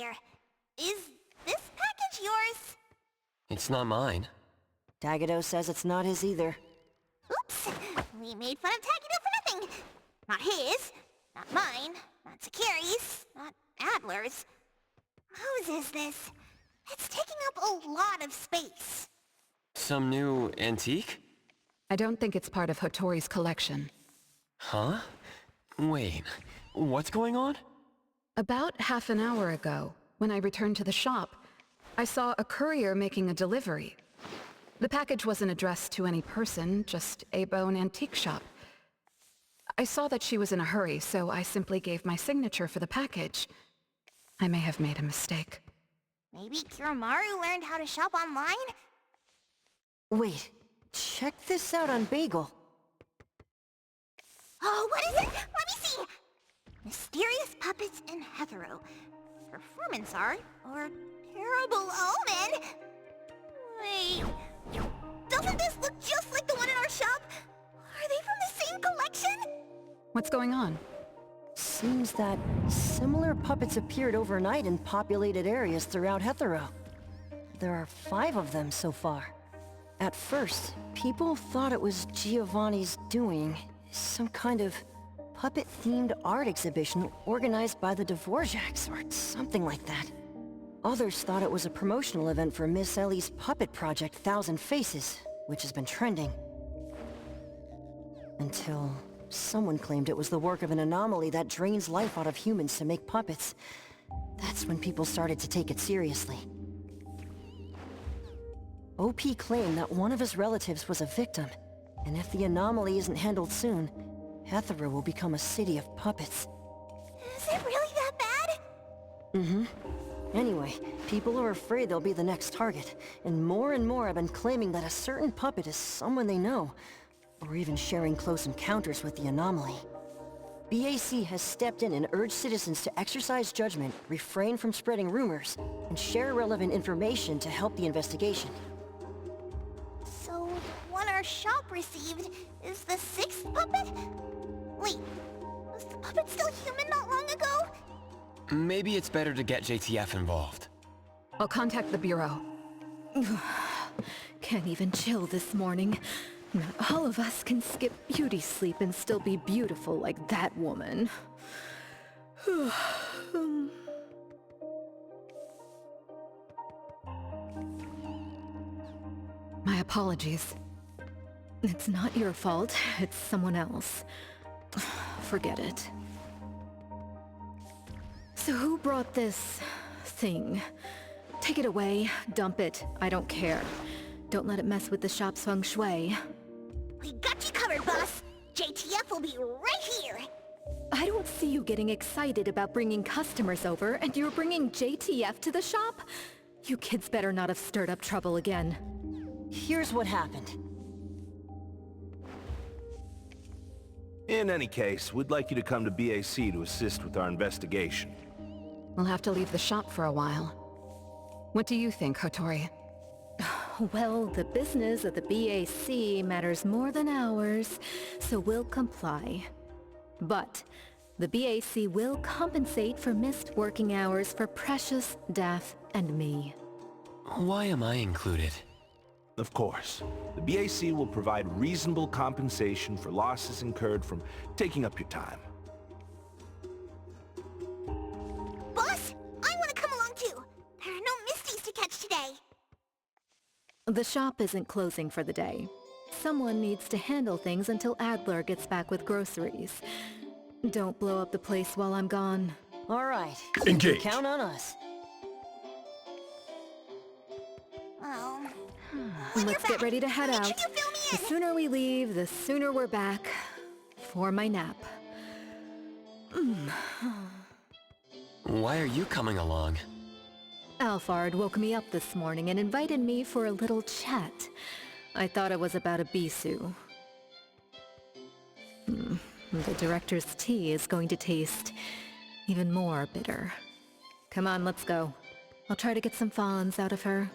here. Is this package yours? It's not mine. Tagado says it's not his either. Oops! We made fun of Tagido for nothing. Not his, not mine, not Sakari's, not Adler's. Whose is this? It's taking up a lot of space. Some new antique? I don't think it's part of Hotori's collection. Huh? Wait, what's going on? About half an hour ago, when I returned to the shop, I saw a courier making a delivery. The package wasn't addressed to any person, just a bone antique shop. I saw that she was in a hurry, so I simply gave my signature for the package. I may have made a mistake. Maybe Kiromaru learned how to shop online? Wait, check this out on Bagel. Oh, what is it? Let me see! Mysterious puppets in Hetero. Performance art or terrible omen? Wait, doesn't this look just like the one in our shop? Are they from the same collection? What's going on? Seems that similar puppets appeared overnight in populated areas throughout Hetero. There are 5 of them so far. At first, people thought it was Giovanni's doing, some kind of puppet-themed art exhibition organized by the Dvorak's or something like that. Others thought it was a promotional event for Miss Ellie's puppet project 1,000 Faces, which has been trending. Until someone claimed it was the work of an anomaly that drains life out of humans to make puppets. That's when people started to take it seriously. OP claimed that one of his relatives was a victim, and if the anomaly isn't handled soon, Hetero will become a city of puppets. Is it really that bad? Mm-hmm. Anyway, people are afraid they'll be the next target, and more have been claiming that a certain puppet is someone they know, or even sharing close encounters with the anomaly. BAC has stepped in and urged citizens to exercise judgment, refrain from spreading rumors, and share relevant information to help the investigation. So, the one our shop received is the 6th puppet? Wait, was the puppet still human not long ago? Maybe it's better to get JTF involved. I'll contact the Bureau. Can't even chill this morning. Not all of us can skip beauty sleep and still be beautiful like that woman. My apologies. It's not your fault, it's someone else. Forget it. So who brought this thing? Take it away, dump it, I don't care. Don't let it mess with the shop's feng shui. We got you covered, boss! JTF will be right here! I don't see you getting excited about bringing customers over, and you're bringing JTF to the shop? You kids better not have stirred up trouble again. Here's what happened. In any case, we'd like you to come to BAC to assist with our investigation. We'll have to leave the shop for a while. What do you think, Hotori? Well, the business of the BAC matters more than ours, so we'll comply. But the BAC will compensate for missed working hours for Precious, Daff, and me. Why am I included? Of course, the BAC will provide reasonable compensation for losses incurred from taking up your time. Boss, I want to come along too! There are no Misties to catch today! The shop isn't closing for the day. Someone needs to handle things until Adler gets back with groceries. Don't blow up the place while I'm gone. All right. Engage. Count on us. Oh. When Let's get ready to head make out. sure you fill me The in! sooner we leave, the sooner we're back. For my nap. Why are you coming along? Alphard woke me up this morning and invited me for a little chat. I thought it was about a bisu. The director's tea is going to taste even more bitter. Come on, let's go. I'll try to get some fawns out of her.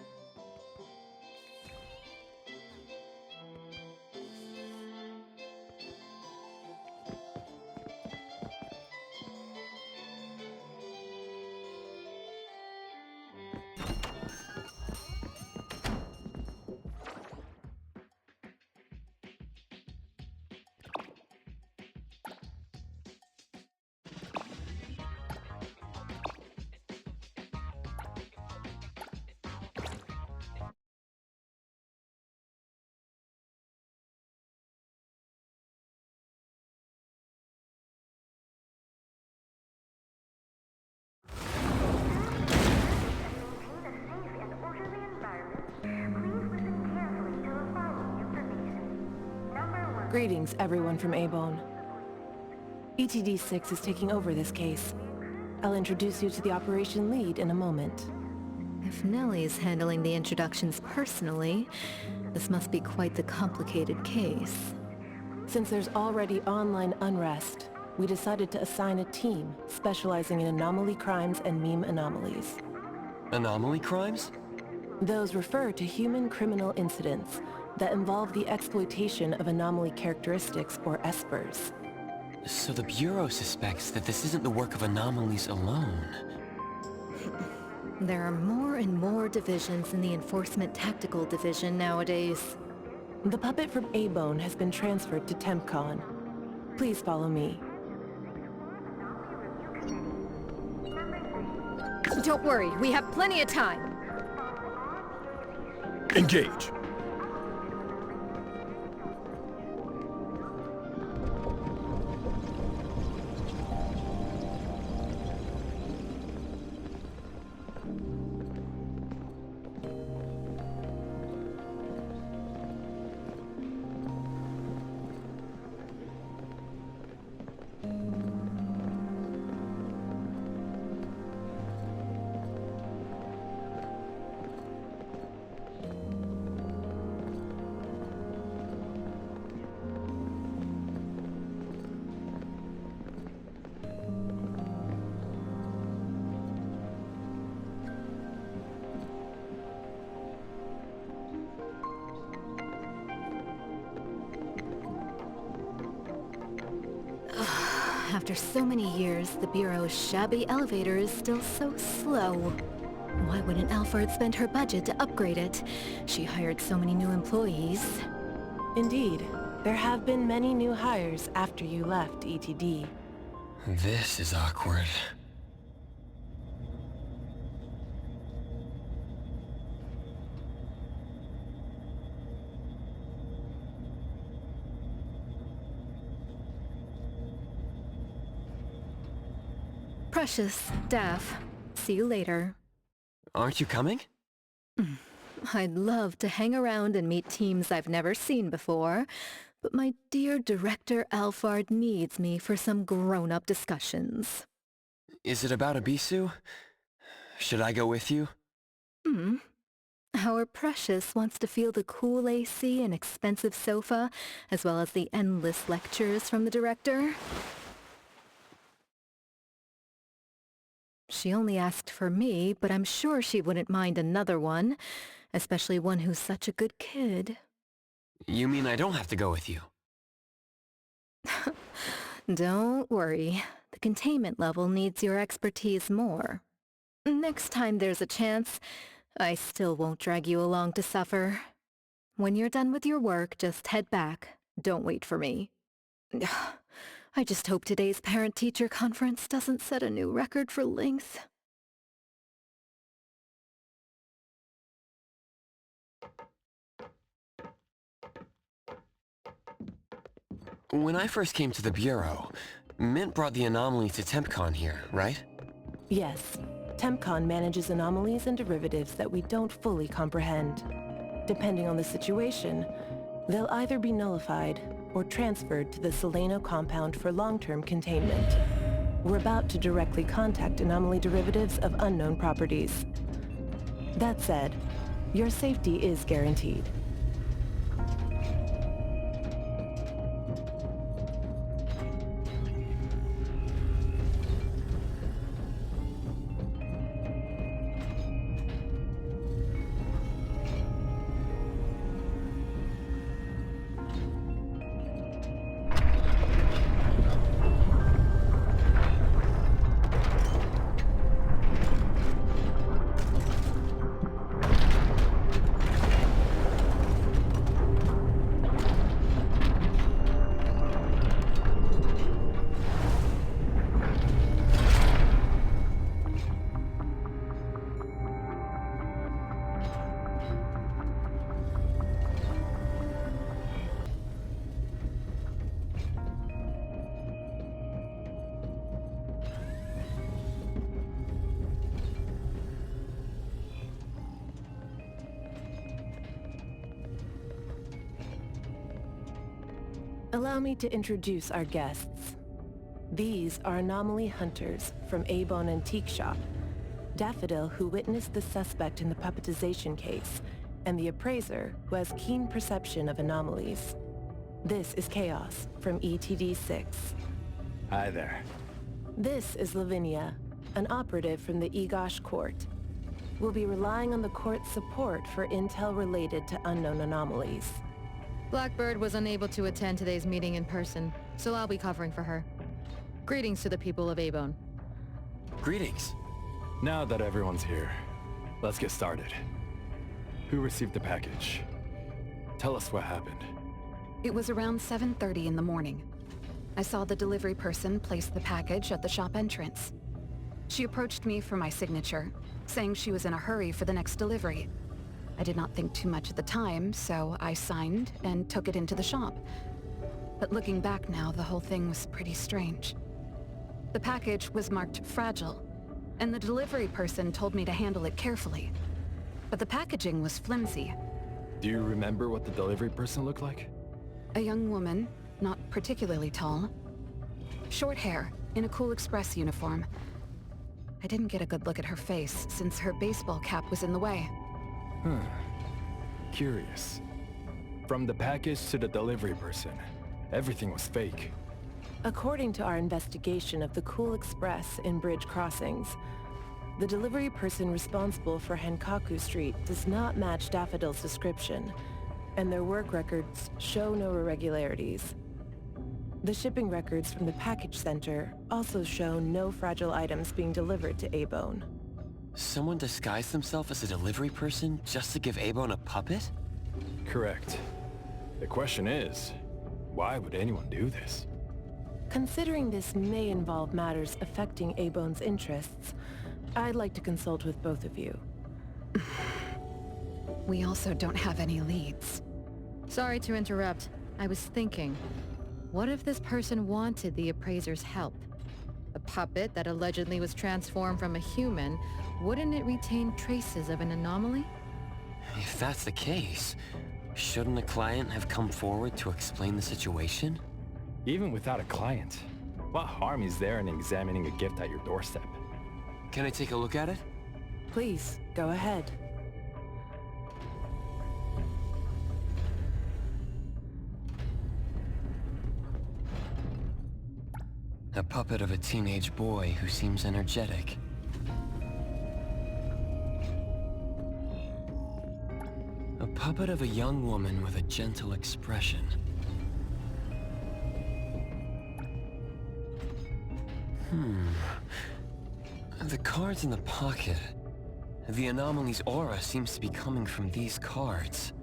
Greetings, everyone from A-Bone. ETD-6 is taking over this case. I'll introduce you to the operation lead in a moment. If Nellie's handling the introductions personally, this must be quite the complicated case. Since there's already online unrest, we decided to assign a team specializing in anomaly crimes and meme anomalies. Anomaly crimes? Those refer to human criminal incidents that involve the exploitation of anomaly characteristics, or espers. So the Bureau suspects that this isn't the work of anomalies alone. There are more and more divisions in the Enforcement Tactical Division nowadays. The puppet from A-Bone has been transferred to TempCon. Please follow me. Don't worry, we have plenty of time. Engage! After so many years, the Bureau's shabby elevator is still so slow. Why wouldn't Alfred spend her budget to upgrade it? She hired so many new employees. Indeed, there have been many new hires after you left ETD. This is awkward. Precious, Daff. See you later. Aren't you coming? I'd love to hang around and meet teams I've never seen before, but my dear Director Alfard needs me for some grown-up discussions. Is it about Abisu? Should I go with you? Our Precious wants to feel the cool AC and expensive sofa, as well as the endless lectures from the Director. She only asked for me, but I'm sure she wouldn't mind another one, especially one who's such a good kid. You mean I don't have to go with you? Don't worry. The containment level needs your expertise more. Next time there's a chance, I still won't drag you along to suffer. When you're done with your work, just head back. Don't wait for me. I just hope today's parent-teacher conference doesn't set a new record for length. When I first came to the Bureau, Mint brought the anomaly to TempCon here, right? Yes, TempCon manages anomalies and derivatives that we don't fully comprehend. Depending on the situation, they'll either be nullified or transferred to the Seleno compound for long-term containment. We're about to directly contact anomaly derivatives of unknown properties. That said, your safety is guaranteed. Allow me to introduce our guests. These are anomaly hunters from A-Bone Antique Shop, Daffodil, who witnessed the suspect in the puppetization case, and the appraiser, who has keen perception of anomalies. This is Chaos from ETD-6. Hi there. This is Lavinia, an operative from the Egosh Court. We'll be relying on the court's support for intel related to unknown anomalies. Blackbird was unable to attend today's meeting in person, so I'll be covering for her. Greetings to the people of A-Bone. Greetings. Now that everyone's here, let's get started. Who received the package? Tell us what happened. It was around 7:30 in the morning. I saw the delivery person place the package at the shop entrance. She approached me for my signature, saying she was in a hurry for the next delivery. I did not think too much at the time, so I signed and took it into the shop. But looking back now, the whole thing was pretty strange. The package was marked fragile, and the delivery person told me to handle it carefully. But the packaging was flimsy. Do you remember what the delivery person looked like? A young woman, not particularly tall. Short hair, in a Cool Express uniform. I didn't get a good look at her face, since her baseball cap was in the way. Curious. From the package to the delivery person, everything was fake. According to our investigation of the Cool Express in Bridge Crossings, the delivery person responsible for Hankaku Street does not match Daffodil's description, and their work records show no irregularities. The shipping records from the package center also show no fragile items being delivered to A-Bone. Someone disguised themselves as a delivery person just to give A-Bone a puppet? Correct. The question is, why would anyone do this? Considering this may involve matters affecting A-Bone's interests, I'd like to consult with both of you. We also don't have any leads. Sorry to interrupt. I was thinking, what if this person wanted the appraiser's help? A puppet that allegedly was transformed from a human, wouldn't it retain traces of an anomaly? If that's the case, shouldn't a client have come forward to explain the situation? Even without a client, what harm is there in examining a gift at your doorstep? Can I take a look at it? Please, go ahead. A puppet of a teenage boy who seems energetic. A puppet of a young woman with a gentle expression. The cards in the pocket. The anomaly's aura seems to be coming from these cards.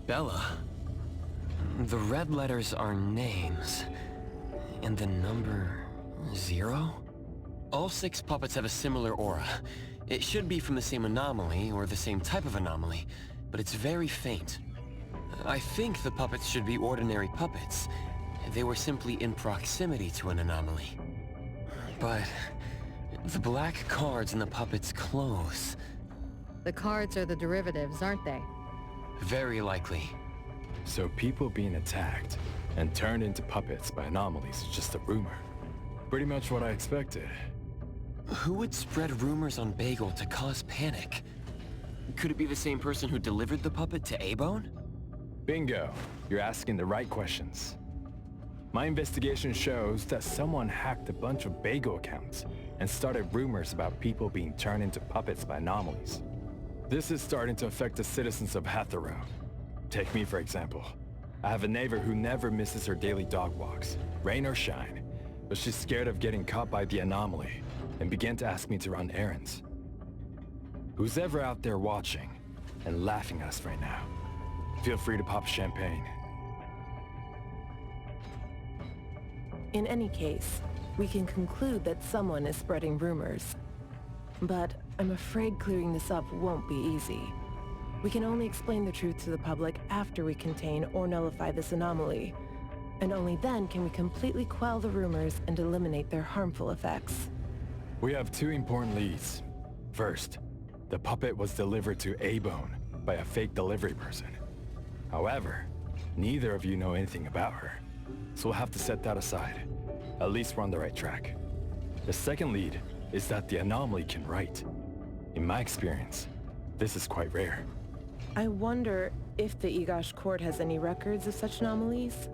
Bella. The red letters are names. And the number 0? All 6 puppets have a similar aura. It should be from the same anomaly, or the same type of anomaly, but it's very faint. I think the puppets should be ordinary puppets. They were simply in proximity to an anomaly. But the black cards in the puppet's clothes. The cards are the derivatives, aren't they? Very likely. So people being attacked and turned into puppets by anomalies is just a rumor. Pretty much what I expected. Who would spread rumors on Bagel to cause panic? Could it be the same person who delivered the puppet to A-Bone? Bingo! You're asking the right questions. My investigation shows that someone hacked a bunch of Bagel accounts and started rumors about people being turned into puppets by anomalies. This is starting to affect the citizens of Hatharo. Take me, for example. I have a neighbor who never misses her daily dog walks, rain or shine, but she's scared of getting caught by the anomaly and began to ask me to run errands. Who's ever out there watching and laughing at us right now, feel free to pop champagne. In any case, we can conclude that someone is spreading rumors. But I'm afraid clearing this up won't be easy. We can only explain the truth to the public after we contain or nullify this anomaly. And only then can we completely quell the rumors and eliminate their harmful effects. We have 2 important leads. First, the puppet was delivered to A-Bone by a fake delivery person. However, neither of you know anything about her. so we'll have to set that aside. At least we're on the right track. The second lead is that the anomaly can write. In my experience, this is quite rare. I wonder if the Igosh court has any records of such anomalies.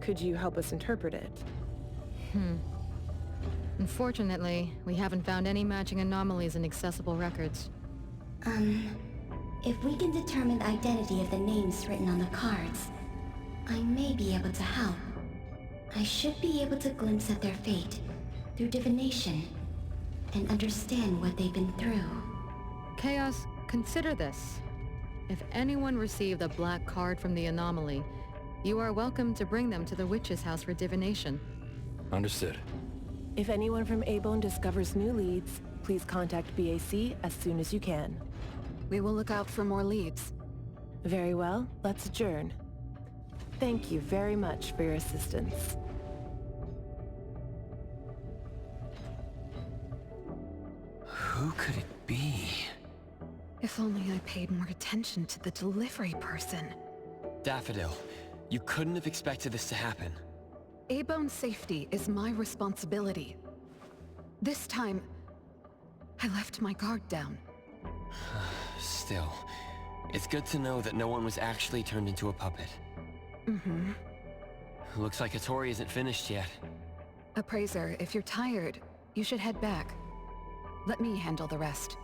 Could you help us interpret it? Unfortunately, we haven't found any matching anomalies in accessible records. If we can determine the identity of the names written on the cards, I may be able to help. I should be able to glimpse at their fate through divination and understand what they've been through. Chaos, consider this. If anyone received a black card from the anomaly, you are welcome to bring them to the witch's house for divination. Understood. If anyone from A-Bone discovers new leads, please contact BAC as soon as you can. We will look out for more leads. Very well, let's adjourn. Thank you very much for your assistance. Who could it be? If only I paid more attention to the delivery person. Daffodil, you couldn't have expected this to happen. A-Bone's safety is my responsibility. This time, I left my guard down. Still, it's good to know that no one was actually turned into a puppet. Mm-hmm. Looks like Hattori isn't finished yet. Appraiser, if you're tired, you should head back. Let me handle the rest.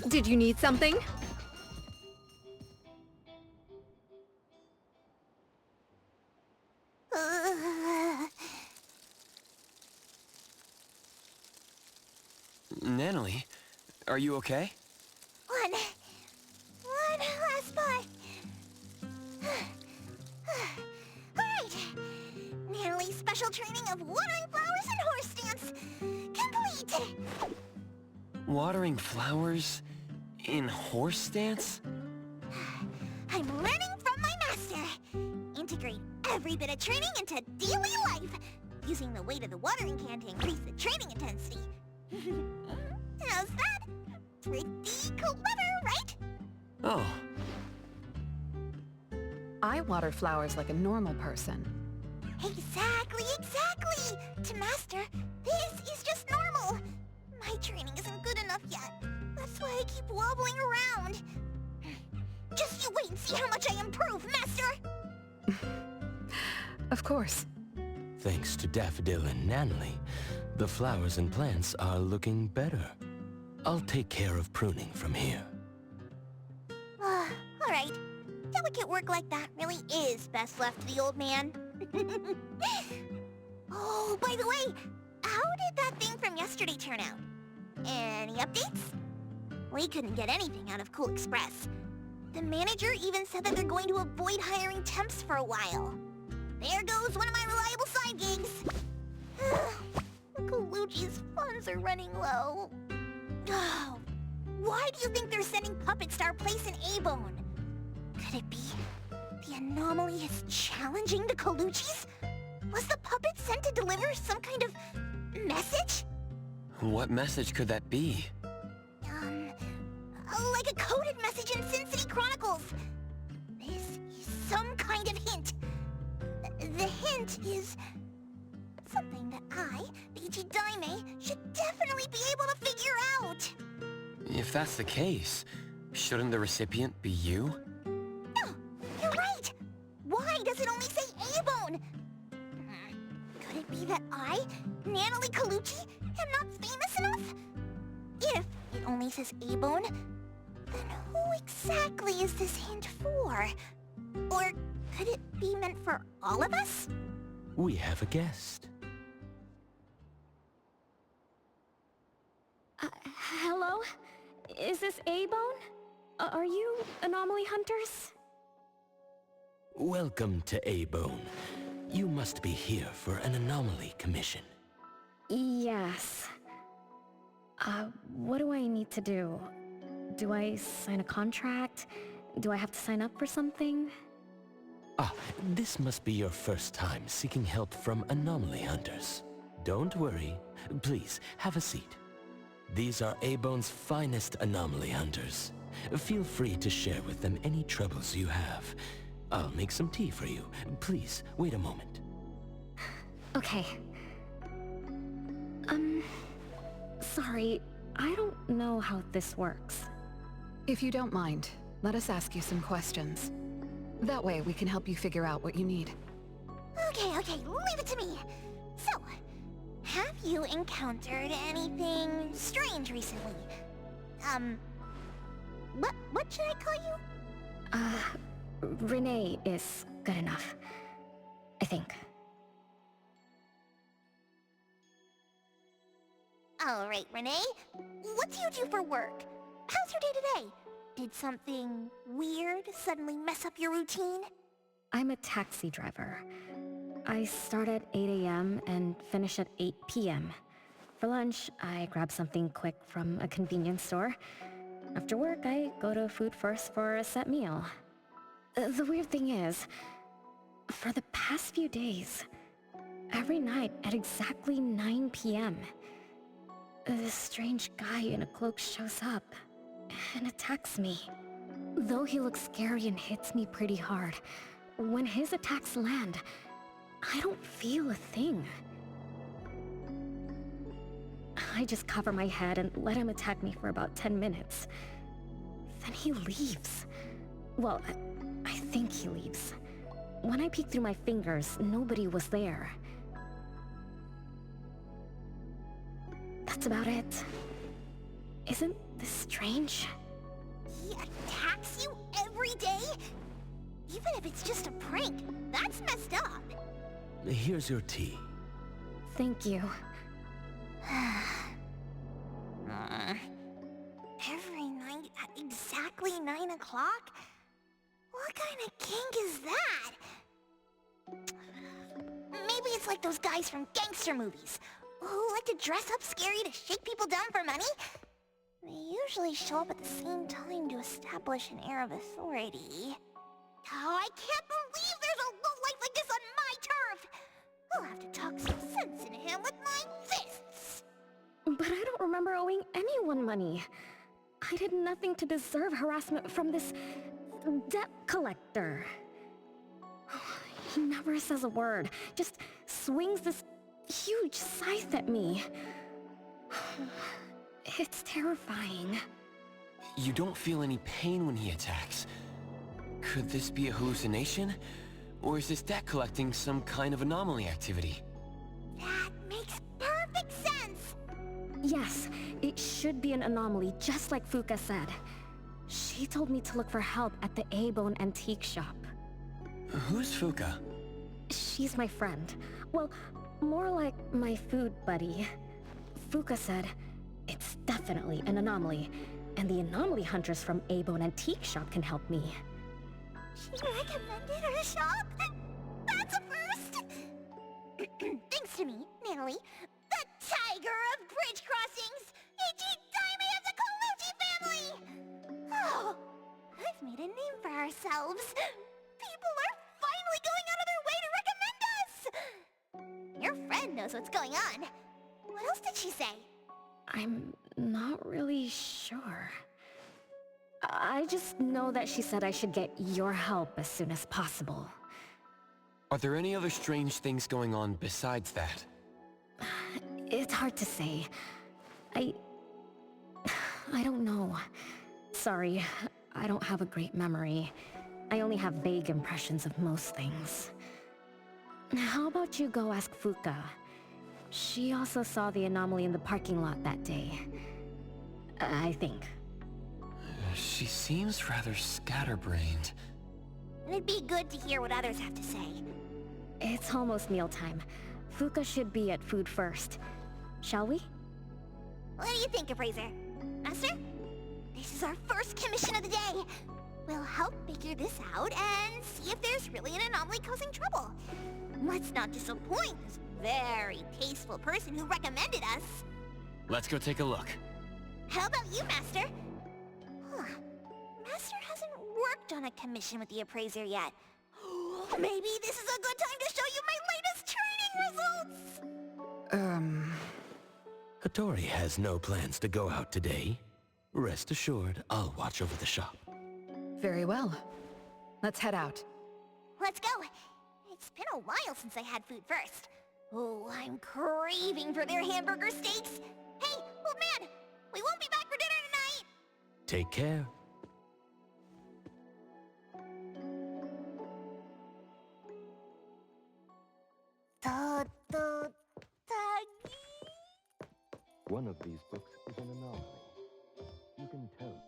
Did you need something? Natalie, are you okay? One last spot. Alright. Natalie's special training of watering flowers and horse dance complete. Watering flowers in horse dance? I'm learning from my master. Integrate every bit of training into daily life, using the weight of the watering can to increase the training intensity. How's that? Pretty clever, right? Oh, I water flowers like a normal person. Exactly. To master, this is just normal. My training isn't good enough yet. That's why I keep wobbling around. Just you wait and see how much I improve, master! Of course. Thanks to Daffodil and Natalie, the flowers and plants are looking better. I'll take care of pruning from here. Alright. Delicate work like that really is best left to the old man. Oh, by the way, how did that thing from yesterday turn out? Any updates? We couldn't get anything out of Cool Express. The manager even said that they're going to avoid hiring temps for a while. There goes one of my reliable side gigs. Colucci's funds are running low. Oh, why do you think they're sending puppets to our place in A-Bone? Could it be the anomaly is challenging the Colucci's? Was the puppet sent to deliver some kind of message? what message could that be? Like a coded message in Sin City Chronicles. This is some kind of hint. The hint is something that I, Beiji Daime, should definitely be able to figure out. If that's the case, shouldn't the recipient be you? No, you're right. Why does it only say A-Bone? Could it be that I, Natalie Colucci, am not famous enough? If it only says A-Bone, then who exactly is this hint for? Or could it be meant for all of us? We have a guest. Hello? Is this A-Bone? Are you anomaly hunters? Welcome to A-Bone. You must be here for an anomaly commission. Yes. What do I need to do? Do I sign a contract? Do I have to sign up for something? Ah, this must be your first time seeking help from anomaly hunters. Don't worry. Please, have a seat. These are A-Bone's finest anomaly hunters. Feel free to share with them any troubles you have. I'll make some tea for you. Please, wait a moment. Okay. Sorry, I don't know how this works. If you don't mind, let us ask you some questions. That way we can help you figure out what you need. Okay, leave it to me. So, have you encountered anything strange recently? What should I call you? Renee is good enough. I think. Alright, Renee. What do you do for work? How's your day-to-day? Did something weird suddenly mess up your routine? I'm a taxi driver. I start at 8 a.m. and finish at 8 p.m. For lunch, I grab something quick from a convenience store. After work, I go to Food First for a set meal. The weird thing is, for the past few days, every night at exactly 9 p.m., this strange guy in a cloak shows up and attacks me. Though he looks scary and hits me pretty hard, when his attacks land, I don't feel a thing. I just cover my head and let him attack me for about 10 minutes. Then he leaves. Well, I think he leaves. When I peek through my fingers, nobody was there. That's about it. Isn't this strange? He attacks you every day? Even if it's just a prank, that's messed up. Here's your tea. Thank you. Every night at exactly 9 o'clock? What kind of kink is that? Maybe it's like those guys from gangster movies, who like to dress up scary to shake people down for money? They usually show up at the same time to establish an air of authority. Oh, I can't believe there's a lowlife like this on my turf! I'll have to talk some sense into him with my fists! But I don't remember owing anyone money. I did nothing to deserve harassment from this debt collector. He never says a word, just swings this huge scythe at me. It's terrifying. You don't feel any pain when he attacks. Could this be a hallucination? Or is this debt collecting some kind of anomaly activity? That makes perfect sense! Yes, it should be an anomaly, just like Fuka said. She told me to look for help at the A-Bone antique shop. Who's Fuka? She's my friend. Well, more like my food buddy. Fuka said, it's definitely an anomaly, and the anomaly hunters from A-Bone antique shop can help me. She recommended her shop? That's a first! Thanks to me, Natalie, the tiger of bridge crossings, Ichi-Daime of the Colucci family! Oh, I've made a name for ourselves. People are finally going out of their way to recommend us! Your friend knows what's going on. What else did she say? I'm not really sure. I just know that she said I should get your help as soon as possible. Are there any other strange things going on besides that? It's hard to say. I don't know. Sorry, I don't have a great memory. I only have vague impressions of most things. How about you go ask Fuka? She also saw the anomaly in the parking lot that day. I think. She seems rather scatterbrained. It'd be good to hear what others have to say. It's almost mealtime. Fuka should be at Food First. Shall we? What do you think, Appraiser? Master? This is our first commission of the day. We'll help figure this out and see if there's really an anomaly causing trouble. Let's not disappoint this very tasteful person who recommended us. Let's go take a look. How about you, Master? Huh. Master hasn't worked on a commission with the appraiser yet. Maybe this is a good time to show you my latest training results! Hattori has no plans to go out today. Rest assured, I'll watch over the shop. Very well. Let's head out. Let's go. It's been a while since I had food first. Oh, I'm craving for their hamburger steaks. Hey, old man, we won't be back for dinner tonight. Take care. One of these books is an anomaly. You can tell.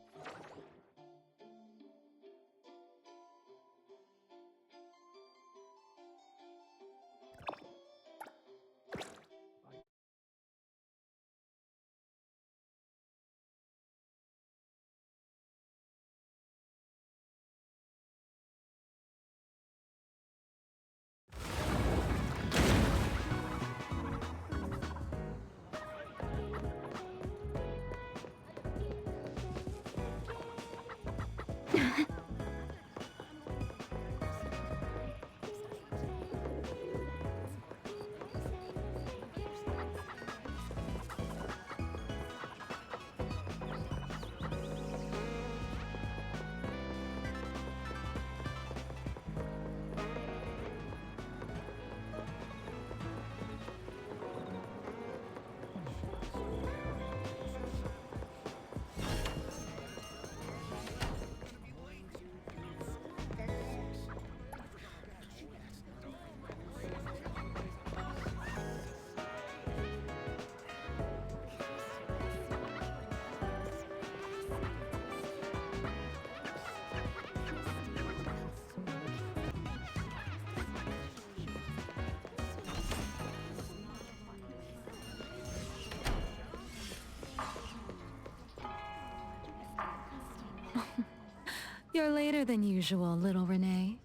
You're later than usual, little Renee.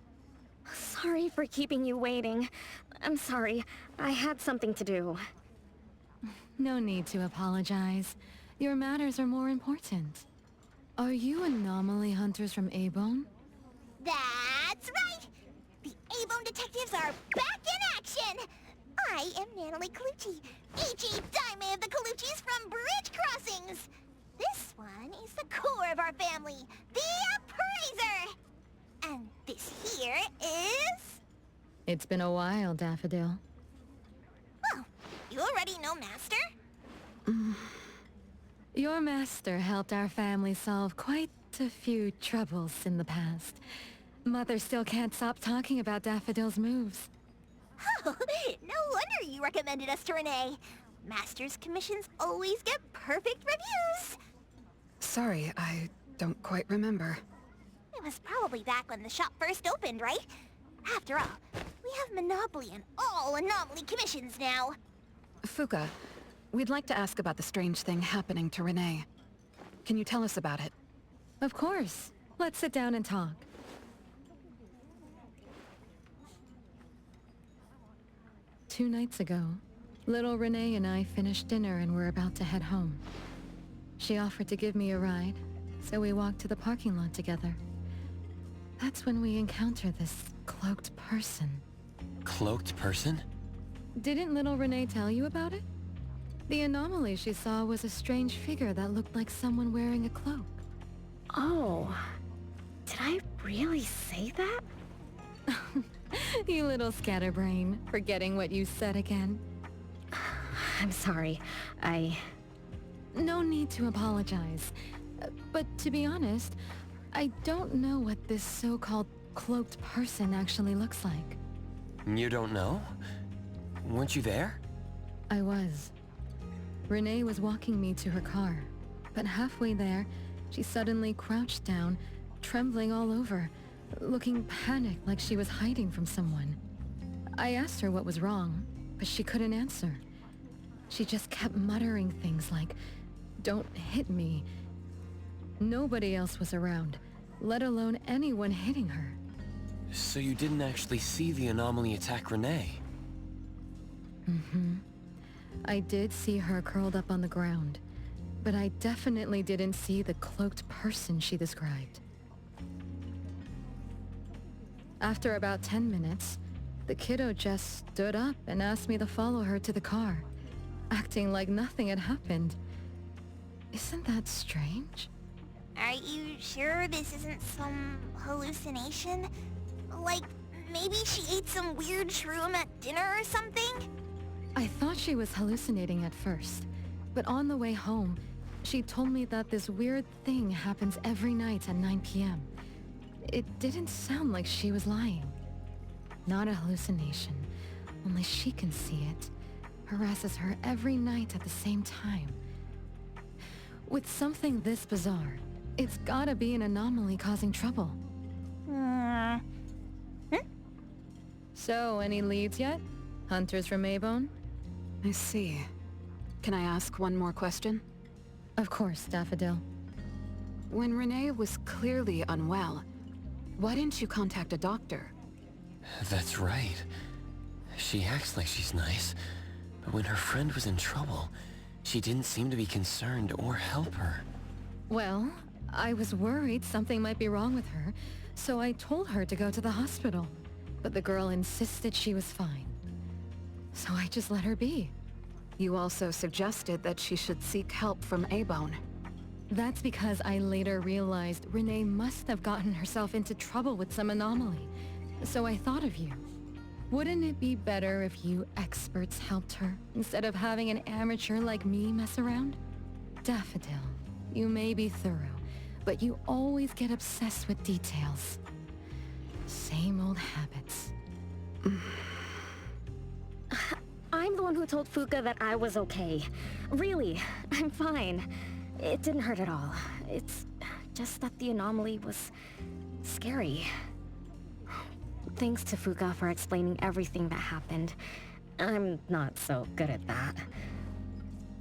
Sorry for keeping you waiting. I'm sorry. I had something to do. No need to apologize. Your matters are more important. Are you anomaly hunters from A-Bone? That's right! The A-Bone detectives are back in action! I am Natalie Colucci, H.E. Daime of the Coluccis from Bridge Crossings! This one is the core of our family, the appraiser! And this here is... It's been a while, Daffodil. Oh, you already know Master? Your master helped our family solve quite a few troubles in the past. Mother still can't stop talking about Daffodil's moves. Oh, no wonder you recommended us to Renee. Master's commissions always get perfect reviews. Sorry, I don't quite remember. It was probably back when the shop first opened, right? After all, we have monopoly on all anomaly commissions now. Fuka, we'd like to ask about the strange thing happening to Renee. Can you tell us about it? Of course. Let's sit down and talk. Two nights ago, little Renee and I finished dinner and were about to head home. She offered to give me a ride, so we walked to the parking lot together. That's when we encountered this cloaked person. Cloaked person? Didn't little Renee tell you about it? The anomaly she saw was a strange figure that looked like someone wearing a cloak. Oh, did I really say that? You little scatterbrain, forgetting what you said again. I'm sorry, No need to apologize. But to be honest, I don't know what this so-called cloaked person actually looks like. You don't know? Weren't you there? I was. Renee was walking me to her car, but halfway there, she suddenly crouched down, trembling all over, looking panicked like she was hiding from someone. I asked her what was wrong, but she couldn't answer. She just kept muttering things like, "Don't hit me." Nobody else was around, let alone anyone hitting her. So you didn't actually see the anomaly attack Renee? Mm-hmm. I did see her curled up on the ground, but I definitely didn't see the cloaked person she described. After about 10 minutes, the kiddo just stood up and asked me to follow her to the car, acting like nothing had happened. Isn't that strange? Are you sure this isn't some hallucination? Like, maybe she ate some weird shroom at dinner or something? I thought she was hallucinating at first, but on the way home, she told me that this weird thing happens every night at 9 p.m. It didn't sound like she was lying. Not a hallucination, only she can see it. Harasses her every night at the same time. With something this bizarre, it's gotta be an anomaly causing trouble. So, any leads yet? Hunters from Avon? I see. Can I ask one more question? Of course, Daffodil. When Renee was clearly unwell, why didn't you contact a doctor? That's right. She acts like she's nice, but when her friend was in trouble, she didn't seem to be concerned or help her. Well, I was worried something might be wrong with her, so I told her to go to the hospital. But the girl insisted she was fine. So I just let her be. You also suggested that she should seek help from A-Bone. That's because I later realized Renee must have gotten herself into trouble with some anomaly. So I thought of you. Wouldn't it be better if you experts helped her, instead of having an amateur like me mess around? Daffodil, you may be thorough, but you always get obsessed with details. Same old habits. I'm the one who told Fuka that I was okay. Really, I'm fine. It didn't hurt at all. It's just that the anomaly was scary. Thanks to Fuka for explaining everything that happened. I'm not so good at that.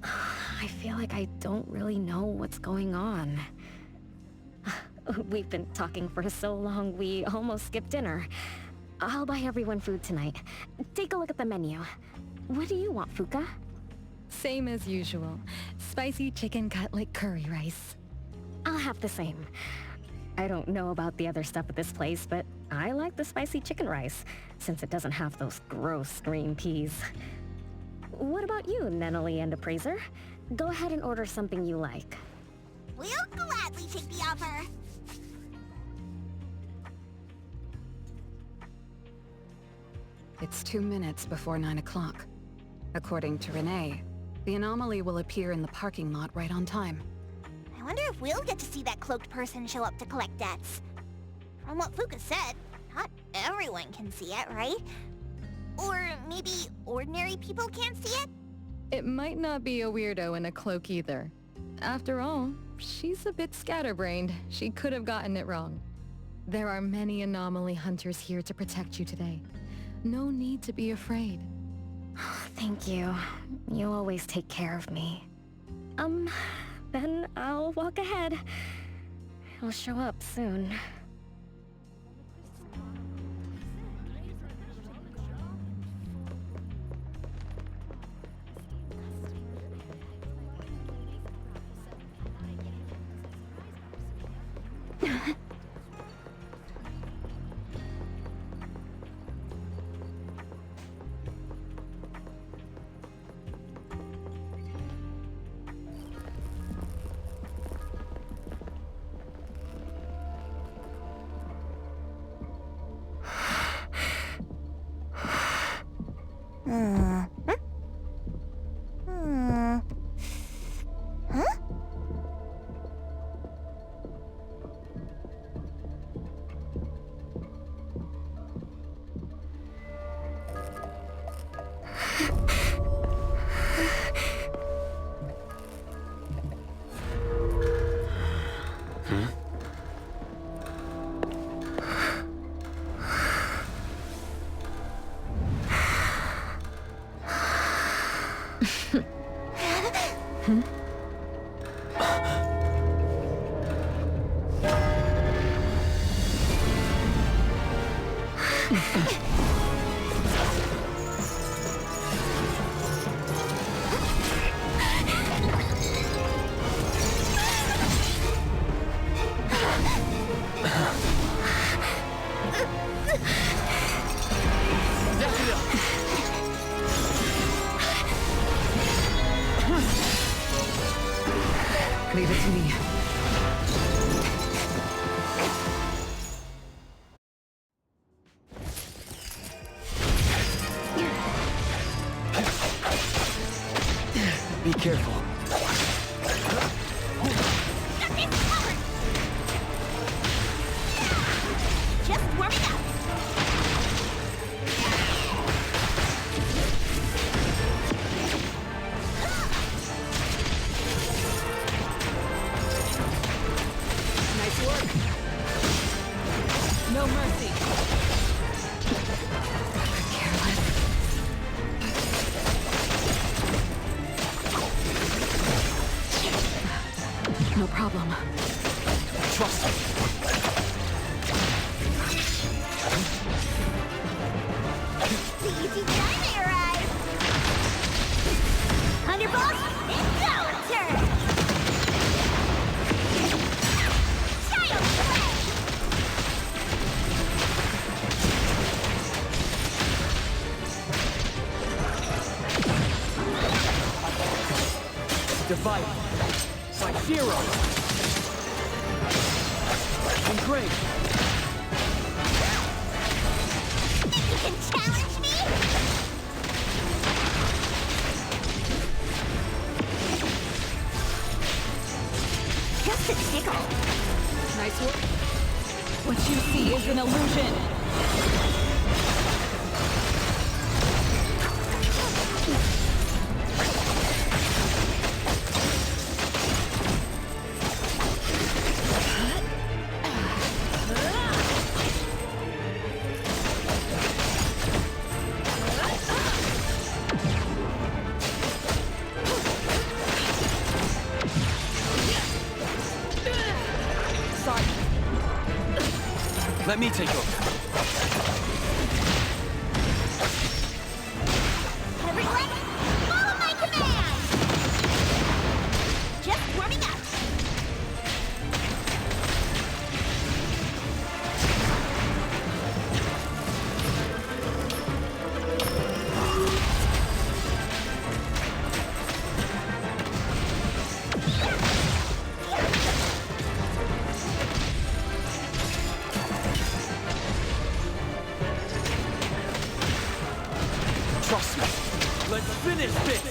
I feel like I don't really know what's going on. We've been talking for so long, we almost skipped dinner. I'll buy everyone food tonight. Take a look at the menu. What do you want, Fuka? Same as usual. Spicy chicken cutlet curry rice. I'll have the same. I don't know about the other stuff at this place, but I like the spicy chicken rice, since it doesn't have those gross green peas. What about you, Nenali and Appraiser? Go ahead and order something you like. We'll gladly take the offer. It's 2 minutes before 9 o'clock. According to Renee, the anomaly will appear in the parking lot right on time. I wonder if we'll get to see that cloaked person show up to collect debts. From what Fuka said, not everyone can see it, right? Or maybe ordinary people can't see it? It might not be a weirdo in a cloak either. After all, she's a bit scatterbrained. She could have gotten it wrong. There are many anomaly hunters here to protect you today. No need to be afraid. Thank you. You always take care of me. Then I'll walk ahead. I'll show up soon. Leave it to me. Be careful. Just warming up. Nice work. No mercy. Careless. No problem. Trust me. The easy time may arrive. Thunderbolt, and go turn. Child's play. Divide. By zero. Engrave. You can challenge me? Just a tickle. Nice work. What you see is an illusion. Let me take over. Everyone, follow my command! Just warming up. Trust me. Let's finish this.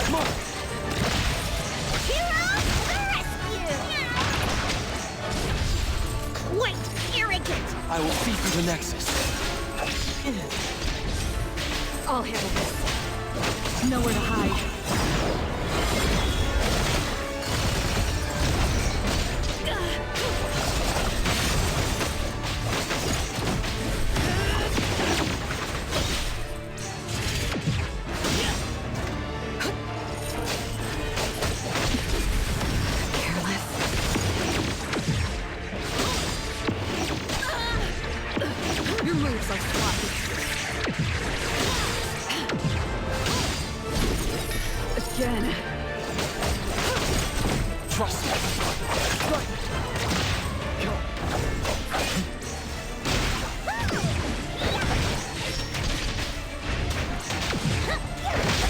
Come on. Heroes to the rescue! Quite arrogant! I will see through the Nexus. I'll handle this. Nowhere to hide. Your moves are sloppy. Again. Trust me. Right.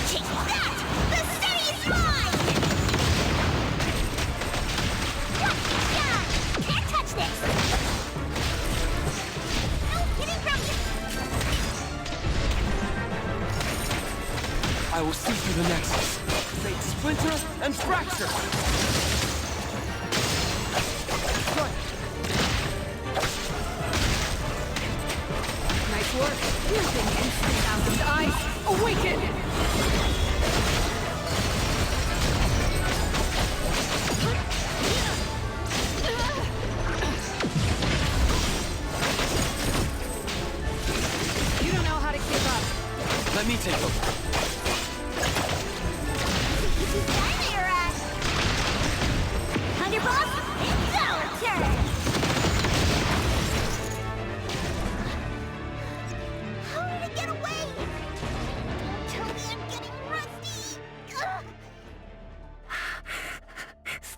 Take that! The city's mine! Gotcha! Can't touch this! No getting from you! I will see through the Nexus. Fate splinter and fracture. Right. Nice work. Nothing in 3,000 eyes. Awaken! You don't know how to keep up. Let me take over. Thunderbolt, it's our turn!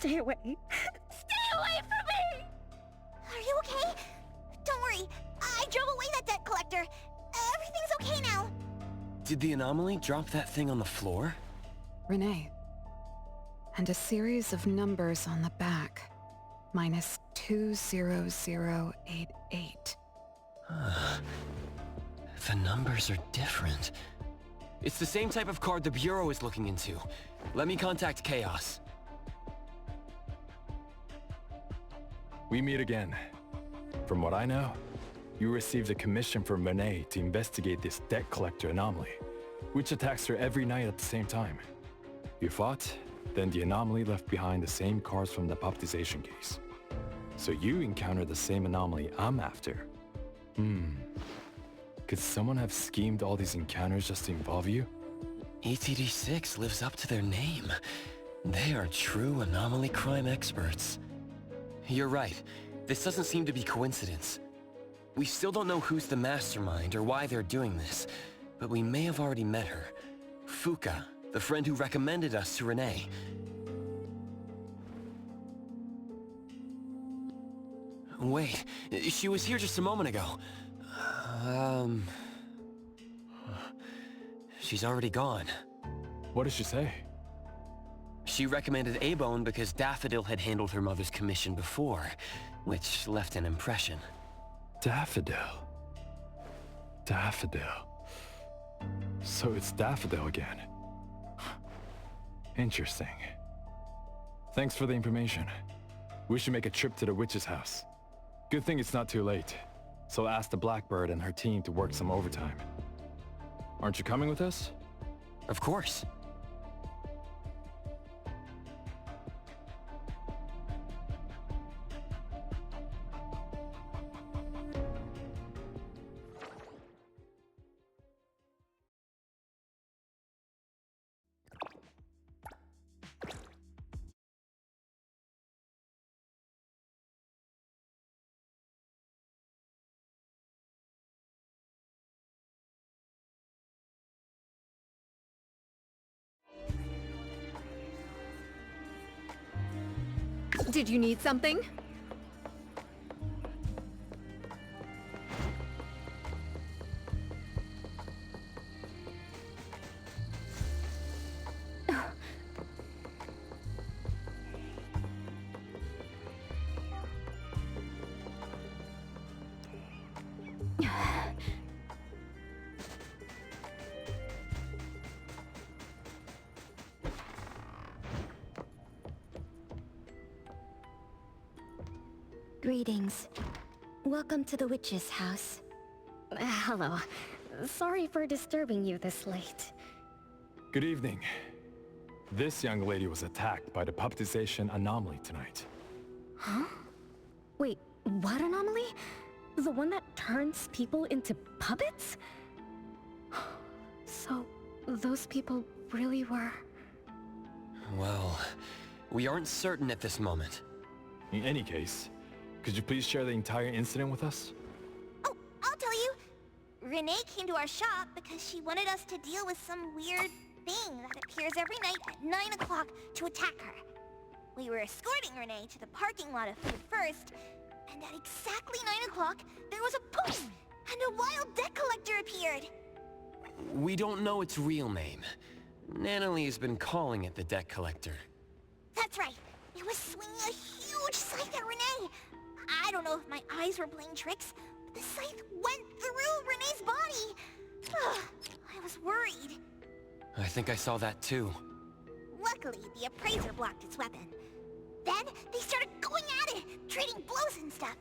Stay away. Stay away from me! Are you okay? Don't worry. I drove away that debt collector. Everything's okay now. Did the anomaly drop that thing on the floor? Renee. And a series of numbers on the back. Minus 20088. The numbers are different. It's the same type of card the Bureau is looking into. Let me contact Chaos. We meet again. From what I know, you received a commission from Renee to investigate this debt collector anomaly, which attacks her every night at the same time. You fought, then the anomaly left behind the same cards from the puppetization case. So you encountered the same anomaly I'm after. Could someone have schemed all these encounters just to involve you? ETD6 lives up to their name. They are true anomaly crime experts. You're right. This doesn't seem to be coincidence. We still don't know who's the mastermind or why they're doing this, but we may have already met her. Fuka, the friend who recommended us to Renee. Wait, she was here just a moment ago. She's already gone. What did she say? She recommended A-Bone because Daffodil had handled her mother's commission before, which left an impression. Daffodil. Daffodil. So it's Daffodil again. Interesting. Thanks for the information. We should make a trip to the witch's house. Good thing it's not too late. So I'll ask the Blackbird and her team to work some overtime. Aren't you coming with us? Of course. Did you need something? Greetings. Welcome to the witch's house. Hello. Sorry for disturbing you this late. Good evening. This young lady was attacked by the puppetization anomaly tonight. Huh? Wait, what anomaly? The one that turns people into puppets? So, those people really were... Well, we aren't certain at this moment. In any case, could you please share the entire incident with us? Oh, I'll tell you. Renee came to our shop because she wanted us to deal with some weird thing that appears every night at 9 o'clock to attack her. We were escorting Renee to the parking lot of food first, and at exactly 9 o'clock, there was a poof, and a wild debt collector appeared. We don't know its real name. Nanalie has been calling it the debt collector. That's right. It was swinging a huge scythe at Renee. I don't know if my eyes were playing tricks, but the scythe went through Renee's body. I was worried. I think I saw that too. Luckily, the appraiser blocked its weapon. Then, they started going at it, trading blows and stuff.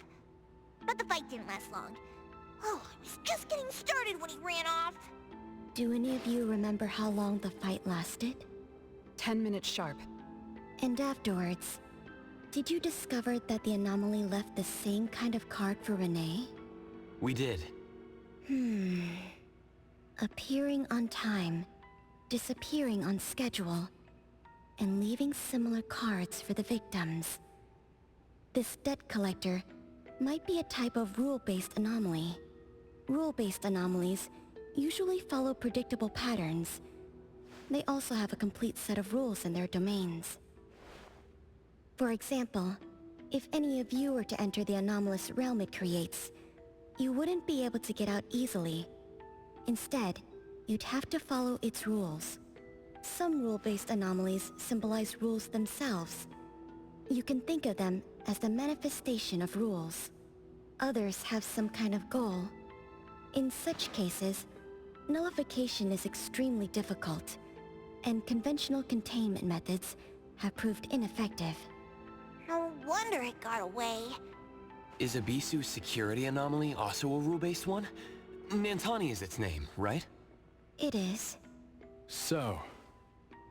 But the fight didn't last long. Oh, I was just getting started when he ran off. Do any of you remember how long the fight lasted? 10 minutes sharp. And afterwards, did you discover that the anomaly left the same kind of card for Renee? We did. Appearing on time, disappearing on schedule, and leaving similar cards for the victims. This debt collector might be a type of rule-based anomaly. Rule-based anomalies usually follow predictable patterns. They also have a complete set of rules in their domains. For example, if any of you were to enter the anomalous realm it creates, you wouldn't be able to get out easily. Instead, you'd have to follow its rules. Some rule-based anomalies symbolize rules themselves. You can think of them as the manifestation of rules. Others have some kind of goal. In such cases, nullification is extremely difficult, and conventional containment methods have proved ineffective. No wonder it got away. Is Abisu's security anomaly also a rule-based one? Nantani is its name, right? It is. So,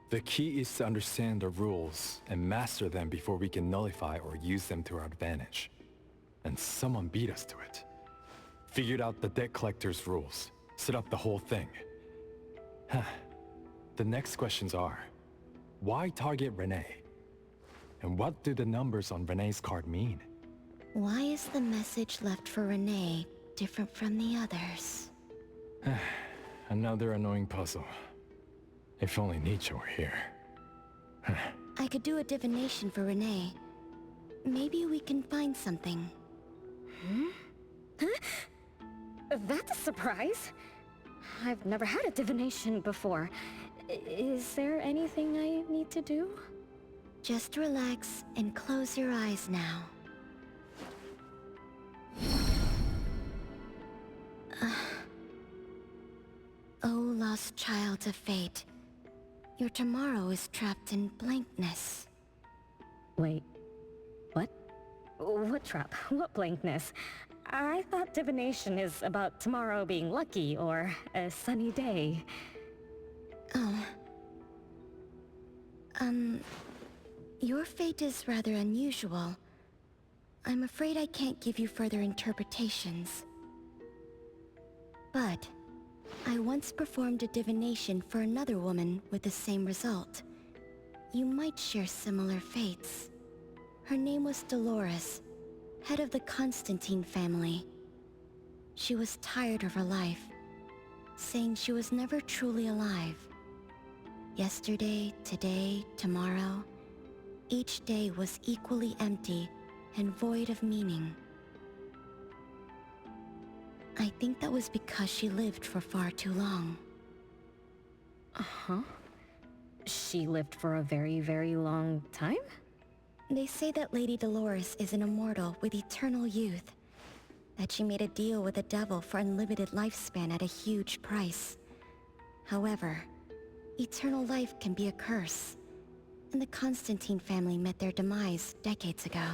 the key is to understand the rules and master them before we can nullify or use them to our advantage. And someone beat us to it. Figured out the debt collector's rules, set up the whole thing. The next questions are, why target Renee? And what do the numbers on Renee's card mean? Why is the message left for Renee different from the others? Another annoying puzzle. If only Nietzsche were here. I could do a divination for Renee. Maybe we can find something. That's a surprise. I've never had a divination before. Is there anything I need to do? Just relax and close your eyes now. Oh, lost child of fate. Your tomorrow is trapped in blankness. Wait, what? What trap? What blankness? I thought divination is about tomorrow being lucky or a sunny day. Oh. Your fate is rather unusual. I'm afraid I can't give you further interpretations. But I once performed a divination for another woman with the same result. You might share similar fates. Her name was Dolores, head of the Constantine family. She was tired of her life, saying she was never truly alive. Yesterday, today, tomorrow, each day was equally empty and void of meaning. I think that was because she lived for far too long. Uh-huh. She lived for a very, very long time? They say that Lady Dolores is an immortal with eternal youth. That she made a deal with the devil for unlimited lifespan at a huge price. However, eternal life can be a curse, and the Constantine family met their demise decades ago.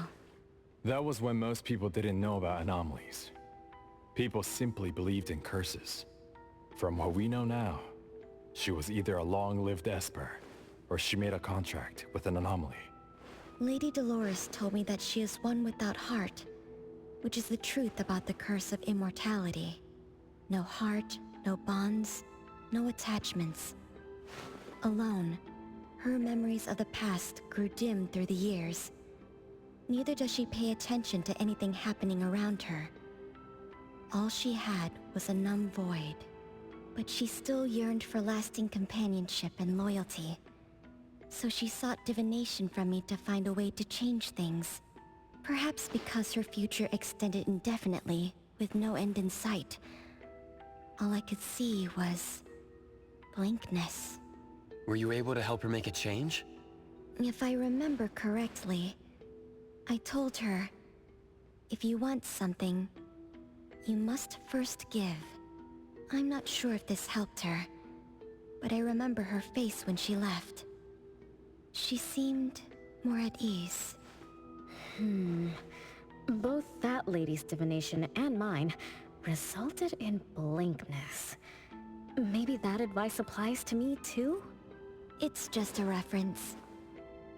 That was when most people didn't know about anomalies. People simply believed in curses. From what we know now, she was either a long-lived Esper, or she made a contract with an anomaly. Lady Dolores told me that she is one without heart, which is the truth about the curse of immortality. No heart, no bonds, no attachments. Alone, her memories of the past grew dim through the years. Neither does she pay attention to anything happening around her. All she had was a numb void, but she still yearned for lasting companionship and loyalty. So she sought divination from me to find a way to change things. Perhaps because her future extended indefinitely, with no end in sight. All I could see was blankness. Were you able to help her make a change? If I remember correctly, I told her, if you want something, you must first give. I'm not sure if this helped her, but I remember her face when she left. She seemed more at ease. Both that lady's divination and mine resulted in blankness. Maybe that advice applies to me too? It's just a reference.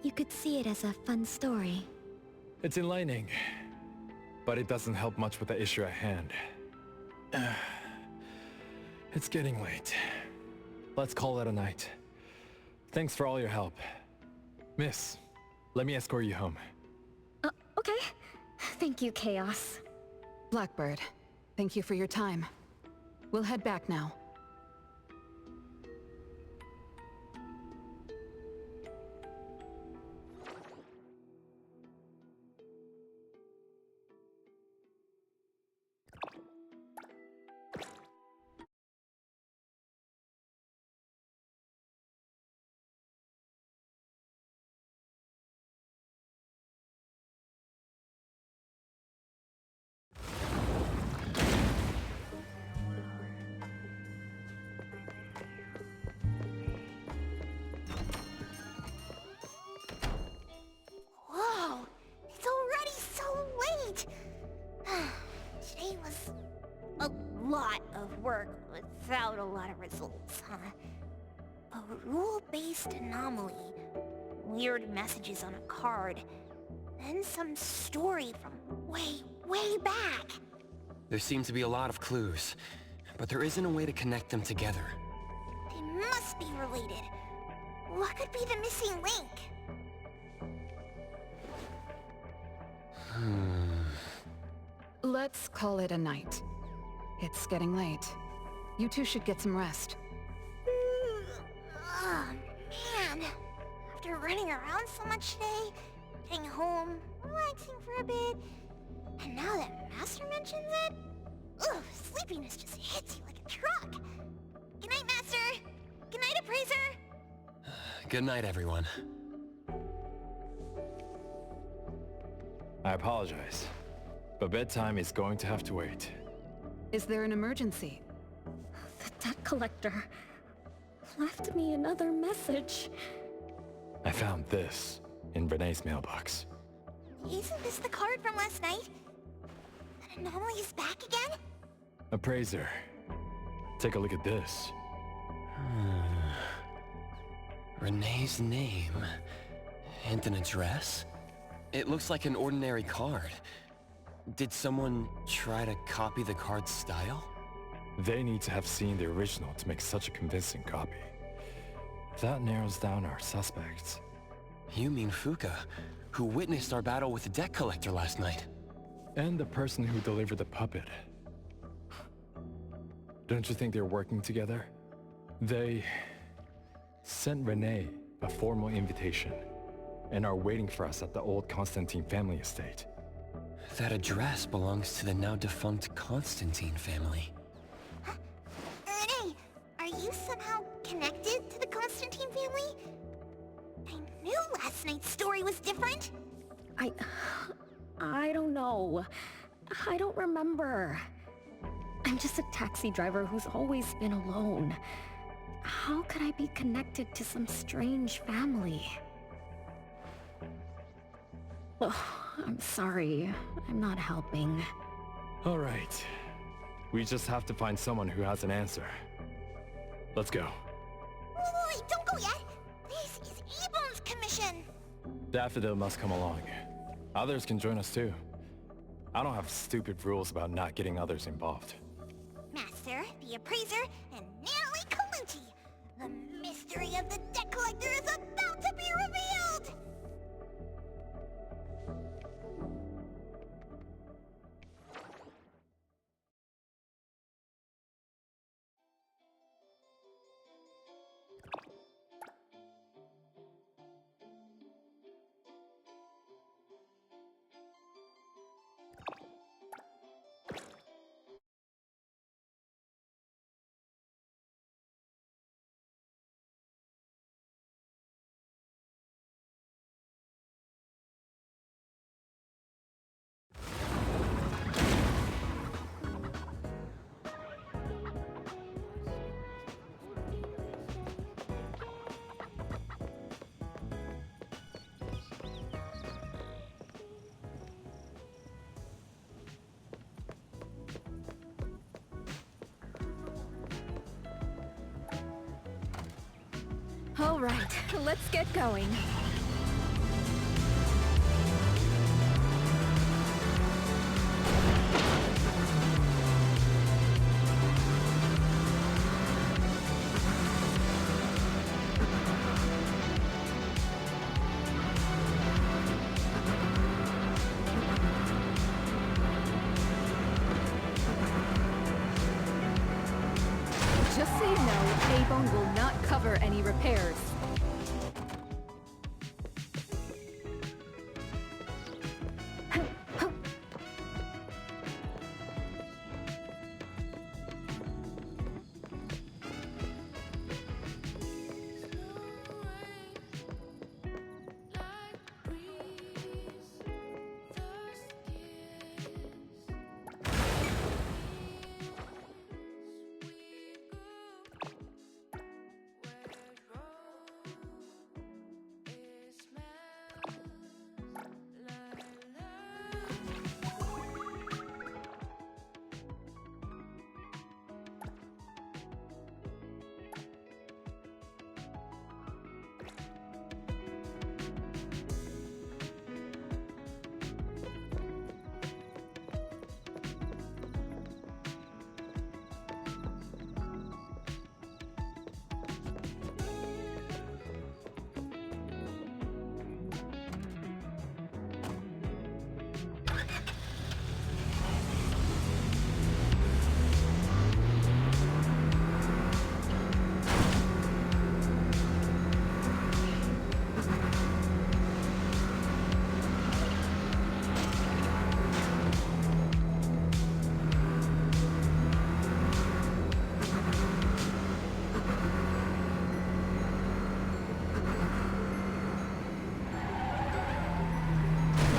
You could see it as a fun story. It's enlightening, but it doesn't help much with the issue at hand. It's getting late. Let's call it a night. Thanks for all your help. Miss, let me escort you home. Okay. Thank you, Chaos. Blackbird, thank you for your time. We'll head back now. without a lot of results, huh? A rule-based anomaly, weird messages on a card, then some story from way back. There seem to be a lot of clues, but there isn't a way to connect them together. They must be related. What could be the missing link? Let's call it a night. It's getting late. You two should get some rest. Oh, man. After running around so much today, getting home, relaxing for a bit, and now that Master mentions it, ugh, sleepiness just hits you like a truck. Good night, Master. Good night, Appraiser. Good night, everyone. I apologize, but bedtime is going to have to wait. Is there an emergency? The debt collector left me another message. I found this in Renee's mailbox. Isn't this the card from last night? That anomaly is back again? Appraiser, take a look at this. Renee's name and an address? It looks like an ordinary card. Did someone try to copy the card's style? They need to have seen the original to make such a convincing copy. That narrows down our suspects. You mean Fuka, who witnessed our battle with the debt collector last night? And the person who delivered the puppet. Don't you think they're working together? They sent Renee a formal invitation and are waiting for us at the old Constantine family estate. That address belongs to the now defunct Constantine family. Renee, are you somehow connected to the Constantine family? I knew last night's story was different. I don't know. I don't remember. I'm just a taxi driver who's always been alone. How could I be connected to some strange family? Ugh, I'm sorry. I'm not helping. All right. We just have to find someone who has an answer. Let's go. Wait, don't go yet. This is Ebon's commission. Daffodil must come along. Others can join us too. I don't have stupid rules about not getting others involved. Master, the Appraiser, and Natalie Calucci. The mystery of the debt collector is about to be revealed! All right, let's get going. Just so you know, A-Bone will not cover any repairs.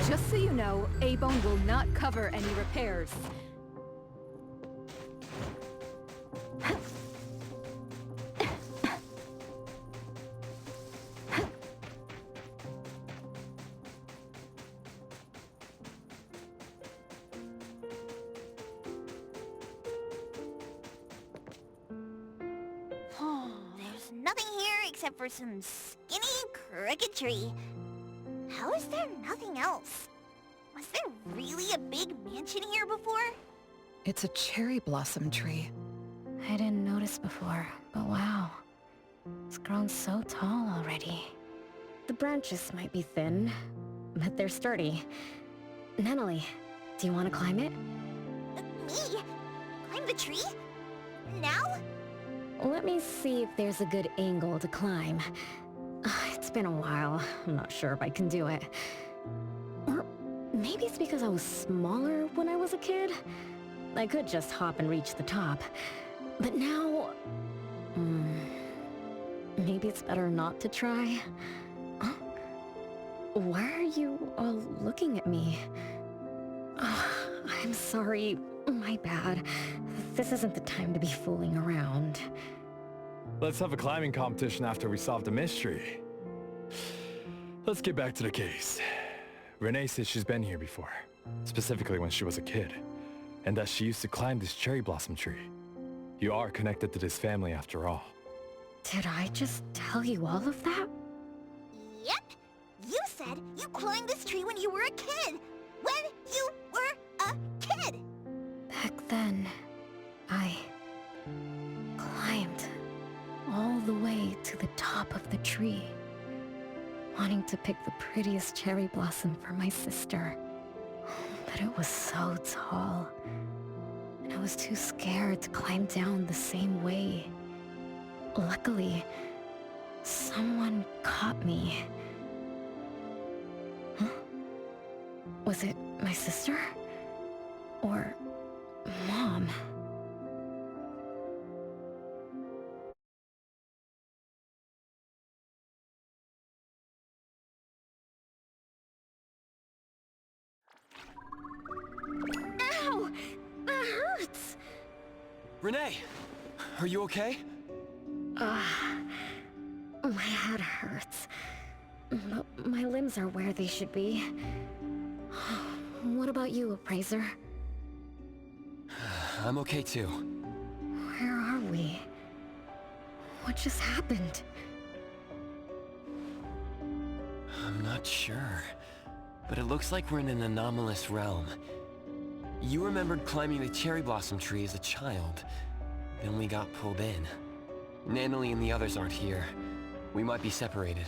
Just so you know, A-Bone will not cover any repairs. There's nothing here except for some skinny, crooked tree. How is there nothing else? Was there really a big mansion here before? It's a cherry blossom tree. I didn't notice before, but wow. It's grown so tall already. The branches might be thin, but they're sturdy. Natalie, do you want to climb it? Me? Climb the tree? Now? Let me see if there's a good angle to climb. It's been a while. I'm not sure if I can do it. Or maybe it's because I was smaller when I was a kid. I could just hop and reach the top. But now... maybe it's better not to try. Huh? Why are you all looking at me? I'm sorry. My bad. This isn't the time to be fooling around. Let's have a climbing competition after we solve the mystery. Let's get back to the case. Renee says she's been here before, specifically when she was a kid, and that she used to climb this cherry blossom tree. You are connected to this family after all. Did I just tell you all of that? Yep. You said you climbed this tree when you were a kid. When you were a kid. Back then, I climbed all the way to the top of the tree, wanting to pick the prettiest cherry blossom for my sister. But it was so tall, and I was too scared to climb down the same way. Luckily, someone caught me. Huh? Was it my sister? Or Mom? Ow! That hurts! Renee! Are you okay? My head hurts. But my limbs are where they should be. What about you, Appraiser? I'm okay too. Where are we? What just happened? I'm not sure, but it looks like we're in an anomalous realm. You remembered climbing the cherry blossom tree as a child. Then we got pulled in. Natalie and the others aren't here. We might be separated.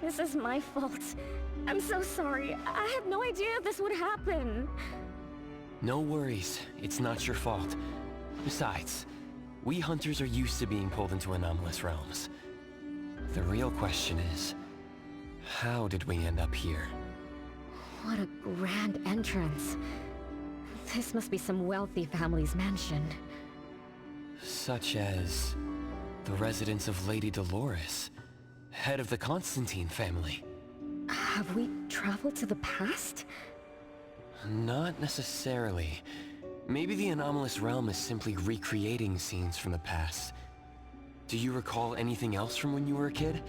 This is my fault. I'm so sorry. I had no idea this would happen. No worries. It's not your fault. Besides, we hunters are used to being pulled into anomalous realms. The real question is, how did we end up here? What a grand entrance. This must be some wealthy family's mansion. Such as the residence of Lady Dolores, head of the Constantine family. Have we traveled to the past? Not necessarily. Maybe the anomalous realm is simply recreating scenes from the past. Do you recall anything else from when you were a kid?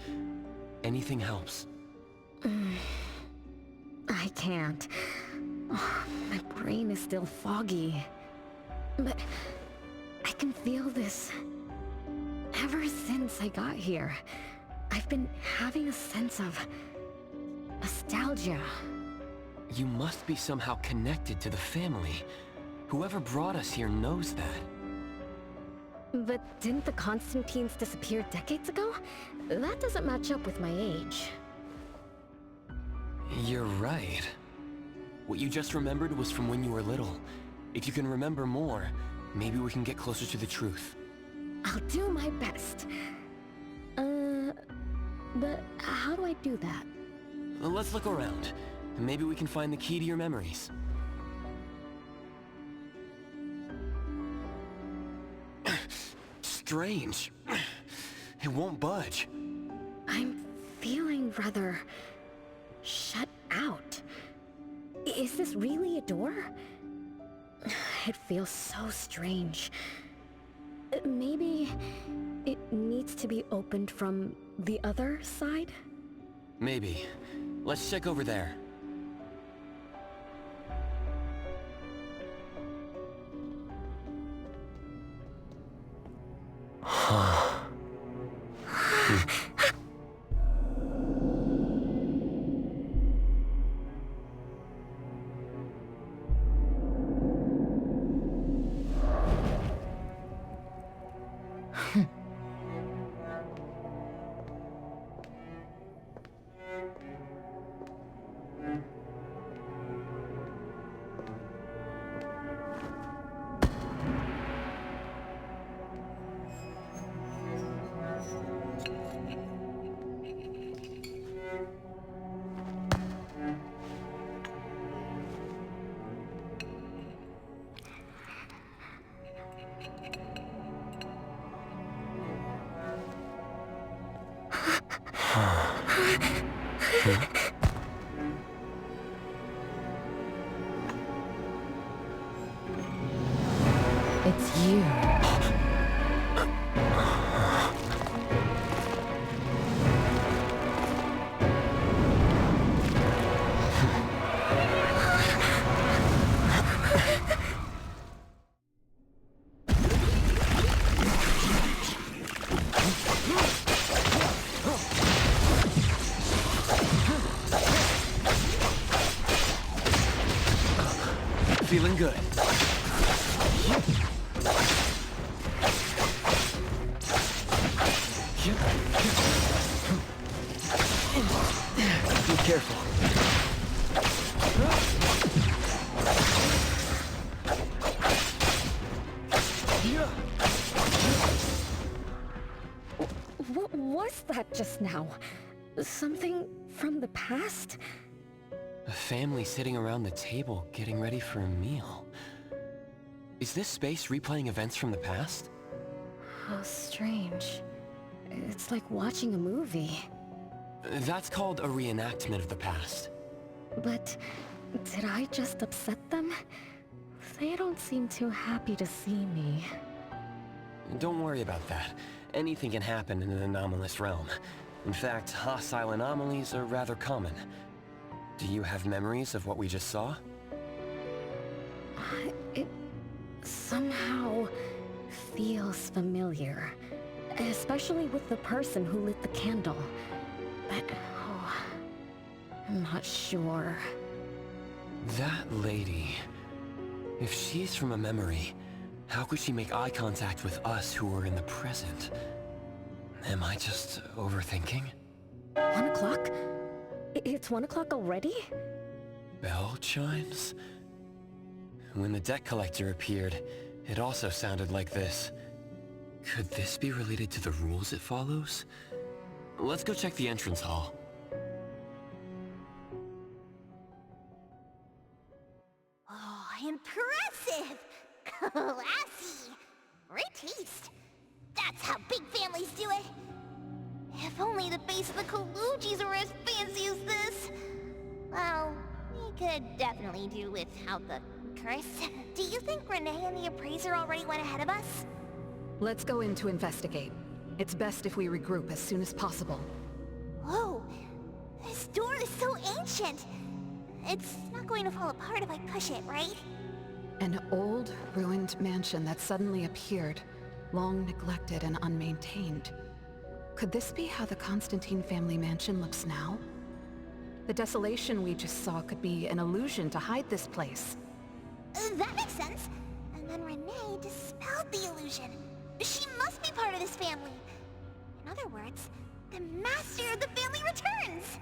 Anything helps. I can't. My brain is still foggy. But I can feel this. Ever since I got here, I've been having a sense of nostalgia. You must be somehow connected to the family. Whoever brought us here knows that. But didn't the Constantines disappear decades ago? That doesn't match up with my age. You're right. What you just remembered was from when you were little. If you can remember more, maybe we can get closer to the truth. I'll do my best. But how do I do that? Let's look around. Maybe we can find the key to your memories. Strange. It won't budge. I'm feeling rather Shut out. Is this really a door? It feels so strange. Maybe it needs to be opened from the other side? Maybe. Let's check over there. It's you. Feeling good. Be careful. What was that just now? Something from the past? A family sitting around the table getting ready for a meal. Is this space replaying events from the past? How strange. It's like watching a movie. That's called a reenactment of the past. But did I just upset them? They don't seem too happy to see me. Don't worry about that. Anything can happen in an anomalous realm. In fact, hostile anomalies are rather common. Do you have memories of what we just saw? It somehow feels familiar. Especially with the person who lit the candle. But, I'm not sure. That lady... If she's from a memory, how could she make eye contact with us who are in the present? Am I just overthinking? 1 o'clock? It's 1 o'clock already? Bell chimes? When the debt collector appeared, it also sounded like this. Could this be related to the rules it follows? Let's go check the entrance hall. Oh, impressive! Classy! Great taste! That's how big families do it! If only the base of the Kalujis were as fancy as this! Well, we could definitely do without the curse. Do you think Renee and the appraiser already went ahead of us? Let's go in to investigate. It's best if we regroup as soon as possible. Whoa! This door is so ancient! It's not going to fall apart if I push it, right? An old, ruined mansion that suddenly appeared, long neglected and unmaintained. Could this be how the Constantine family mansion looks now? The desolation we just saw could be an illusion to hide this place. That makes sense. And then Renee dispelled the illusion. She must be part of this family. In other words, the master of the family returns.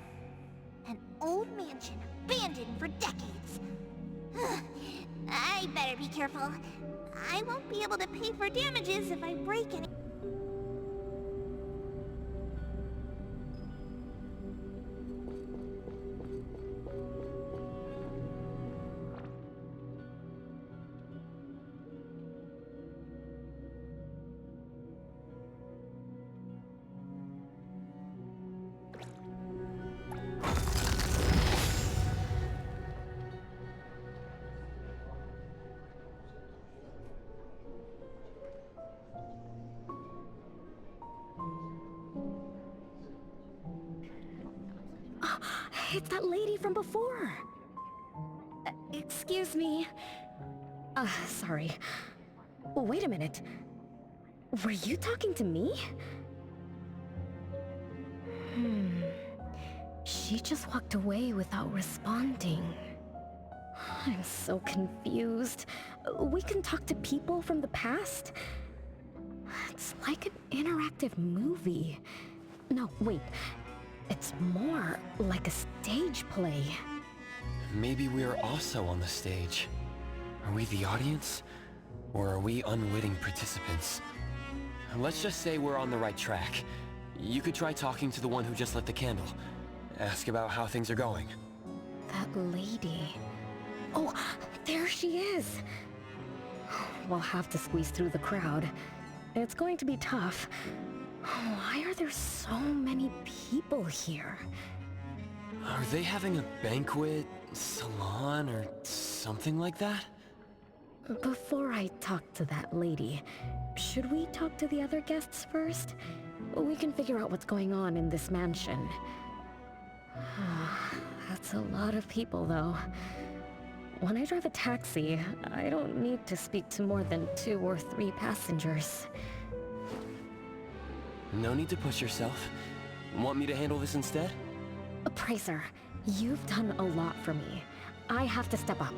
An old mansion abandoned for decades. I better be careful. I won't be able to pay for damages if I break any... It's that lady from before. Excuse me. Sorry. Wait a minute. Were you talking to me? She just walked away without responding. I'm so confused. We can talk to people from the past? It's like an interactive movie. No, wait. It's more like a stage play. Maybe we're also on the stage. Are we the audience? Or are we unwitting participants? Let's just say we're on the right track. You could try talking to the one who just lit the candle. Ask about how things are going. That lady. Oh, there she is! We'll have to squeeze through the crowd. It's going to be tough. Why are there so many people here? Are they having a banquet, salon, or something like that? Before I talk to that lady, should we talk to the other guests first? We can figure out what's going on in this mansion. That's a lot of people, though. When I drive a taxi, I don't need to speak to more than 2 or 3 passengers. No need to push yourself. Want me to handle this instead? Appraiser, you've done a lot for me. I have to step up.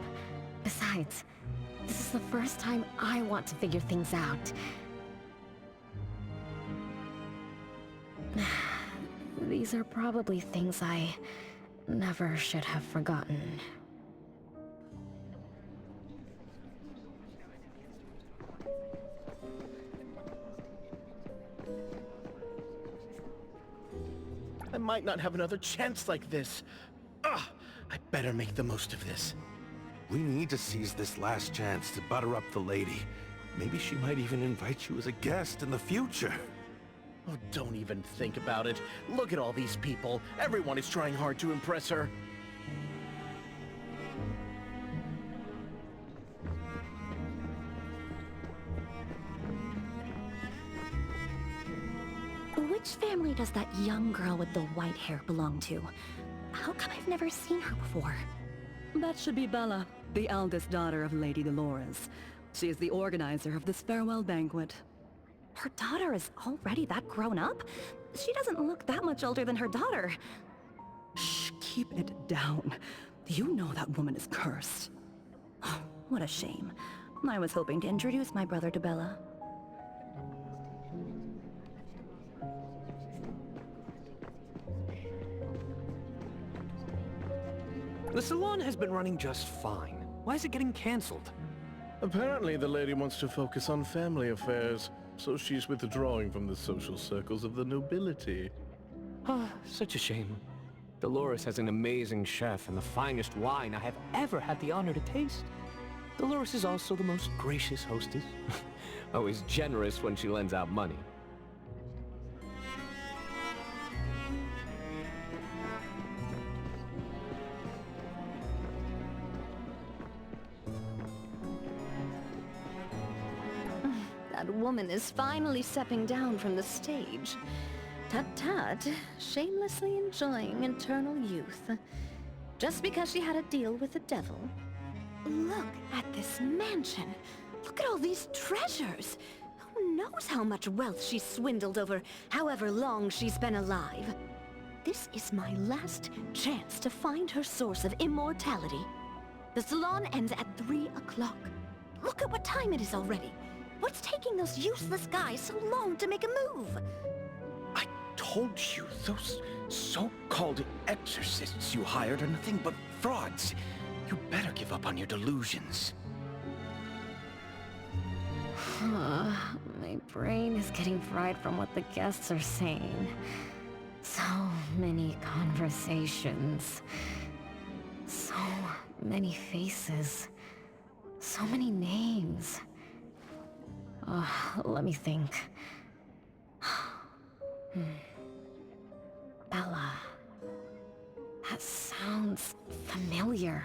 Besides, this is the first time I want to figure things out. These are probably things I never should have forgotten. I might not have another chance like this. I better make the most of this. We need to seize this last chance to butter up the lady. Maybe she might even invite you as a guest in the future. Oh, don't even think about it. Look at all these people. Everyone is trying hard to impress her. Which family does that young girl with the white hair belong to? How come I've never seen her before? That should be Bella, the eldest daughter of Lady Dolores. She is the organizer of this farewell banquet. Her daughter is already that grown up? She doesn't look that much older than her daughter. Shh, keep it down. You know that woman is cursed. What a shame. I was hoping to introduce my brother to Bella. The salon has been running just fine. Why is it getting cancelled? Apparently the lady wants to focus on family affairs, so she's withdrawing from the social circles of the nobility. Such a shame. Dolores has an amazing chef and the finest wine I have ever had the honor to taste. Dolores is also the most gracious hostess. Always generous when she lends out money. That woman is finally stepping down from the stage. Tut-tut, shamelessly enjoying eternal youth. Just because she had a deal with the devil. Look at this mansion. Look at all these treasures. Who knows how much wealth she's swindled over however long she's been alive. This is my last chance to find her source of immortality. The salon ends at 3 o'clock. Look at what time it is already. What's taking those useless guys so long to make a move? I told you, those so-called exorcists you hired are nothing but frauds. You better give up on your delusions. My brain is getting fried from what the guests are saying. So many conversations. So many faces. So many names. Let me think. Bella. That sounds familiar.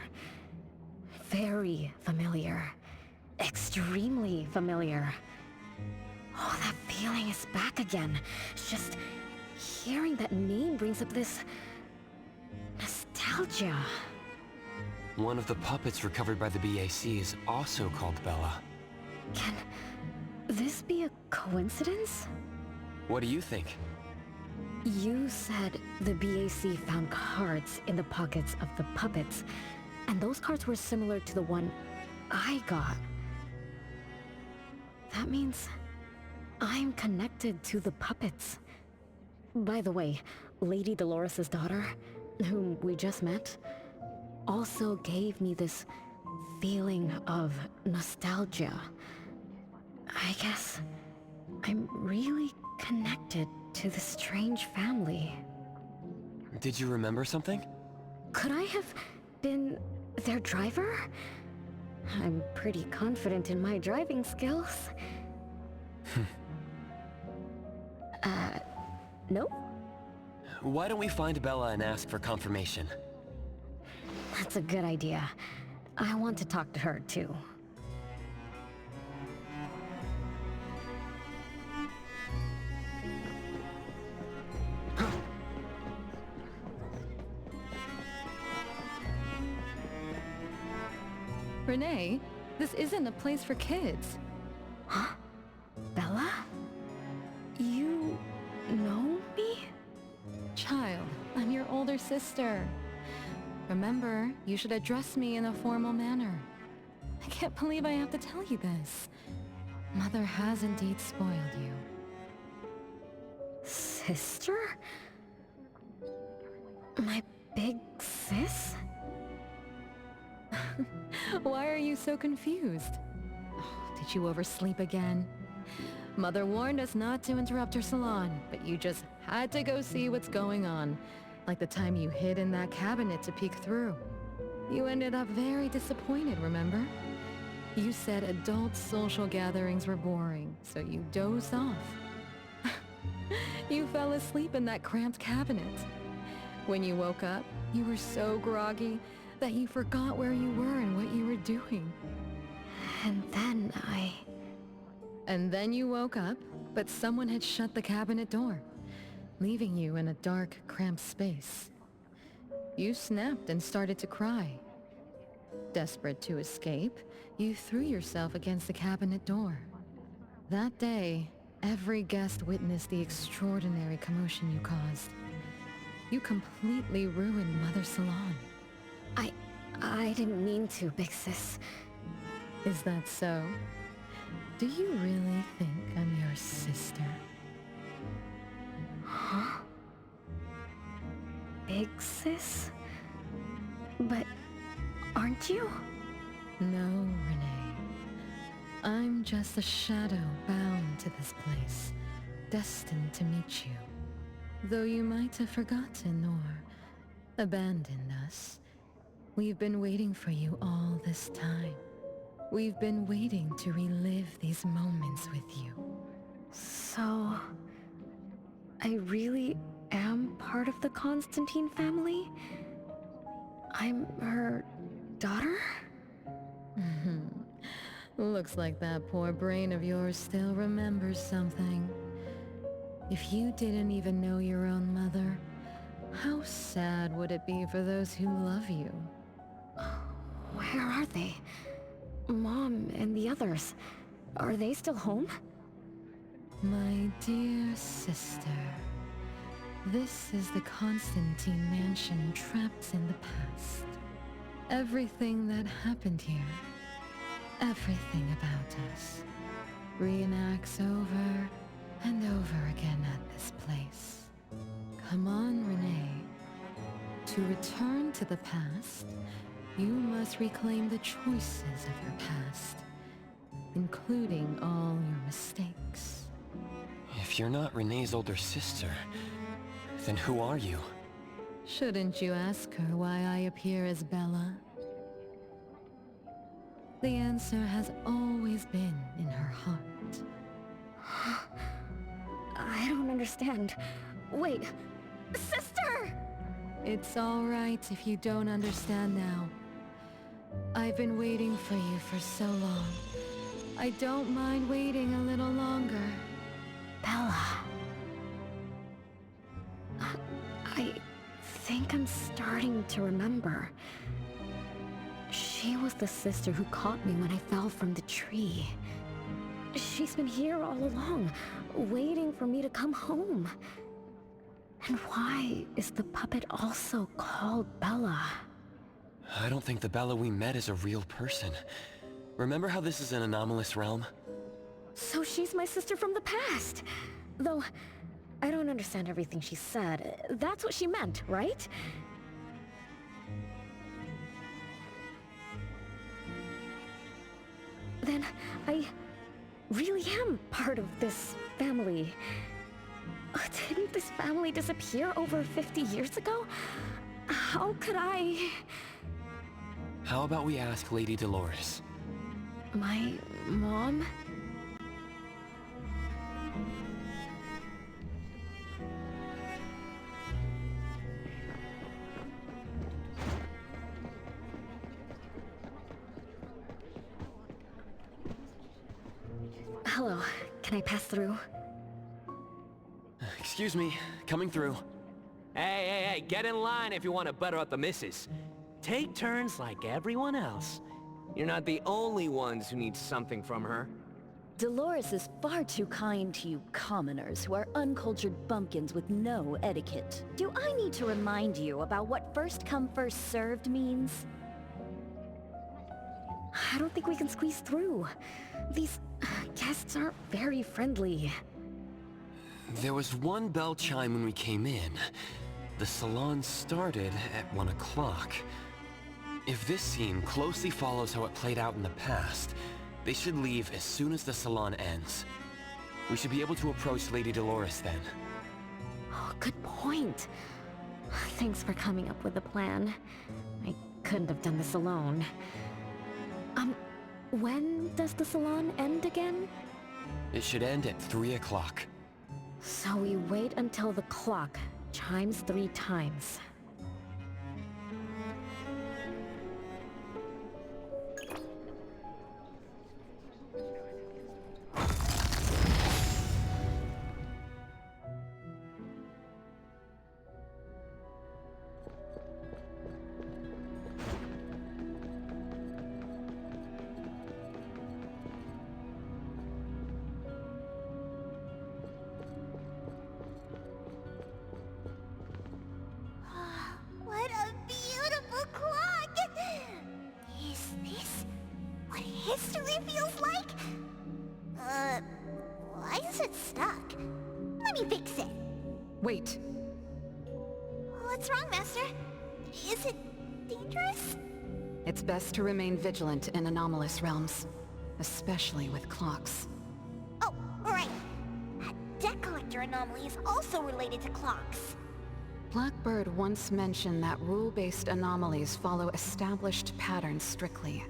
Very familiar. Extremely familiar. Oh, that feeling is back again. It's just hearing that name brings up this nostalgia. Nostalgia. One of the puppets recovered by the BAC is also called Bella. Can this be a coincidence? What do you think? You said the BAC found cards in the pockets of the puppets, and those cards were similar to the one I got. That means I'm connected to the puppets. By the way, Lady Dolores' daughter, whom we just met, also gave me this feeling of nostalgia. I guess I'm really connected to this strange family. Did you remember something? Could I have been their driver? I'm pretty confident in my driving skills. No? Why don't we find Bella and ask for confirmation? That's a good idea. I want to talk to her, too. Renee, this isn't a place for kids. Huh? Bella? You know me? Child, I'm your older sister. Remember, you should address me in a formal manner. I can't believe I have to tell you this. Mother has indeed spoiled you. Sister? My big sis? Why are you so confused? Oh, did you oversleep again? Mother warned us not to interrupt her salon, but you just had to go see what's going on. Like the time you hid in that cabinet to peek through. You ended up very disappointed, remember? You said adult social gatherings were boring, so you dozed off. You fell asleep in that cramped cabinet. When you woke up, you were so groggy that you forgot where you were and what you were doing. And then you woke up, but someone had shut the cabinet door, leaving you in a dark, cramped space. You snapped and started to cry. Desperate to escape, you threw yourself against the cabinet door. That day, every guest witnessed the extraordinary commotion you caused. You completely ruined Mother's salon. I didn't mean to, big sis. Is that so? Do you really think I'm your sister? Huh? Big sis? But aren't you? No, Renee. I'm just a shadow bound to this place, destined to meet you. Though you might have forgotten or abandoned us, we've been waiting for you all this time. We've been waiting to relive these moments with you. So, I really am part of the Constantine family? I'm her daughter? Looks like that poor brain of yours still remembers something. If you didn't even know your own mother, how sad would it be for those who love you? Where are they? Mom and the others. Are they still home? My dear sister, this is the Constantine mansion trapped in the past. Everything that happened here, everything about us, reenacts over and over again at this place. Come on, Renee. To return to the past, you must reclaim the choices of your past, including all your mistakes. If you're not Renee's older sister, then who are you? Shouldn't you ask her why I appear as Bella? The answer has always been in her heart. I don't understand. Wait, sister! It's all right if you don't understand now. I've been waiting for you for so long. I don't mind waiting a little longer. Bella. I think I'm starting to remember. She was the sister who caught me when I fell from the tree. She's been here all along, waiting for me to come home. And why is the puppet also called Bella? I don't think the Bella we met is a real person. Remember how this is an anomalous realm? So she's my sister from the past. Though, I don't understand everything she said. That's what she meant, right? Then, I really am part of this family. Didn't this family disappear over 50 years ago? How could I... How about we ask Lady Dolores? My mom? Hello, can I pass through? Excuse me, coming through. Hey, get in line if you want to butter up the missus. Take turns like everyone else. You're not the only ones who need something from her. Dolores is far too kind to you commoners who are uncultured bumpkins with no etiquette. Do I need to remind you about what first come first served means? I don't think we can squeeze through. These guests aren't very friendly. There was one bell chime when we came in. The salon started at 1 o'clock. If this scene closely follows how it played out in the past, they should leave as soon as the salon ends. We should be able to approach Lady Dolores then. Oh, good point. Thanks for coming up with a plan. I couldn't have done this alone. When does the salon end again? It should end at 3 o'clock. So we wait until the clock chimes 3 times. What a beautiful clock! Is this what history feels like? Why is it stuck? Let me fix it. Wait. What's wrong, Master? Is it dangerous? It's best to remain vigilant in anomalous realms, especially with clocks. Oh, right. That debt collector anomaly is also related to clocks. Blackbird once mentioned that rule-based anomalies follow established patterns strictly.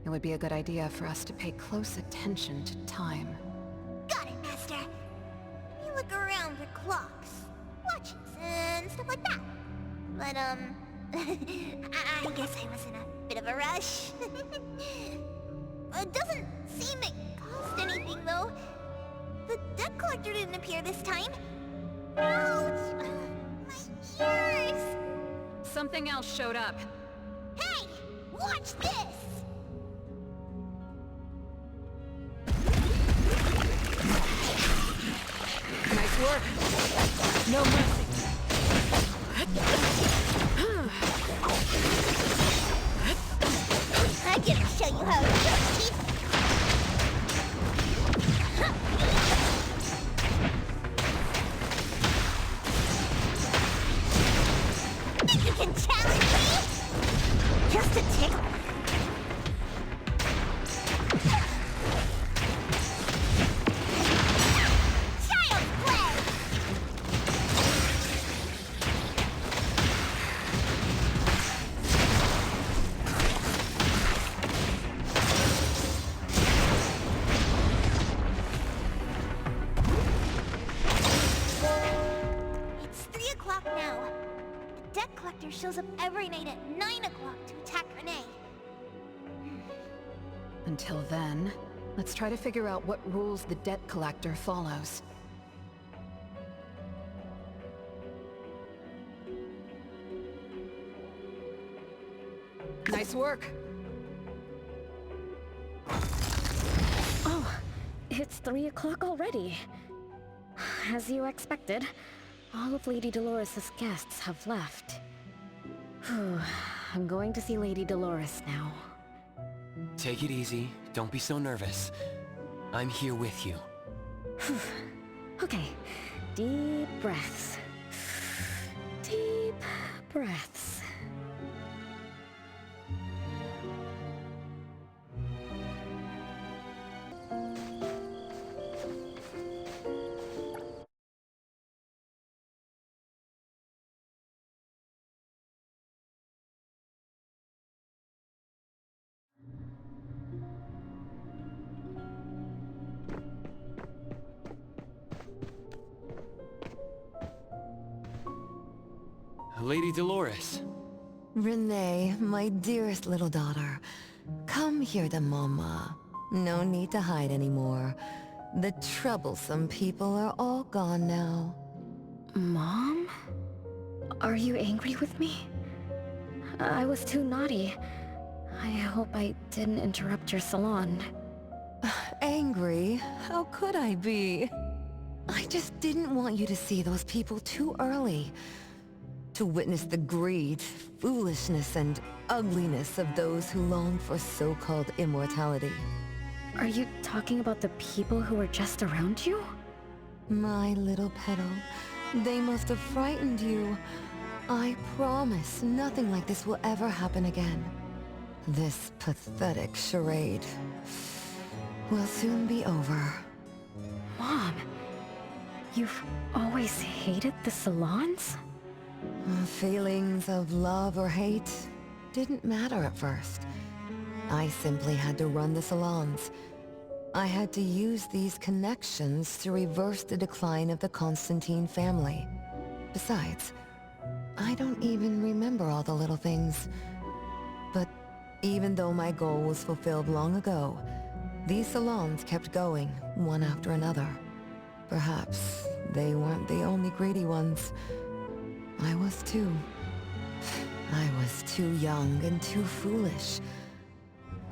It would be a good idea for us to pay close attention to time. Got it, Master. You look around for clocks, watches, and stuff like that. But, I guess I was in a bit of a rush. It doesn't seem it cost anything, though. The debt collector didn't appear this time. Ouch! My ears! Something else showed up. Hey! Watch this! Nice work. No mercy. I'm gonna show you how it's done, Chief. Think you can challenge me? Just a tickle. Child's play! It's 3 o'clock now. The debt collector shows up every night at 9 o'clock to attack Renee. Until then, let's try to figure out what rules the debt collector follows. Nice work. Oh, it's 3 o'clock already. As you expected, all of Lady Dolores' guests have left. Whew, I'm going to see Lady Dolores now. Take it easy. Don't be so nervous. I'm here with you. Okay, deep breaths. Deep breaths. Lady Dolores. Renee, my dearest little daughter, come here to Mama. No need to hide anymore. The troublesome people are all gone now. Mom? Are you angry with me? I was too naughty. I hope I didn't interrupt your salon. Angry? How could I be? I just didn't want you to see those people too early. To witness the greed, foolishness, and ugliness of those who long for so-called immortality. Are you talking about the people who were just around you? My little petal, they must have frightened you. I promise nothing like this will ever happen again. This pathetic charade will soon be over. Mom, you've always hated the salons? Feelings of love or hate didn't matter at first. I simply had to run the salons. I had to use these connections to reverse the decline of the Constantine family. Besides, I don't even remember all the little things. But even though my goal was fulfilled long ago, these salons kept going, one after another. Perhaps they weren't the only greedy ones. I was too. I was too young and too foolish.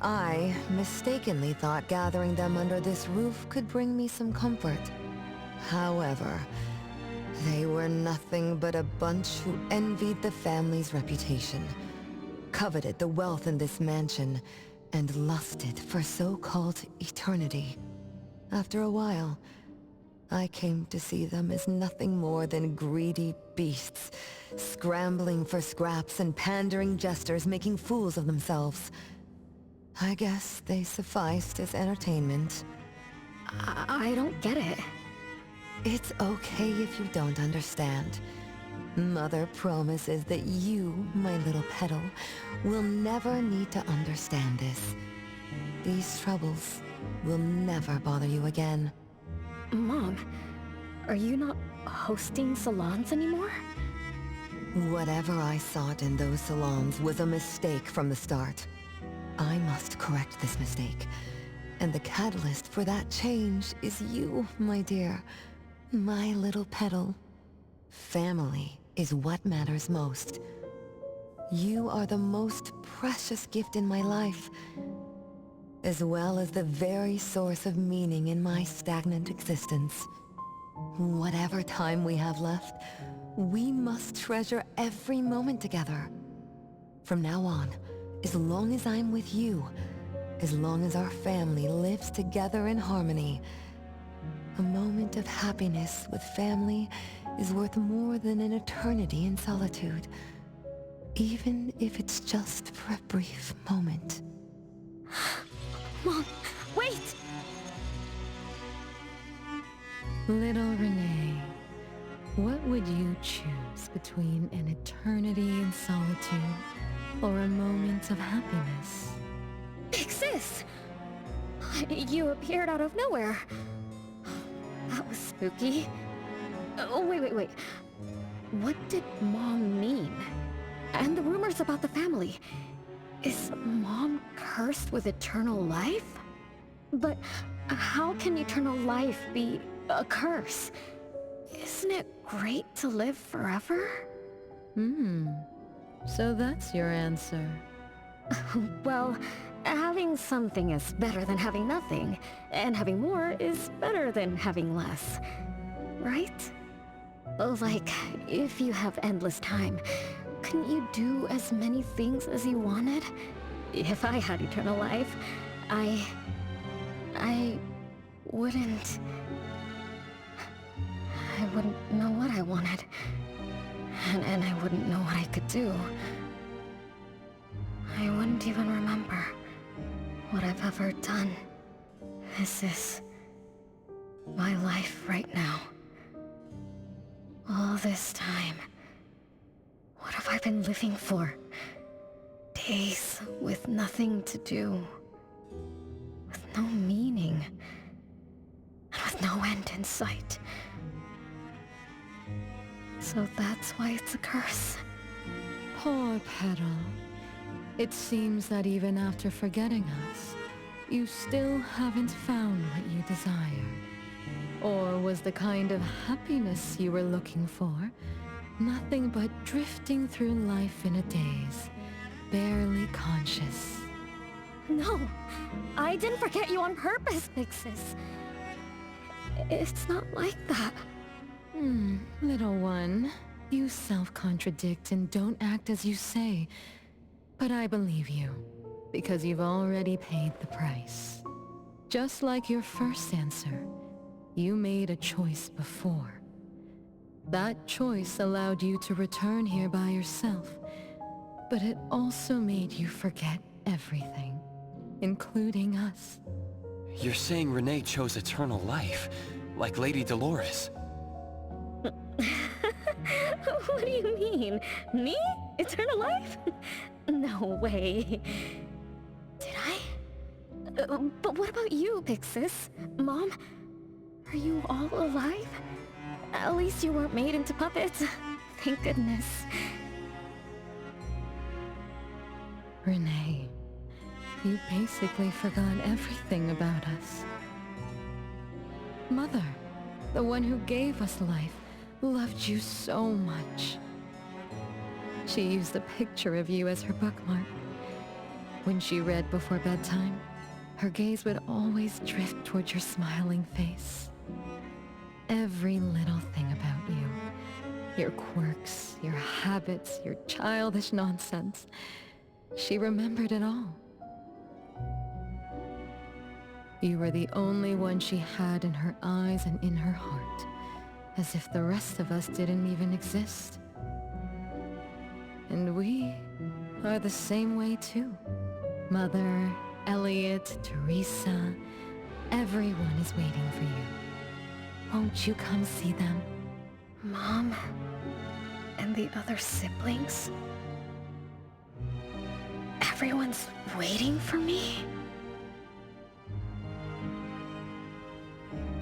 I mistakenly thought gathering them under this roof could bring me some comfort. However, they were nothing but a bunch who envied the family's reputation, coveted the wealth in this mansion, and lusted for so-called eternity. After a while, I came to see them as nothing more than greedy beasts, scrambling for scraps and pandering jesters making fools of themselves. I guess they sufficed as entertainment. I don't get it. It's okay if you don't understand. Mother promises that you, my little petal, will never need to understand this. These troubles will never bother you again. Mom, are you not hosting salons anymore? Whatever I sought in those salons was a mistake from the start. I must correct this mistake. And the catalyst for that change is you, my dear. My little petal. Family is what matters most. You are the most precious gift in my life, as well as the very source of meaning in my stagnant existence. Whatever time we have left, we must treasure every moment together. From now on, as long as I'm with you, as long as our family lives together in harmony, a moment of happiness with family is worth more than an eternity in solitude, even if it's just for a brief moment. Mom, wait! Little Renee, what would you choose between an eternity in solitude or a moment of happiness? Big Sis! You appeared out of nowhere. That was spooky. Oh, wait. What did Mom mean? And the rumors about the family. Is Mom cursed with eternal life? But how can eternal life be a curse? Isn't it great to live forever? So that's your answer. Well, having something is better than having nothing, and having more is better than having less. Right? Like, if you have endless time, couldn't you do as many things as you wanted? If I had eternal life, I wouldn't know what I wanted. And I wouldn't know what I could do. I wouldn't even remember what I've ever done. This is my life right now. All this time. What have I been living for? Days with nothing to do. With no meaning. And with no end in sight. So that's why it's a curse. Poor Petal. It seems that even after forgetting us, you still haven't found what you desired. Or was the kind of happiness you were looking for nothing but drifting through life in a daze, barely conscious? No, I didn't forget you on purpose, Pixis. It's not like that. Little one, you self-contradict and don't act as you say. But I believe you, because you've already paid the price. Just like your first answer, you made a choice before. That choice allowed you to return here by yourself, but it also made you forget everything, including us. You're saying Renee chose eternal life, like Lady Dolores. What do you mean? Me? Eternal life? No way. Did I? But what about you, Pixis? Mom? Are you all alive? At least you weren't made into puppets. Thank goodness. Renee, you basically forgot everything about us. Mother, the one who gave us life, loved you so much. She used a picture of you as her bookmark. When she read before bedtime, her gaze would always drift towards your smiling face. Every little thing about you, your quirks, your habits, your childish nonsense, she remembered it all. You were the only one she had in her eyes and in her heart, as if the rest of us didn't even exist. And we are the same way too. Mother, Elliot, Teresa, everyone is waiting for you. Won't you come see them? Mom? And the other siblings? Everyone's waiting for me?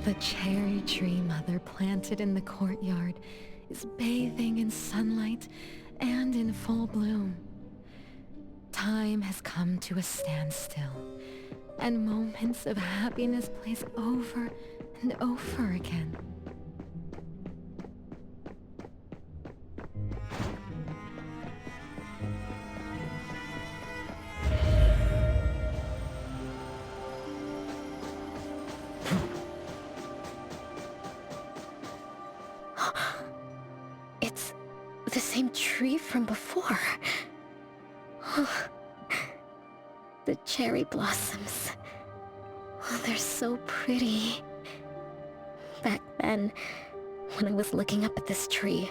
The cherry tree Mother planted in the courtyard is bathing in sunlight and in full bloom. Time has come to a standstill, and moments of happiness place over and over again. It's the same tree from before. The cherry blossoms. Oh, they're so pretty. Back then, when I was looking up at this tree,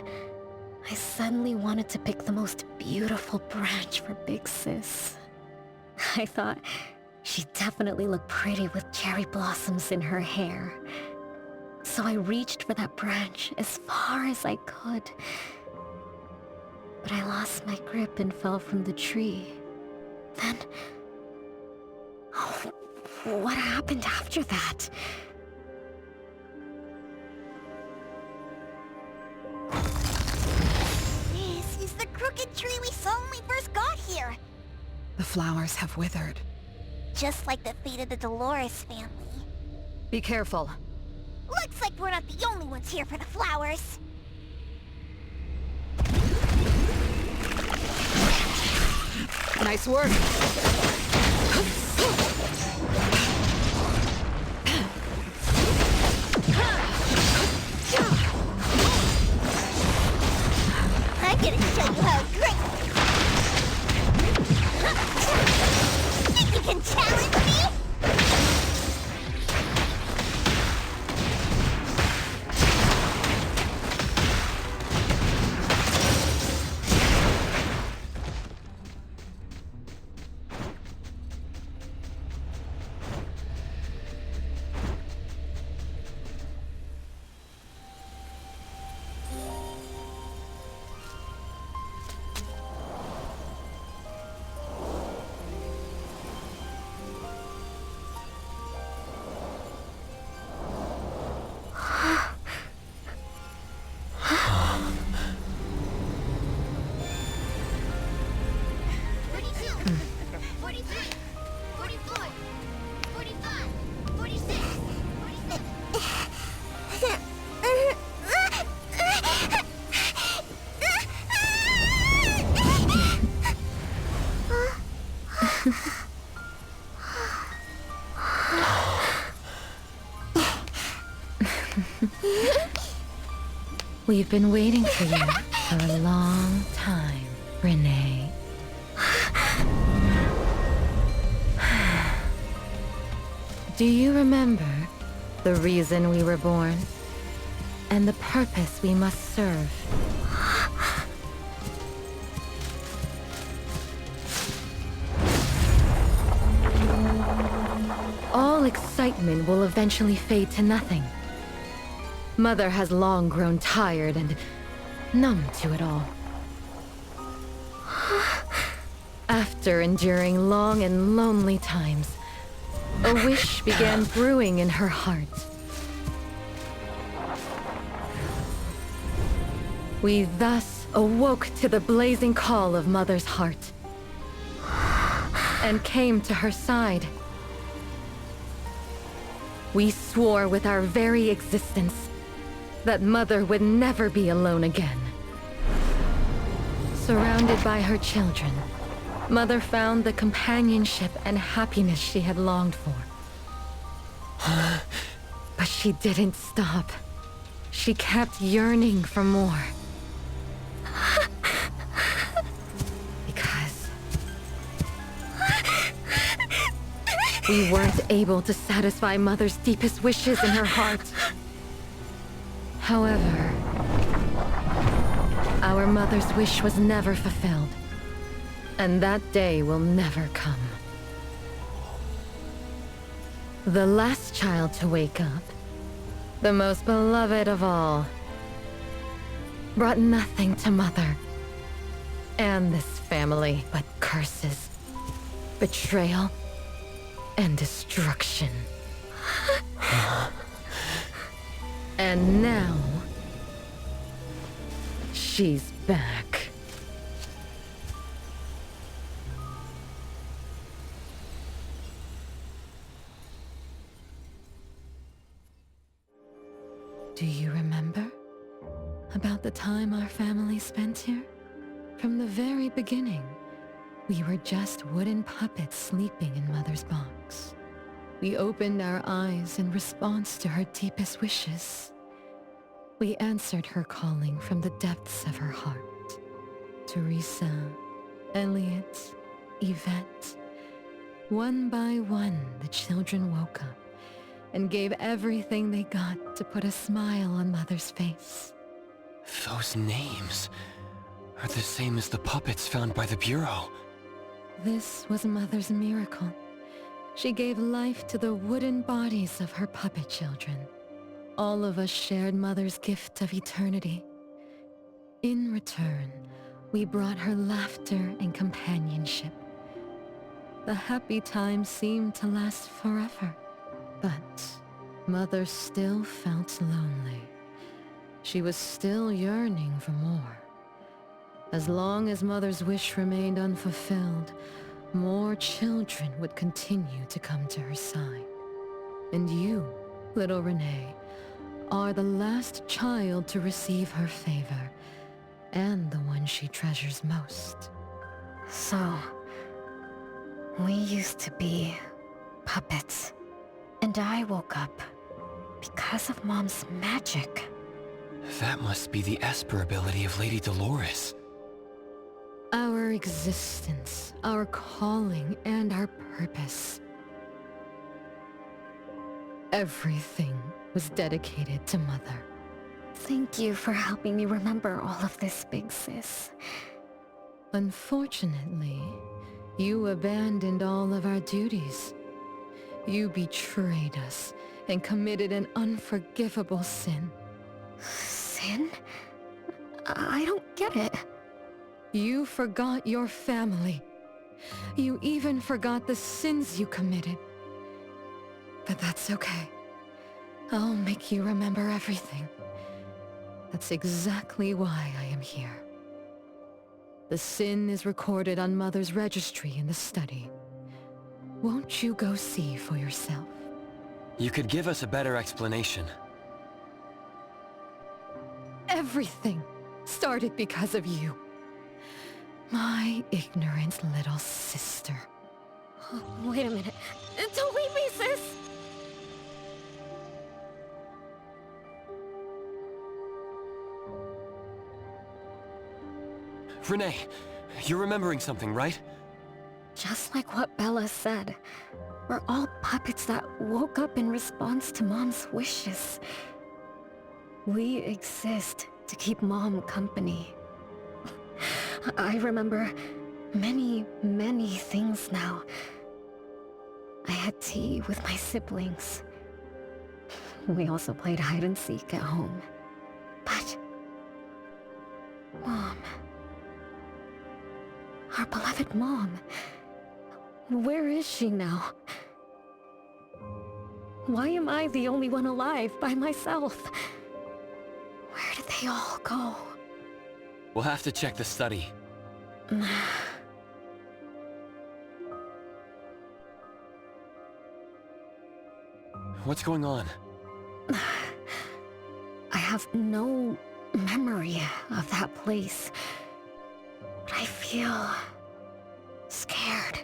I suddenly wanted to pick the most beautiful branch for Big Sis. I thought she'd definitely look pretty with cherry blossoms in her hair. So I reached for that branch as far as I could. But I lost my grip and fell from the tree. Then... oh, what happened after that? This is the crooked tree we saw when we first got here. The flowers have withered. Just like the fate of the Dolores family. Be careful. Looks like we're not the only ones here for the flowers. Nice work. I'm gonna show you how great. Think you can challenge me? We've been waiting for you for a long time, Renee. Do you remember the reason we were born? And the purpose we must serve? All excitement will eventually fade to nothing. Mother has long grown tired and numb to it all. After enduring long and lonely times, a wish began brewing in her heart. We thus awoke to the blazing call of Mother's heart, and came to her side. We swore with our very existence that Mother would never be alone again. Surrounded by her children, Mother found the companionship and happiness she had longed for. But she didn't stop. She kept yearning for more. Because we weren't able to satisfy Mother's deepest wishes in her heart. However, our Mother's wish was never fulfilled, and that day will never come. The last child to wake up, the most beloved of all, brought nothing to Mother and this family but curses, betrayal, and destruction. And now, she's back. Do you remember about the time our family spent here? From the very beginning, we were just wooden puppets sleeping in Mother's box. We opened our eyes in response to her deepest wishes. We answered her calling from the depths of her heart. Teresa, Elliot, Yvette. One by one, the children woke up and gave everything they got to put a smile on Mother's face. Those names are the same as the puppets found by the Bureau. This was Mother's miracle. She gave life to the wooden bodies of her puppet children. All of us shared Mother's gift of eternity. In return, we brought her laughter and companionship. The happy times seemed to last forever. But Mother still felt lonely. She was still yearning for more. As long as Mother's wish remained unfulfilled, more children would continue to come to her side. And you, little Renee, are the last child to receive her favor, and the one she treasures most. So, We used to be puppets. And I woke up because of Mom's magic. That must be the Esper ability of Lady Dolores. Our existence, our calling, and our purpose. Everything was dedicated to Mother. Thank you for helping me remember all of this, Big Sis. Unfortunately, you abandoned all of our duties. You betrayed us and committed an unforgivable sin. Sin? I don't get it. You forgot your family. You even forgot the sins you committed. But that's okay. I'll make you remember everything. That's exactly why I am here. The sin is recorded on Mother's registry in the study. Won't you go see for yourself? You could give us a better explanation. Everything started because of you. My ignorant little sister. Oh, wait a minute. Don't leave me, sis! Renee, you're remembering something, right? Just like what Bella said. We're all puppets that woke up in response to Mom's wishes. We exist to keep Mom company. I remember many, many things now. I had tea with my siblings. We also played hide and seek at home. But... Mom... Our beloved Mom... Where is she now? Why am I the only one alive by myself? Where did they all go? We'll have to check the study. What's going on? I have no memory of that place. But I feel... scared.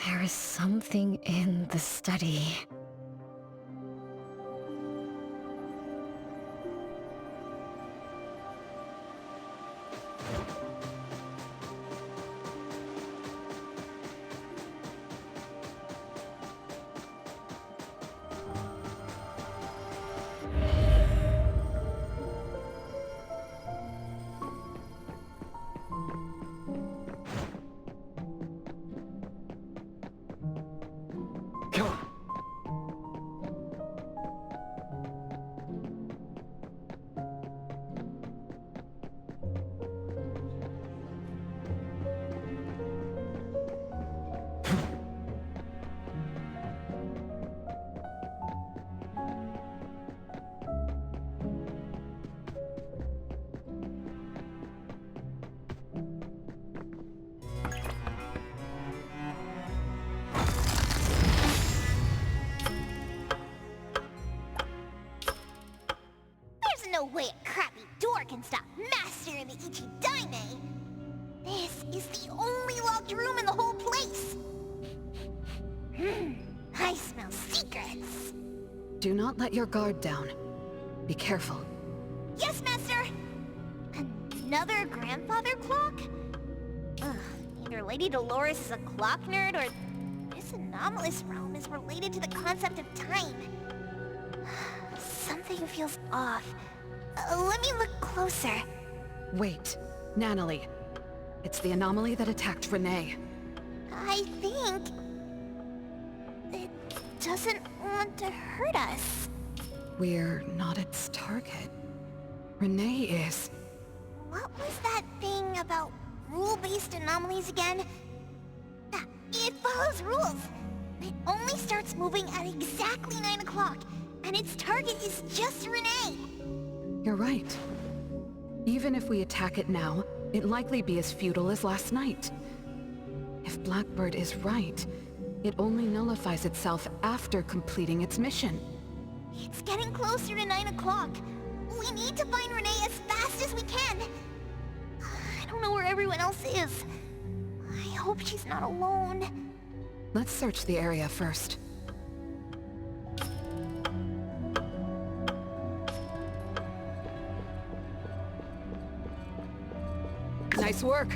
There is something in the study. No way a crappy door can stop Master and the Ichidaime! This is the only locked room in the whole place! I smell secrets! Do not let your guard down. Be careful. Yes, Master! Another grandfather clock? Ugh, either Lady Dolores is a clock nerd or this anomalous realm is related to the concept of time. Something feels off. Let me look closer. Wait, Nanalie. It's the anomaly that attacked Renee. I think... it doesn't want to hurt us. We're not its target. Renee is... What was that thing about rule-based anomalies again? It follows rules. It only starts moving at exactly 9 o'clock, and its target is just Renee. You're right. Even if we attack it now, it'd likely be as futile as last night. If Blackbird is right, it only nullifies itself after completing its mission. It's getting closer to 9 o'clock. We need to find Renee as fast as we can. I don't know where everyone else is. I hope she's not alone. Let's search the area first. Nice work.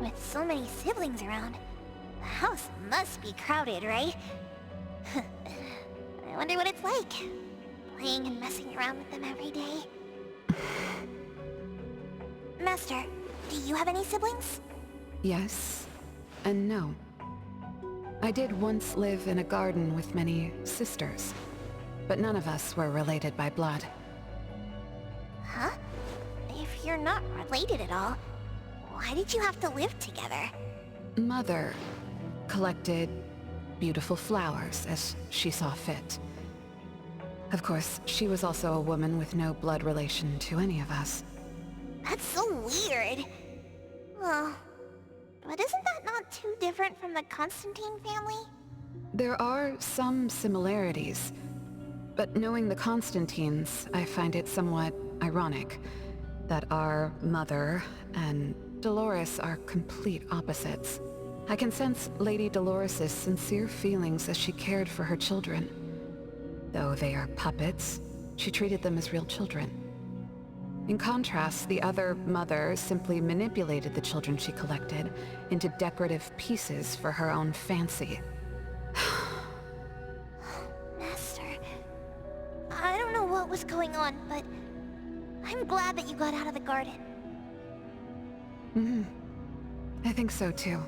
With so many siblings around, the house must be crowded, right? I wonder what it's like, playing and messing around with them every day. Master, do you have any siblings? Yes, and no. I did once live in a garden with many sisters, but none of us were related by blood. Huh? If you're not related at all, why did you have to live together? Mother collected beautiful flowers as she saw fit. Of course, she was also a woman with no blood relation to any of us. That's so weird. Oh, but isn't that not too different from the Constantine family? There are some similarities, but knowing the Constantines, I find it somewhat ironic that our mother and Dolores are complete opposites. I can sense Lady Dolores' sincere feelings as she cared for her children. Though they are puppets, she treated them as real children. In contrast, the other mother simply manipulated the children she collected into decorative pieces for her own fancy. Master, I don't know what was going on, but I'm glad that you got out of the garden. I think so too.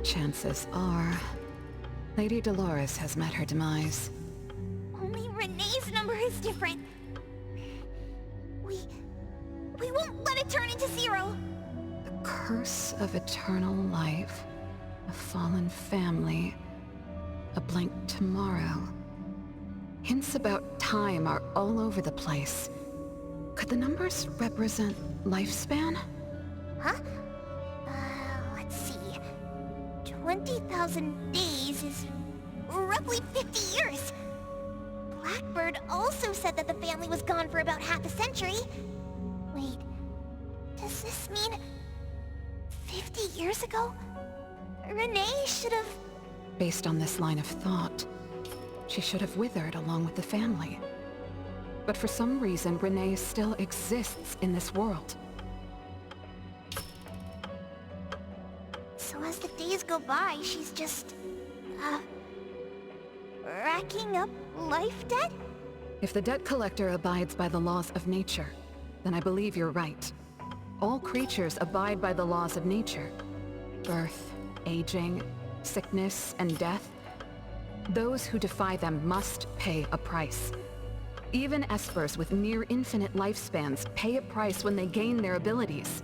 Chances are, Lady Dolores has met her demise. Only Renee's number is different. We won't let it turn into zero. The curse of eternal life, a fallen family, a blank tomorrow. Hints about time are all over the place. Could the numbers represent lifespan? Huh? Let's see. 20,000 days is roughly 50 years. Blackbird also said that the family was gone for about half a century. Wait, does this mean 50 years ago? Renee should have... Based on this line of thought, she should have withered along with the family. But for some reason, Renee still exists in this world. So as the days go by, she's just... racking up life debt? If the debt collector abides by the laws of nature, then I believe you're right. All creatures abide by the laws of nature. Birth, aging, sickness, and death. Those who defy them must pay a price. Even espers with near infinite lifespans pay a price when they gain their abilities.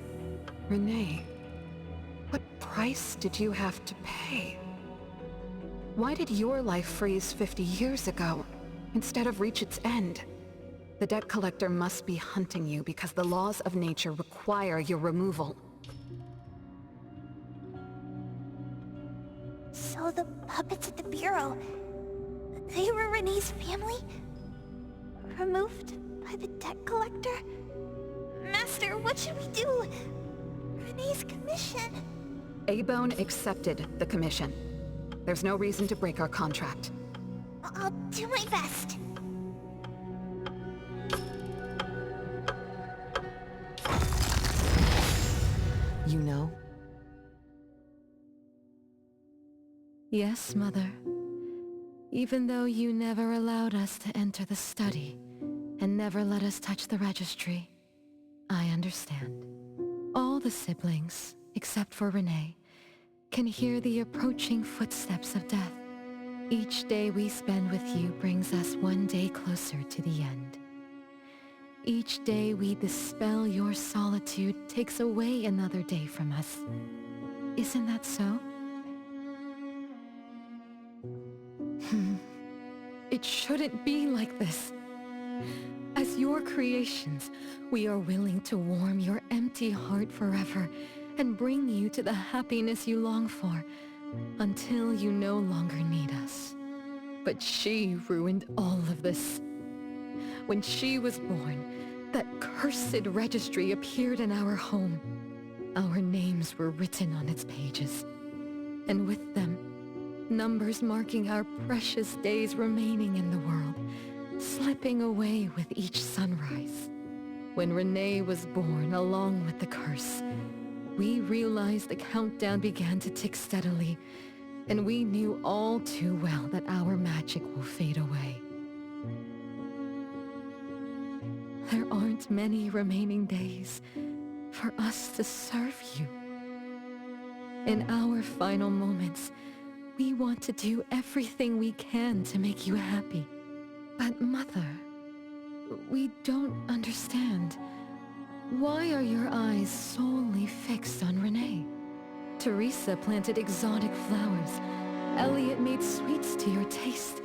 Renee, what price did you have to pay? Why did your life freeze 50 years ago, instead of reach its end? The debt collector must be hunting you because the laws of nature require your removal. So the puppets at the Bureau, they were Renee's family? Removed by the debt collector? Master, what should we do? Renee's commission. A-Bone accepted the commission. There's no reason to break our contract. I'll do my best. You know? Yes, Mother. Even though you never allowed us to enter the study, and never let us touch the registry, I understand. All the siblings, except for Renee, can hear the approaching footsteps of death. Each day we spend with you brings us one day closer to the end. Each day we dispel your solitude takes away another day from us. Isn't that so? It shouldn't be like this. As your creations, we are willing to warm your empty heart forever and bring you to the happiness you long for until you no longer need us. But she ruined all of this. When she was born, that cursed registry appeared in our home. Our names were written on its pages, and with them, numbers marking our precious days remaining in the world, slipping away with each sunrise. When Renee was born along with the curse, we realized the countdown began to tick steadily, and we knew all too well that our magic will fade away. There aren't many remaining days for us to serve you. In our final moments, we want to do everything we can to make you happy. But Mother, we don't understand. Why are your eyes solely fixed on Renee? Teresa planted exotic flowers. Elliot made sweets to your taste.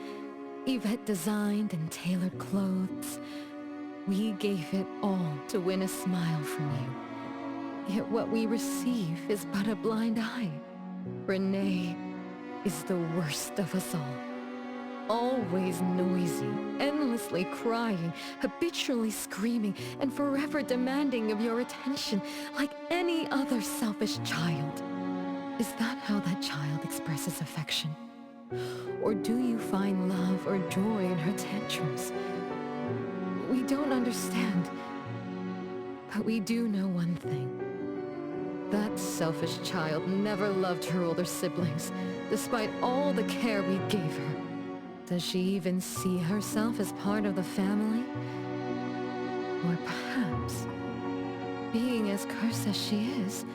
Yvette designed and tailored clothes. We gave it all to win a smile from you. Yet what we receive is but a blind eye. Renee is the worst of us all. Always noisy, endlessly crying, habitually screaming, and forever demanding of your attention like any other selfish child. Is that how that child expresses affection? Or do you find love or joy in her tantrums? We don't understand, but we do know one thing. That selfish child never loved her older siblings, despite all the care we gave her. Does she even see herself as part of the family? Or perhaps, being as cursed as she is,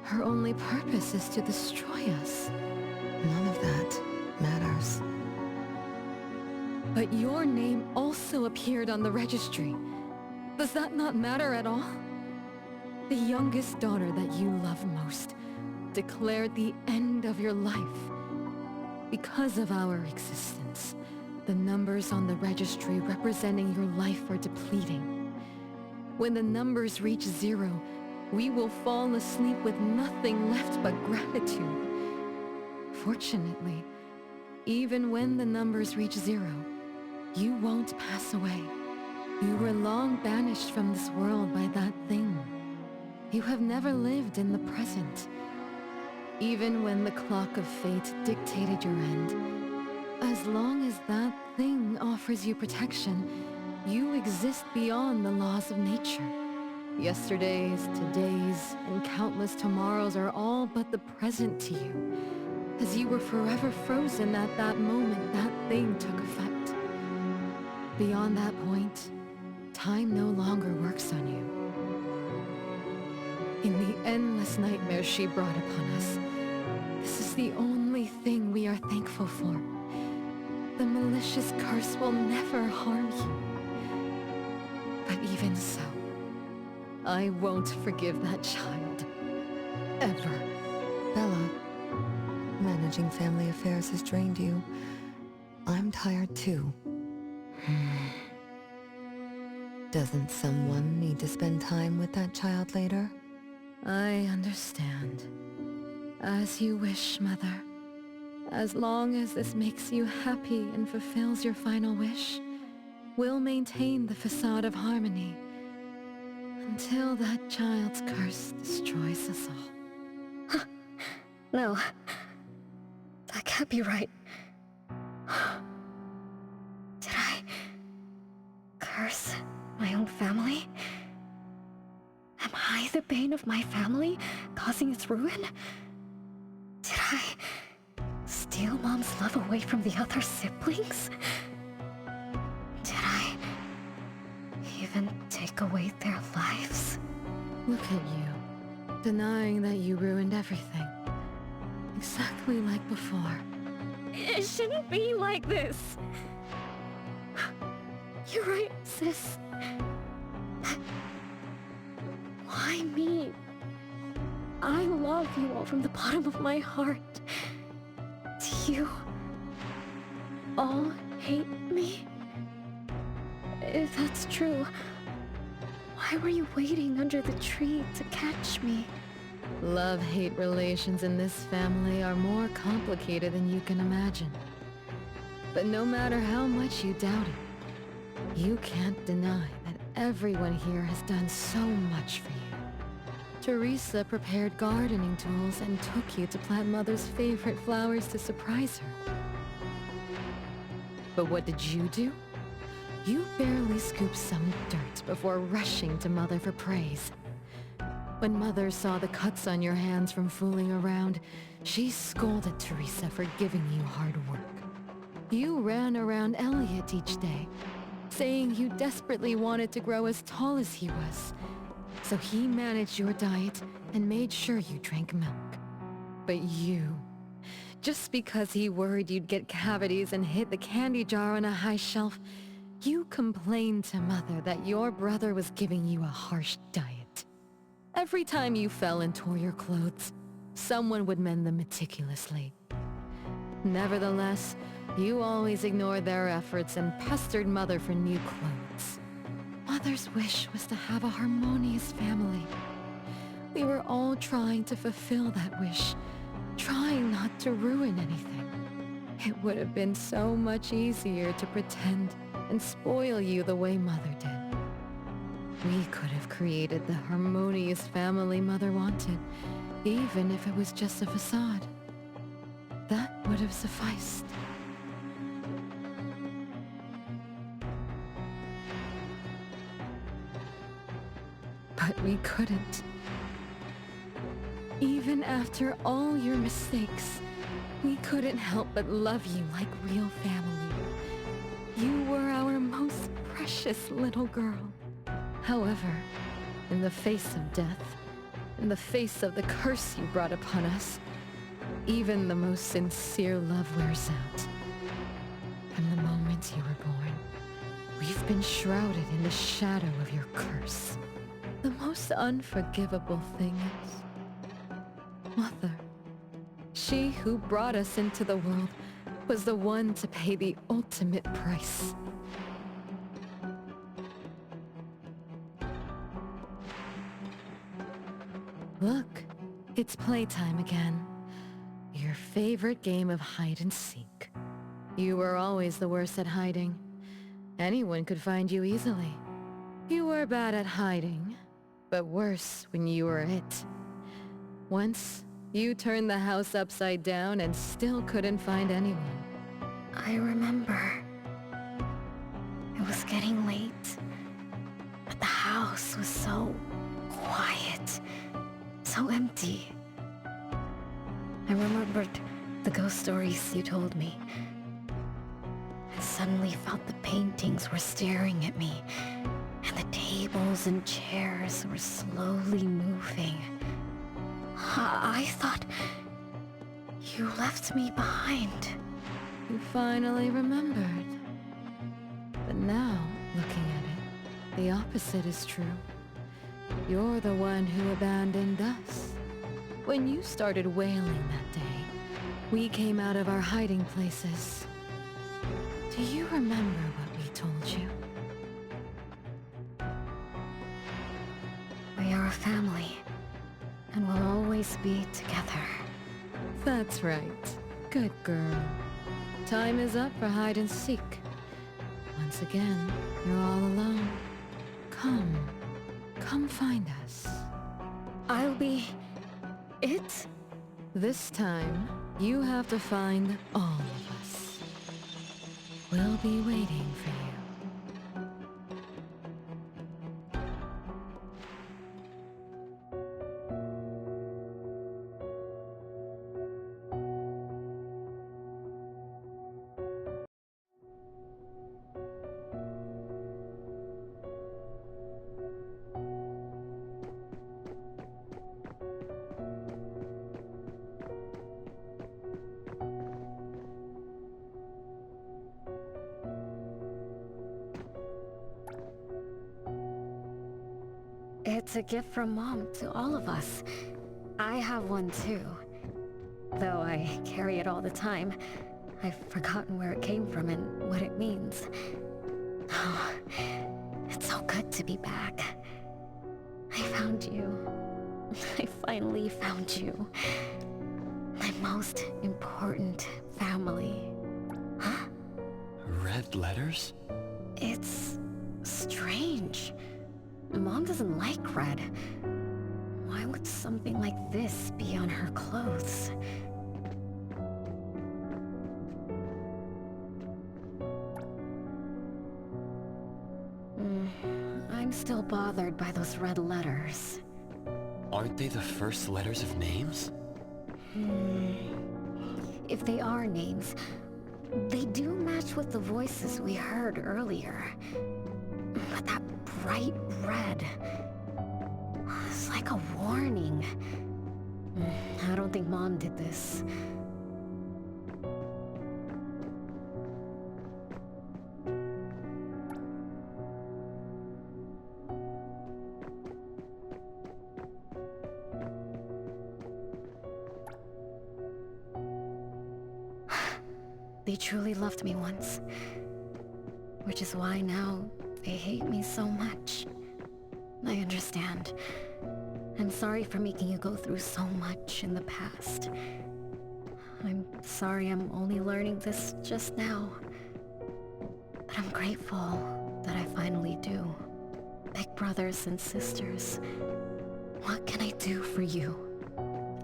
her only purpose is to destroy us. None of that matters. But your name also appeared on the registry. Does that not matter at all? The youngest daughter that you love most declared the end of your life. Because of our existence, the numbers on the registry representing your life are depleting. When the numbers reach 0, we will fall asleep with nothing left but gratitude. Fortunately, even when the numbers reach 0, you won't pass away. You were long banished from this world by that thing. You have never lived in the present. Even when the clock of fate dictated your end, as long as that thing offers you protection, you exist beyond the laws of nature. Yesterdays, todays, and countless tomorrows are all but the present to you, as you were forever frozen at that moment that thing took effect. Beyond that point, time no longer works on you. In the endless nightmares she brought upon us, this is the only thing we are thankful for. The malicious curse will never harm you. But even so, I won't forgive that child. Ever. Bella, managing family affairs has drained you. I'm tired too. Doesn't someone need to spend time with that child later? I understand. As you wish, Mother. As long as this makes you happy and fulfills your final wish, we'll maintain the facade of harmony until that child's curse destroys us all. No. That can't be right. Did I curse my own family? Am I the bane of my family, causing its ruin? Did I steal Mom's love away from the other siblings? Did I even take away their lives? Look at you, denying that you ruined everything. Exactly like before. It shouldn't be like this. You're right, sis. Why me? I love you all from the bottom of my heart. Do you all hate me? If that's true, why were you waiting under the tree to catch me? Love-hate relations in this family are more complicated than you can imagine. But no matter how much you doubt it, you can't deny that everyone here has done so much for you. Teresa prepared gardening tools and took you to plant Mother's favorite flowers to surprise her. But what did you do? You barely scooped some dirt before rushing to Mother for praise. When Mother saw the cuts on your hands from fooling around, she scolded Teresa for giving you hard work. You ran around Elliot each day, saying you desperately wanted to grow as tall as he was. So he managed your diet and made sure you drank milk. But you, just because he worried you'd get cavities and hit the candy jar on a high shelf, you complained to Mother that your brother was giving you a harsh diet. Every time you fell and tore your clothes, someone would mend them meticulously. Nevertheless, you always ignored their efforts and pestered Mother for new clothes. Mother's wish was to have a harmonious family. We were all trying to fulfill that wish, trying not to ruin anything. It would have been so much easier to pretend and spoil you the way Mother did. We could have created the harmonious family Mother wanted, even if it was just a facade. That would have sufficed. But we couldn't. Even after all your mistakes, we couldn't help but love you like real family. You were our most precious little girl. However, in the face of death, in the face of the curse you brought upon us, even the most sincere love wears out. From the moment you were born, we've been shrouded in the shadow of your curse. The most unforgivable thing is, Mother, she who brought us into the world, was the one to pay the ultimate price. Look, it's playtime again. Your favorite game of hide and seek. You were always the worst at hiding. Anyone could find you easily. You were bad at hiding, but worse when you were it. Once, you turned the house upside down and still couldn't find anyone. I remember. It was getting late, but the house was so quiet, so empty. I remembered the ghost stories you told me, and suddenly felt the paintings were staring at me, and the tables and chairs were slowly moving. I thought you left me behind. You finally remembered. But now, looking at it, the opposite is true. You're the one who abandoned us. When you started wailing that day, we came out of our hiding places. Do you remember what we told you? We are a family, and we'll always be together. That's right. Good girl. Time is up for hide and seek. Once again, you're all alone. Come find us. I'll be... it? This time, you have to find all of us. We'll be waiting for you. It's a gift from Mom to all of us. I have one too. Though I carry it all the time, I've forgotten where it came from and what it means. Oh, it's so good to be back. I found you. I finally found you. My most important family. Huh? Red letters? It's strange. Mom doesn't like red. Why would something like this be on her clothes? I'm still bothered by those red letters. Aren't they the first letters of names? If they are names, they do match with the voices we heard earlier. But that bright red, it's like a warning. I don't think Mom did this. They truly loved me once, which is why now they hate me so much. sorry for making you go through so much in the past. I'm sorry I'm only learning this just now. But I'm grateful that I finally do. Big brothers and sisters, what can I do for you?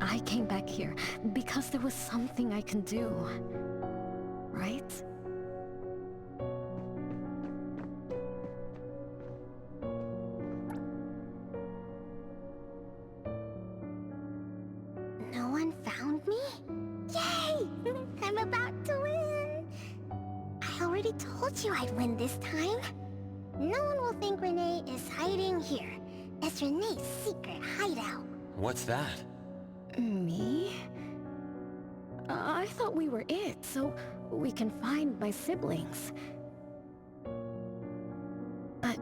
I came back here because there was something I can do. Right? No one found me? Yay! I'm about to win! I already told you I'd win this time. No one will think Renee is hiding here. It's Renee's secret hideout. What's that? Me? I thought we were it, so we can find my siblings. But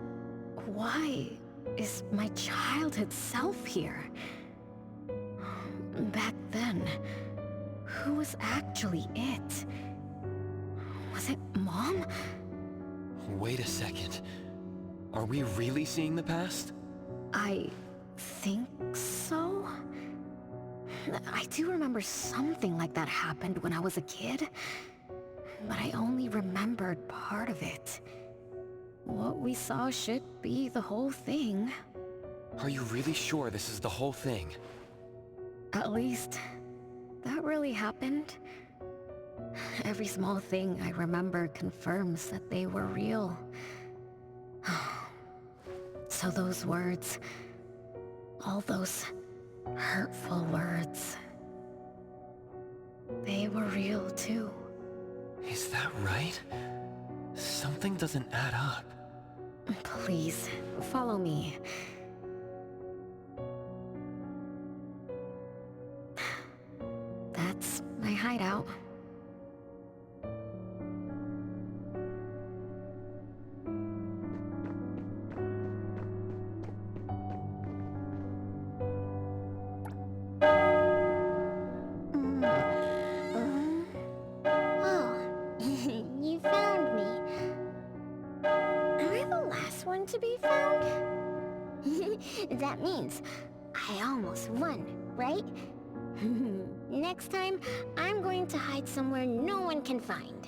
why is my childhood self here? Back then, who was actually it? Was it Mom? Wait a second. Are we really seeing the past? I think so. I do remember something like that happened when I was a kid, but I only remembered part of it. What we saw should be the whole thing. Are you really sure this is the whole thing? At least, that really happened. Every small thing I remember confirms that they were real. So those words, all those hurtful words, they were real too. Is that right? Something doesn't add up. Please, follow me. That's my hideout. Oh, you found me. Am I the last one to be found? That means I almost won, right? Next time, I'm going to hide somewhere no one can find.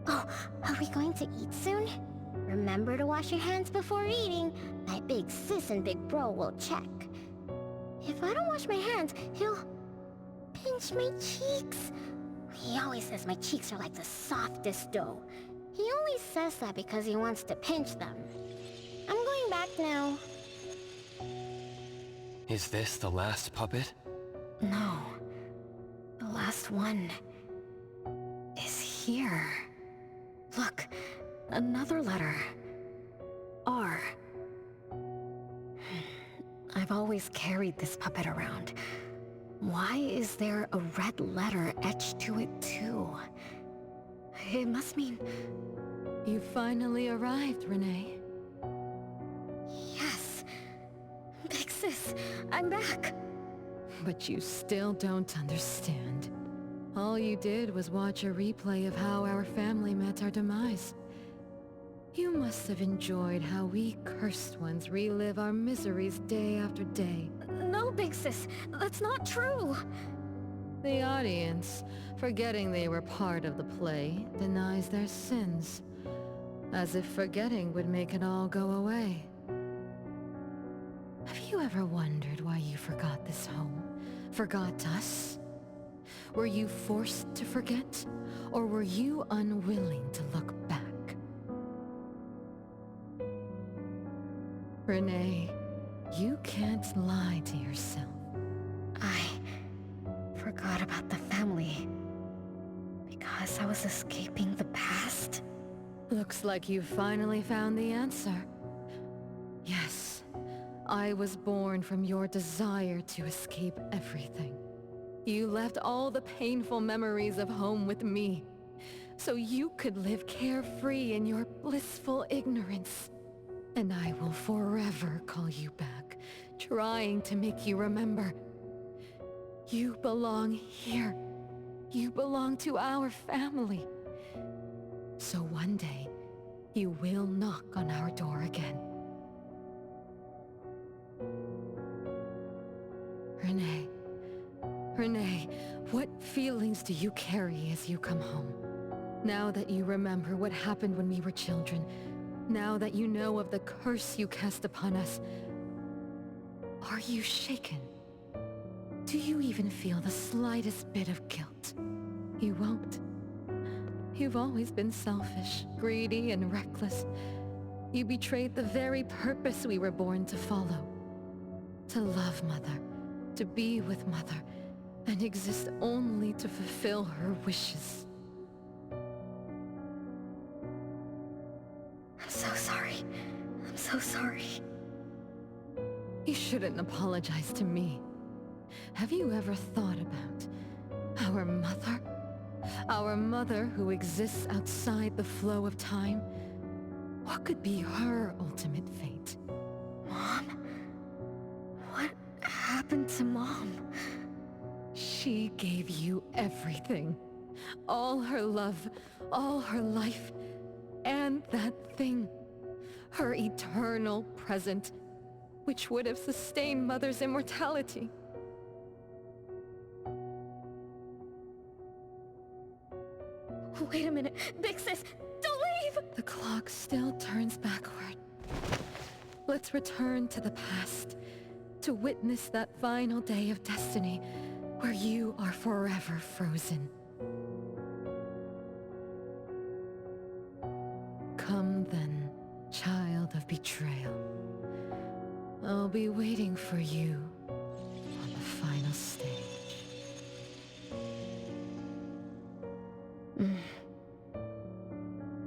Oh, are we going to eat soon? Remember to wash your hands before eating. My big sis and big bro will check. If I don't wash my hands, he'll pinch my cheeks. He always says my cheeks are like the softest dough. He only says that because he wants to pinch them. I'm going back now. Is this the last puppet? No. The last one is here. Look, another letter. R. I've always carried this puppet around. Why is there a red letter etched to it too? It must mean... You finally arrived, Renee. Yes. Big sis, I'm back. But you still don't understand. All you did was watch a replay of how our family met our demise. You must have enjoyed how we cursed ones relive our miseries day after day. No, Big Sis, that's not true! The audience, forgetting they were part of the play, denies their sins. As if forgetting would make it all go away. Have you ever wondered why you forgot this home? Forgot us? Were you forced to forget? Or were you unwilling to look back? Renee, you can't lie to yourself. I forgot about the family because I was escaping the past. Looks like you finally found the answer. Yes, I was born from your desire to escape everything. You left all the painful memories of home with me, so you could live carefree in your blissful ignorance. And I will forever call you back, trying to make you remember. You belong here. You belong to our family. So one day, you will knock on our door again. Renee. Renee, what feelings do you carry as you come home? Now that you remember what happened when we were children, now that you know of the curse you cast upon us, are you shaken? Do you even feel the slightest bit of guilt? You won't. You've always been selfish, greedy, and reckless. You betrayed the very purpose we were born to follow. To love Mother, to be with Mother, and exist only to fulfill her wishes. I'm so sorry. I'm so sorry. You shouldn't apologize to me. Have you ever thought about our mother? Our mother who exists outside the flow of time? What could be her ultimate fate? Mom? What happened to Mom? She gave you everything. All her love, all her life, and that thing. Her eternal present, which would have sustained Mother's immortality. Wait a minute. Big Sis, don't leave! The clock still turns backward. Let's return to the past, to witness that final day of destiny, where you are forever frozen. Come then, child of betrayal. I'll be waiting for you on the final stage.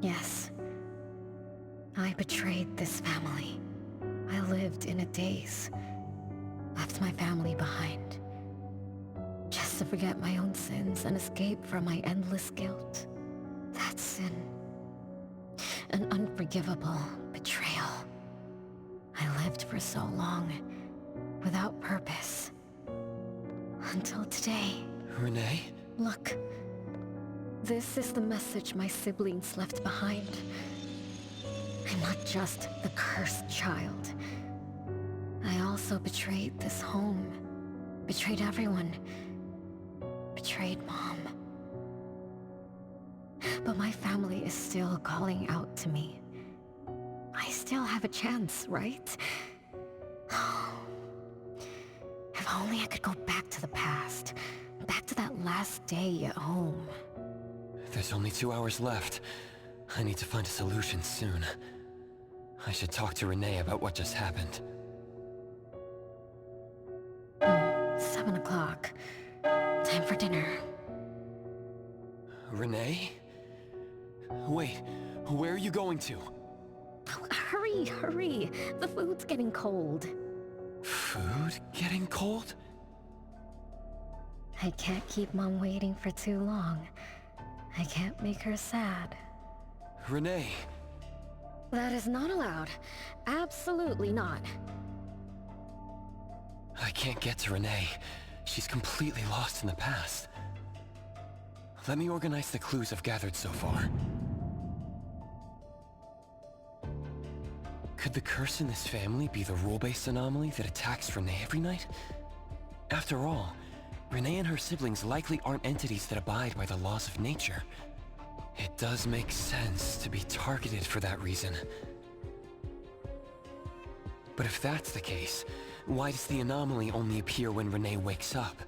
Yes. I betrayed this family. I lived in a daze. Left my family behind. Just to forget my own sins and escape from my endless guilt. That sin. An unforgivable betrayal. I lived for so long, without purpose. Until today. Renee? Look. This is the message my siblings left behind. I'm not just the cursed child. I also betrayed this home. Betrayed everyone. Betrayed Mom. But my family is still calling out to me. I still have a chance, right? If only I could go back to the past. Back to that last day at home. There's only 2 hours left. I need to find a solution soon. I should talk to Renee about what just happened. 7 o'clock. Time for dinner. Renee? Wait, where are you going to? Oh, hurry, hurry. The food's getting cold. Food getting cold? I can't keep Mom waiting for too long. I can't make her sad. Renee! That is not allowed. Absolutely not. I can't get to Renee. She's completely lost in the past. Let me organize the clues I've gathered so far. Could the curse in this family be the rule-based anomaly that attacks Renee every night? After all, Renee and her siblings likely aren't entities that abide by the laws of nature. It does make sense to be targeted for that reason. But if that's the case, why does the anomaly only appear when Renee wakes up?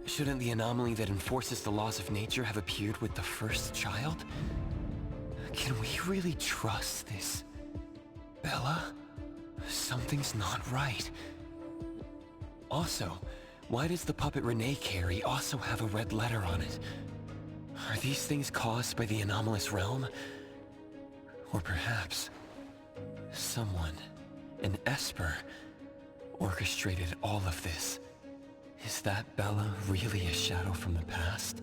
Shouldn't the anomaly that enforces the laws of nature have appeared with the first child? Can we really trust this? Bella? Something's not right. Also, why does the puppet Renee carry also have a red letter on it? Are these things caused by the anomalous realm? Or perhaps someone, an Esper, orchestrated all of this? Is that Bella really a shadow from the past?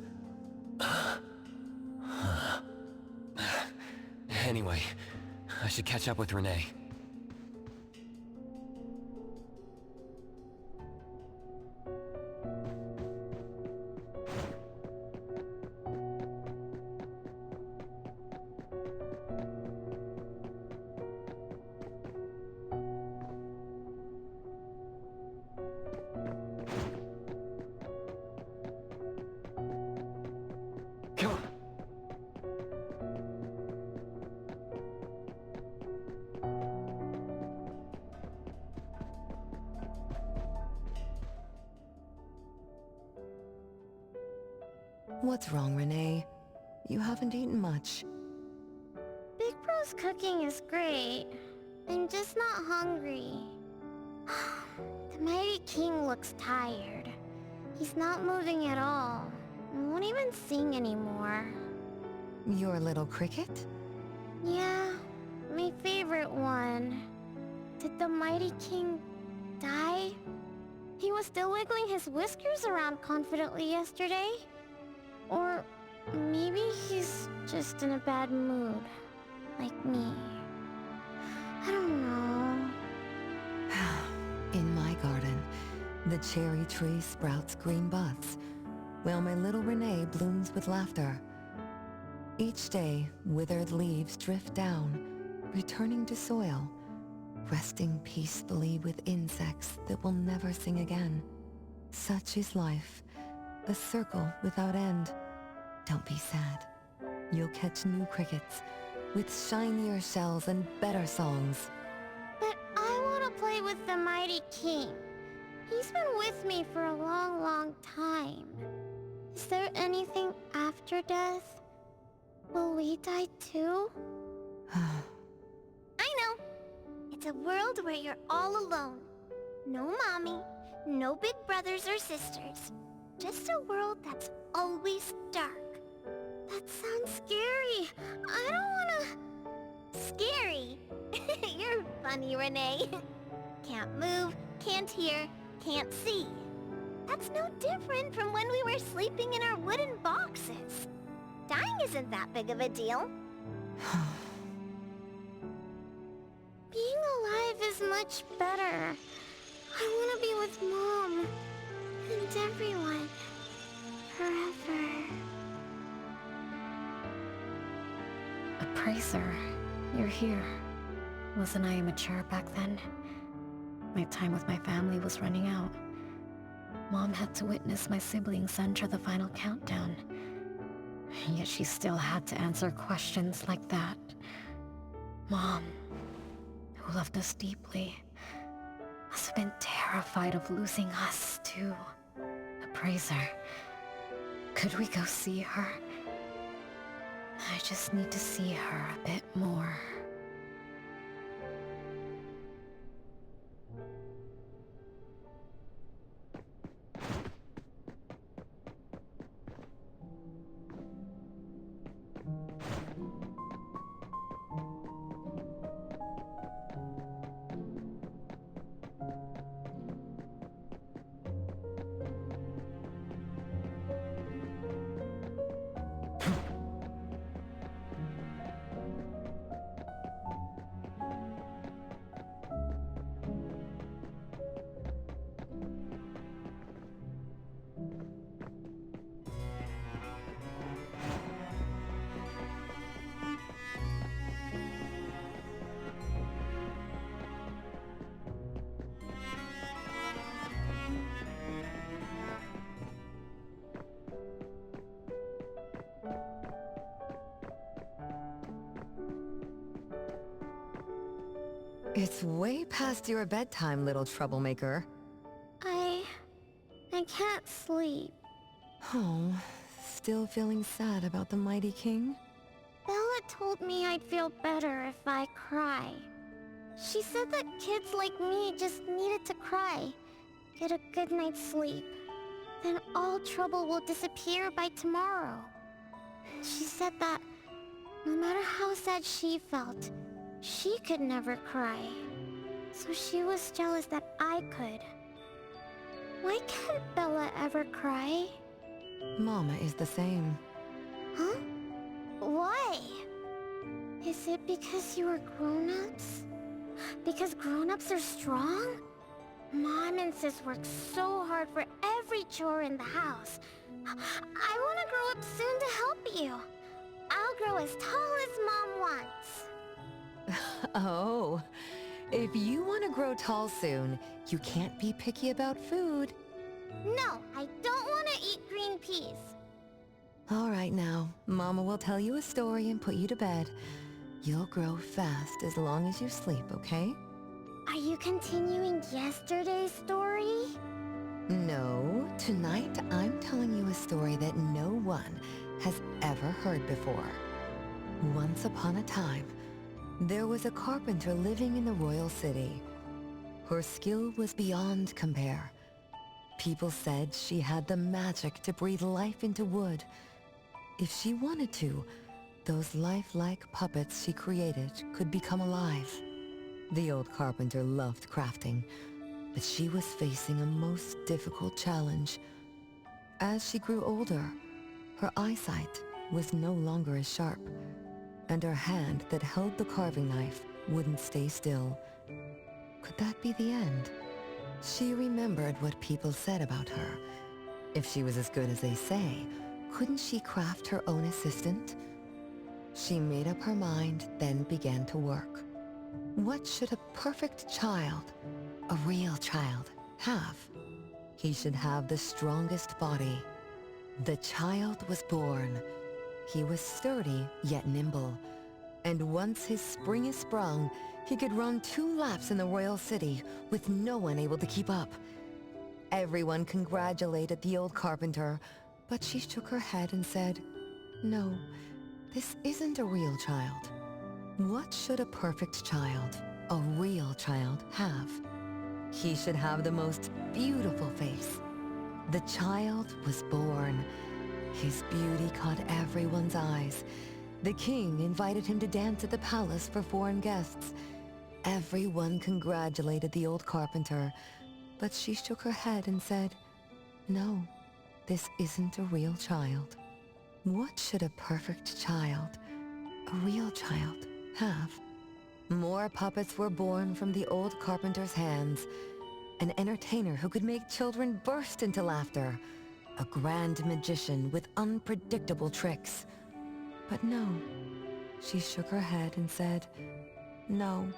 Anyway, I should catch up with Renee. What's wrong, Renee? You haven't eaten much. Big Bro's cooking is great. I'm just not hungry. The Mighty King looks tired. He's not moving at all. He won't even sing anymore. Your little cricket? Yeah, my favorite one. Did the Mighty King die? He was still wiggling his whiskers around confidently yesterday. Or maybe he's just in a bad mood, like me. I don't know. In my garden, the cherry tree sprouts green buds, while my little Renee blooms with laughter. Each day, withered leaves drift down, returning to soil, resting peacefully with insects that will never sing again. Such is life, a circle without end. Don't be sad. You'll catch new crickets, with shinier shells and better songs. But I want to play with the Mighty King. He's been with me for a long, long time. Is there anything after death? Will we die too? I know! It's a world where you're all alone. No mommy, no big brothers or sisters. Just a world that's always dark. That sounds scary. I don't wanna... Scary? You're funny, Renee. Can't move, can't hear, can't see. That's no different from when we were sleeping in our wooden boxes. Dying isn't that big of a deal. Being alive is much better. I want to be with Mom and everyone forever. Appraiser, you're here. Wasn't I immature back then? My time with my family was running out. Mom had to witness my siblings enter the final countdown. Yet she still had to answer questions like that. Mom, who loved us deeply, must have been terrified of losing us too. Appraiser, could we go see her? I just need to see her a bit more. It's way past your bedtime, little troublemaker. I can't sleep. Oh, still feeling sad about the Mighty King? Bella told me I'd feel better if I cry. She said that kids like me just needed to cry, get a good night's sleep. Then all trouble will disappear by tomorrow. She said that no matter how sad she felt, she could never cry. So she was jealous that I could. Why can't Bella ever cry? Mama is the same. Huh? Why? Is it because you were grown-ups? Because grown-ups are strong? Mom and Sis work so hard for every chore in the house. I want to grow up soon to help you. I'll grow as tall as Mom wants. Oh, if you want to grow tall soon, you can't be picky about food. No, I don't want to eat green peas. All right now, Mama will tell you a story and put you to bed. You'll grow fast as long as you sleep, okay? Are you continuing yesterday's story? No, Tonight, I'm telling you a story that no one has ever heard before. Once upon a time, there was a carpenter living in the royal city. Her skill was beyond compare. People said she had the magic to breathe life into wood. If she wanted to, those lifelike puppets she created could become alive. The old carpenter loved crafting, but she was facing a most difficult challenge. As she grew older, her eyesight was no longer as sharp, and her hand that held the carving knife wouldn't stay still. Could that be the end? She remembered what people said about her. If she was as good as they say, couldn't she craft her own assistant? She made up her mind, then began to work. What should a perfect child, a real child, have? He should have the strongest body. The child was born. He was sturdy, yet nimble. And once his spring is sprung, he could run 2 laps in the royal city with no one able to keep up. Everyone congratulated the old carpenter, but she shook her head and said, "No, this isn't a real child." What should a perfect child, a real child, have? He should have the most beautiful face. The child was born. His beauty caught everyone's eyes. The king invited him to dance at the palace for foreign guests. Everyone congratulated the old carpenter, but she shook her head and said, "No, this isn't a real child." What should a perfect child, a real child, have? More puppets were born from the old carpenter's hands. An entertainer who could make children burst into laughter. A grand magician with unpredictable tricks. But no, she shook her head and said, "No,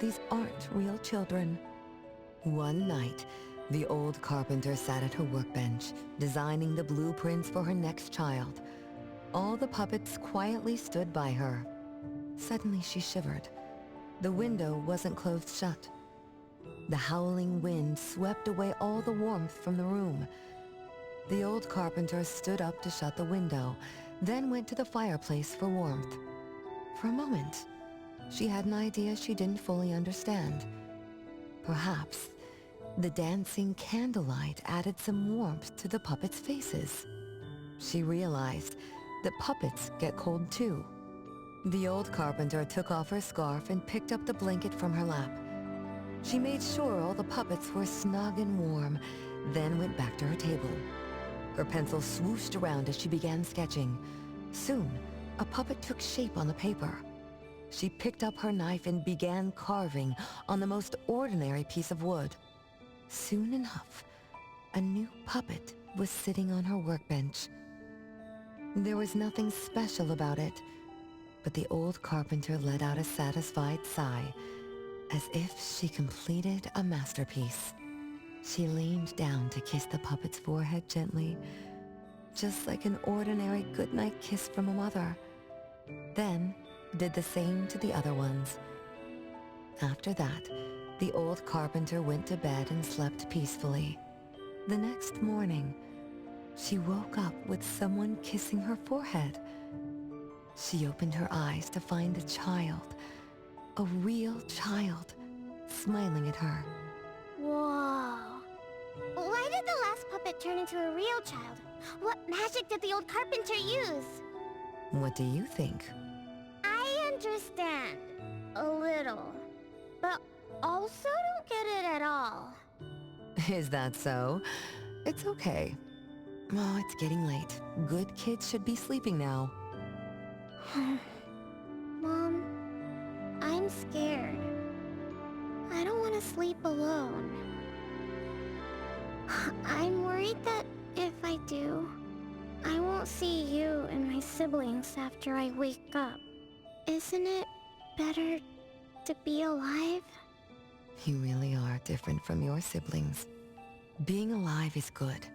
these aren't real children." One night, the old carpenter sat at her workbench, designing the blueprints for her next child. All the puppets quietly stood by her. Suddenly she shivered. The window wasn't closed shut. The howling wind swept away all the warmth from the room. The old carpenter stood up to shut the window, then went to the fireplace for warmth. For a moment, she had an idea she didn't fully understand. Perhaps the dancing candlelight added some warmth to the puppets' faces. She realized that puppets get cold too. The old carpenter took off her scarf and picked up the blanket from her lap. She made sure all the puppets were snug and warm, then went back to her table. Her pencil swooshed around as she began sketching. Soon, a puppet took shape on the paper. She picked up her knife and began carving on the most ordinary piece of wood. Soon enough, a new puppet was sitting on her workbench. There was nothing special about it, but the old carpenter let out a satisfied sigh, as if she completed a masterpiece. She leaned down to kiss the puppet's forehead gently, just like an ordinary goodnight kiss from a mother. Then did the same to the other ones. After that, the old carpenter went to bed and slept peacefully. The next morning, she woke up with someone kissing her forehead. She opened her eyes to find a child, a real child, smiling at her. Whoa. Why did the last puppet turn into a real child? What magic did the old carpenter use? What do you think? I understand. A little. But also don't get it at all. Is that so? It's okay. Oh, it's getting late. Good kids should be sleeping now. Mom, I'm scared. I don't want to sleep alone. I'm worried that if I do, I won't see you and my siblings after I wake up. Isn't it better to be alive? You really are different from your siblings. Being alive is good.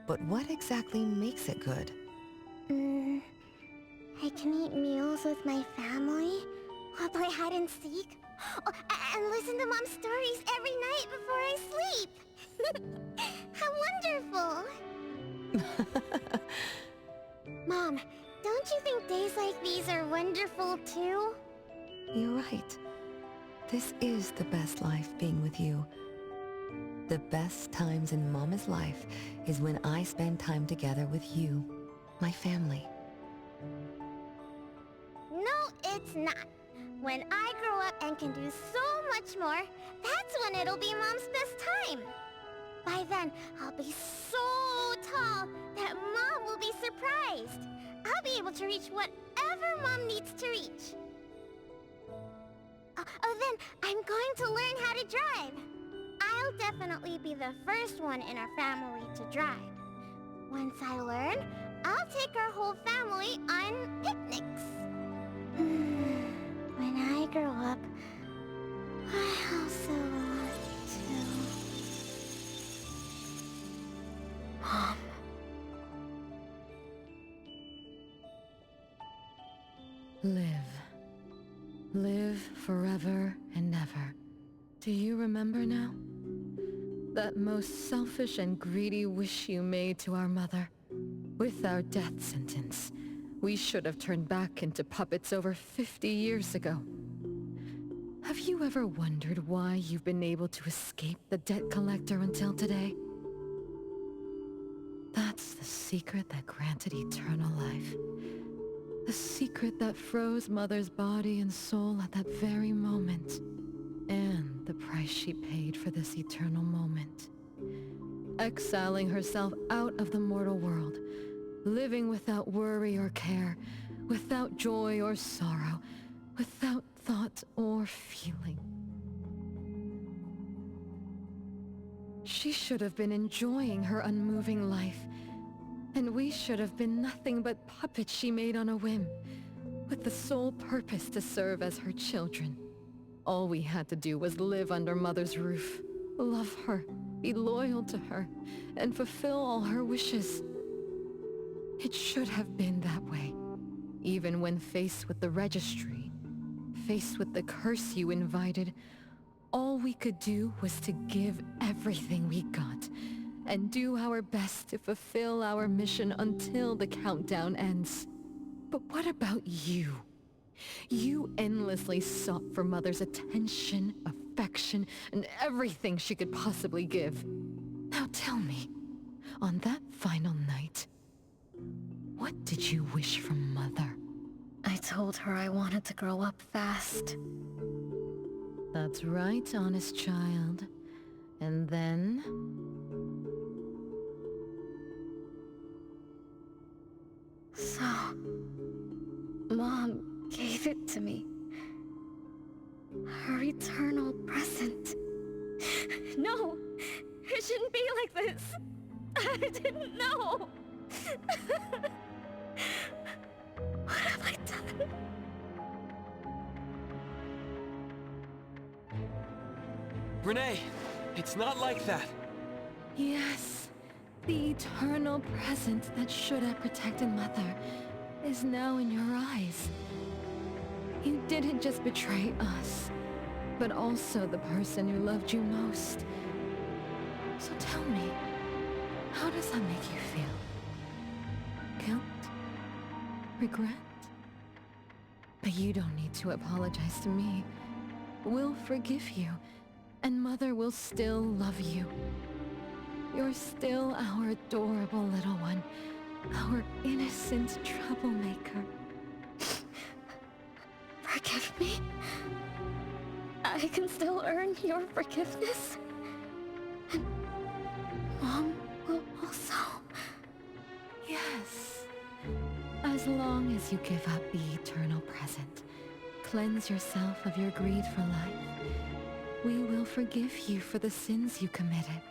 But what exactly makes it good? I can eat meals with my family, or play hide and seek, and listen to Mom's stories every night before I sleep. How wonderful! Mom, don't you think days like these are wonderful too? You're right. This is the best life being with you. The best times in Mama's life is when I spend time together with you, my family. No, it's not. When I grow up and can do so much more, that's when it'll be Mom's best time. By then, I'll be so tall that Mom will be surprised. I'll be able to reach whatever Mom needs to reach. Then I'm going to learn how to drive. I'll definitely be the first one in our family to drive. Once I learn, I'll take our whole family on picnics. When I grow up, I also want to... Mom. Live. Live forever and ever. Do you remember now? That most selfish and greedy wish you made to our mother. With our death sentence, we should have turned back into puppets over 50 years ago. Have you ever wondered why you've been able to escape the debt collector until today? That's the secret that granted eternal life. The secret that froze Mother's body and soul at that very moment. And the price she paid for this eternal moment. Exiling herself out of the mortal world, living without worry or care, without joy or sorrow, without thought or feeling. She should have been enjoying her unmoving life, and we should have been nothing but puppets she made on a whim, with the sole purpose to serve as her children. All we had to do was live under Mother's roof, love her, be loyal to her, and fulfill all her wishes. It should have been that way, even when faced with the registry, faced with the curse you invited. All we could do was to give everything we got, and do our best to fulfill our mission until the countdown ends. But what about you? You endlessly sought for Mother's attention, affection, and everything she could possibly give. Now tell me, on that final night, what did you wish from Mother? I told her I wanted to grow up fast. That's right, honest child. And then? So, Mom gave it to me. Her eternal present. No! It shouldn't be like this! I didn't know! What have I done? Renee, it's not like that. Yes, the eternal presence that should have protected Mother is now in your eyes. You didn't just betray us, but also the person who loved you most. So tell me, how does that make you feel? Guilt? Regret? But you don't need to apologize to me. We'll forgive you, and Mother will still love you. You're still our adorable little one, our innocent troublemaker. Forgive me? I can still earn your forgiveness? And Mom will also? Yes. As long as you give up the eternal present, cleanse yourself of your greed for life, we will forgive you for the sins you committed.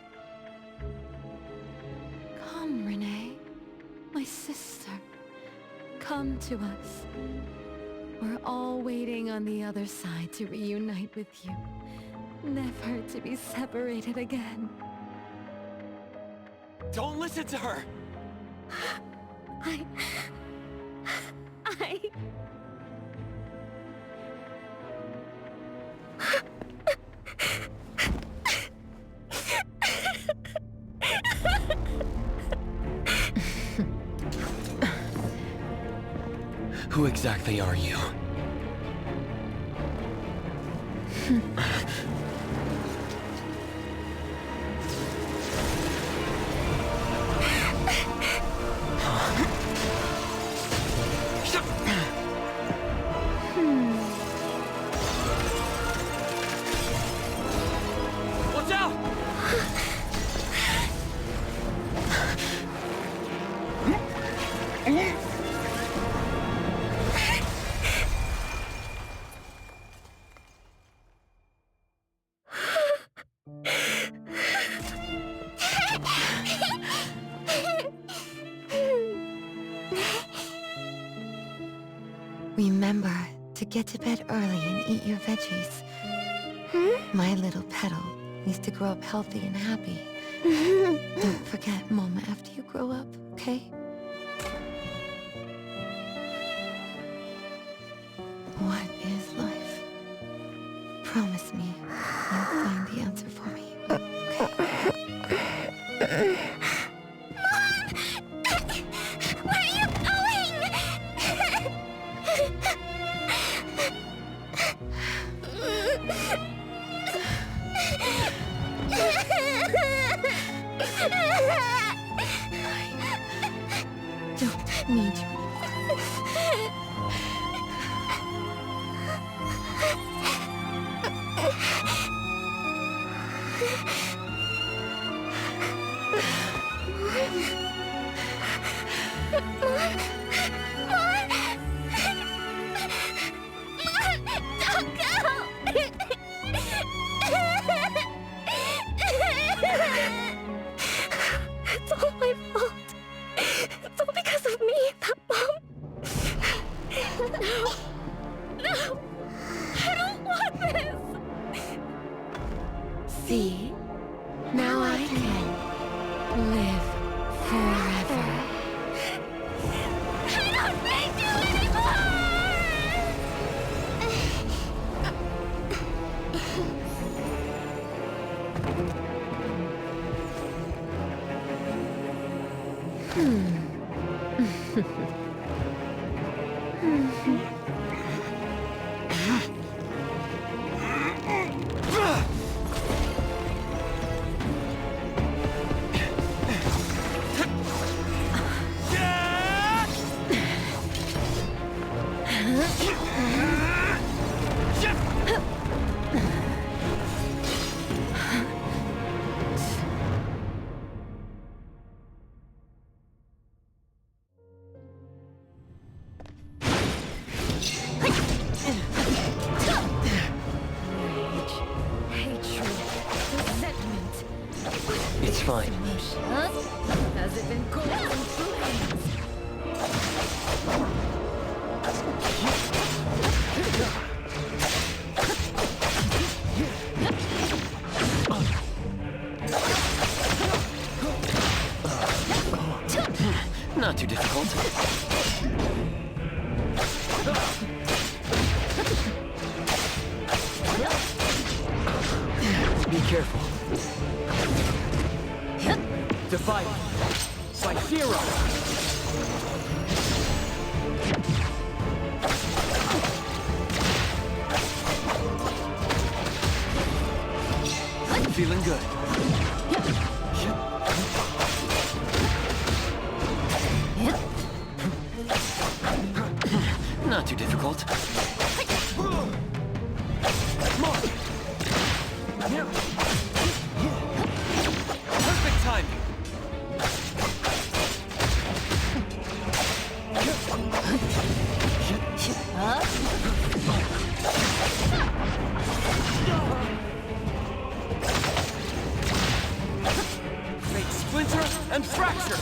Come, Renee, my sister. Come to us. We're all waiting on the other side to reunite with you, never to be separated again. Don't listen to her! I... Who exactly are you? Watch out! Remember to get to bed early and eat your veggies. My little petal needs to grow up healthy and happy. Don't forget Mama after you grow up, okay? What is life? Promise me you'll find the answer for me, okay? Where are you going? Don't need you. It's all my fault. It's all because of me, that mom. No. No. I don't want this. See? Now I can live forever. I don't need you anymore! It's fine. Has it been cold and true? Not too difficult. Be careful. Divided by 0. Feeling good. Not too difficult. Perfect timing. Make splinter and fracture.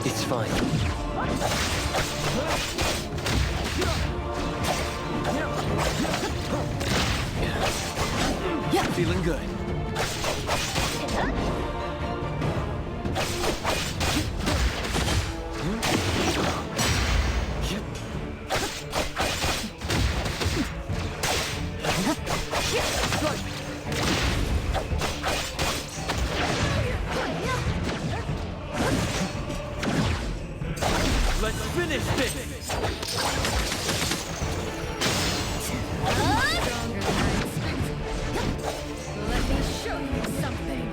It's fine. Feeling good. Strike. finish this! Stronger than I expected. Let me show you something.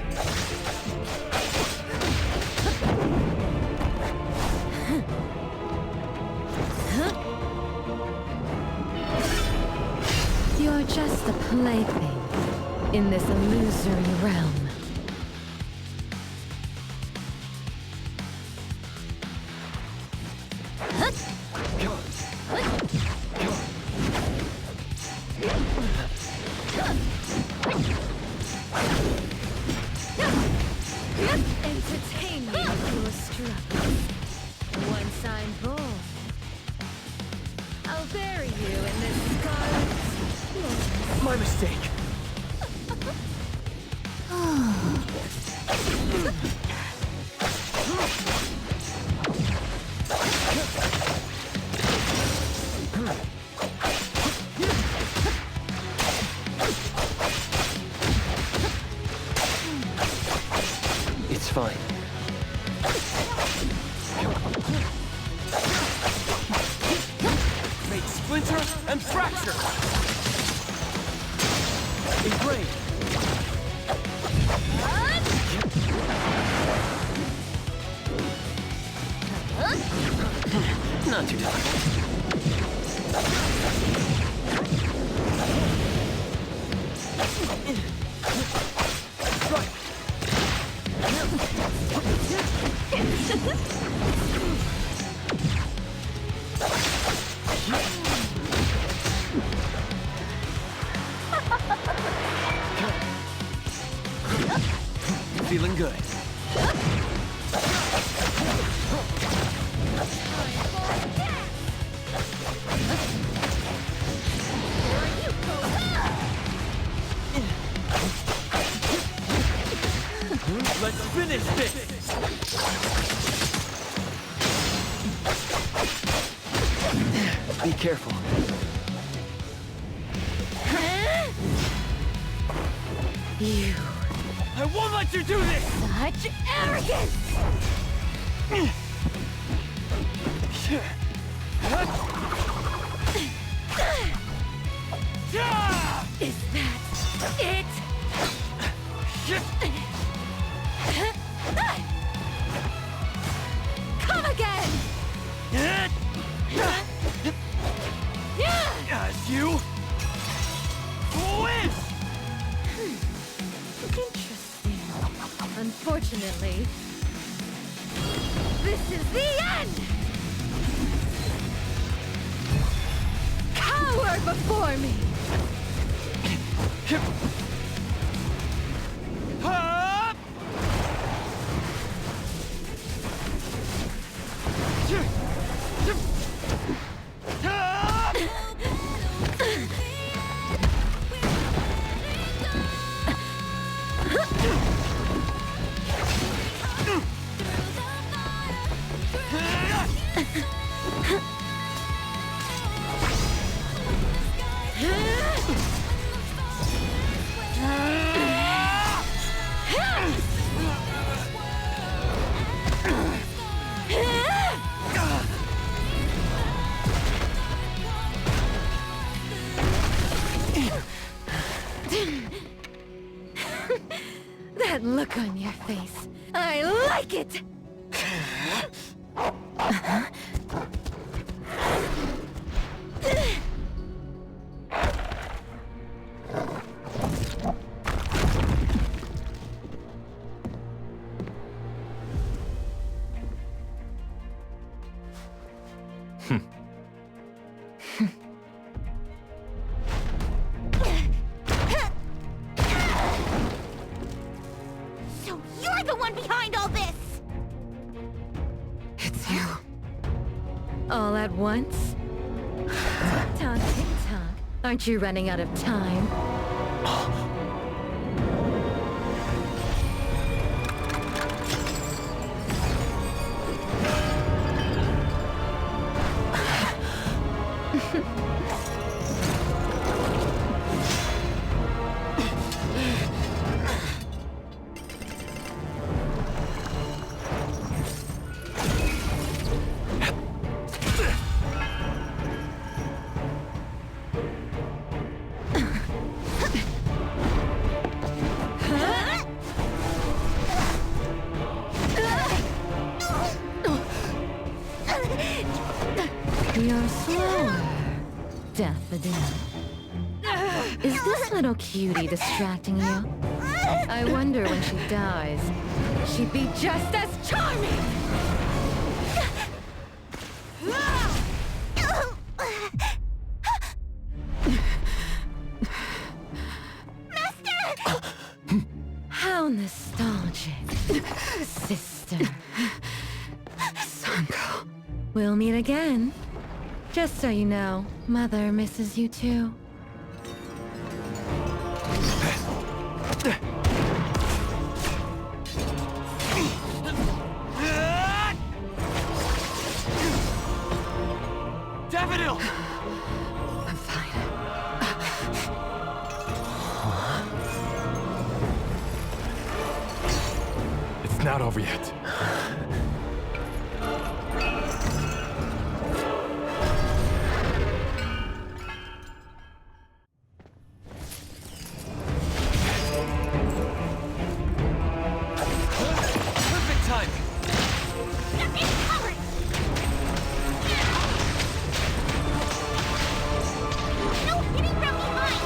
You're just a plaything in this illusory realm. Entertain me with your struggles. Once I'm born, I'll bury you in this scarlet. My mistake. It's fine. Make splinter and fracture. Engrave. Not too difficult. Right. Feeling good. Let's finish this! Be careful. You. I won't let you do this! Such arrogance! Is that it? Come again! As you win! Interesting. Unfortunately, this is the end! Cower before me! Up! That look on your face. I like it! So you're the one behind all this! It's you. All at once? Tick-tock, tick-tock. Aren't you running out of time? You're slower, Daffodil. Is this little cutie distracting you? I wonder when she dies, she'd be just as charming! How nostalgic, sister. Sanko. We'll meet again. Just so you know, Mother misses you too. Daffodil! I'm fine. It's not over yet. Perfect timing! No hitting from behind!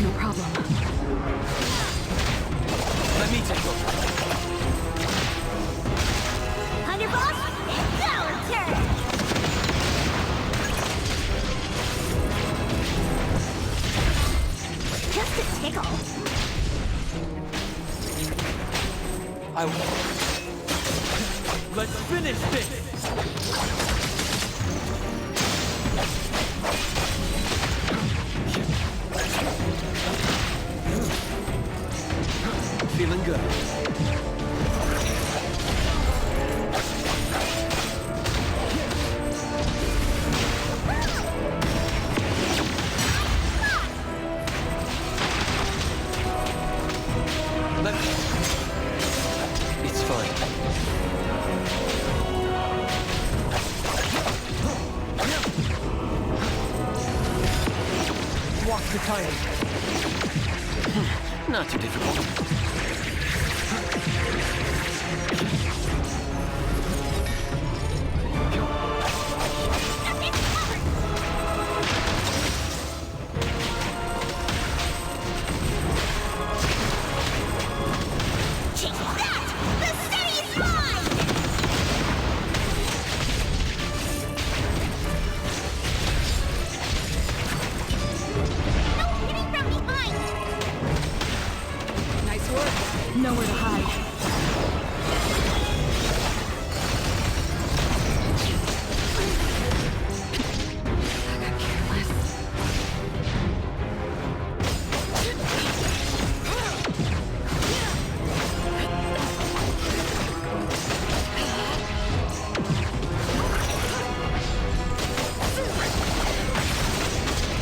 No problem. Let me take over. Underboss, it's our turn! Just a tickle. I won't. Let's finish this! Feeling good. It's fine. Watch the timing. Not too difficult. Take that! The city is mine! No hitting from behind! Nice work. Nowhere to hide.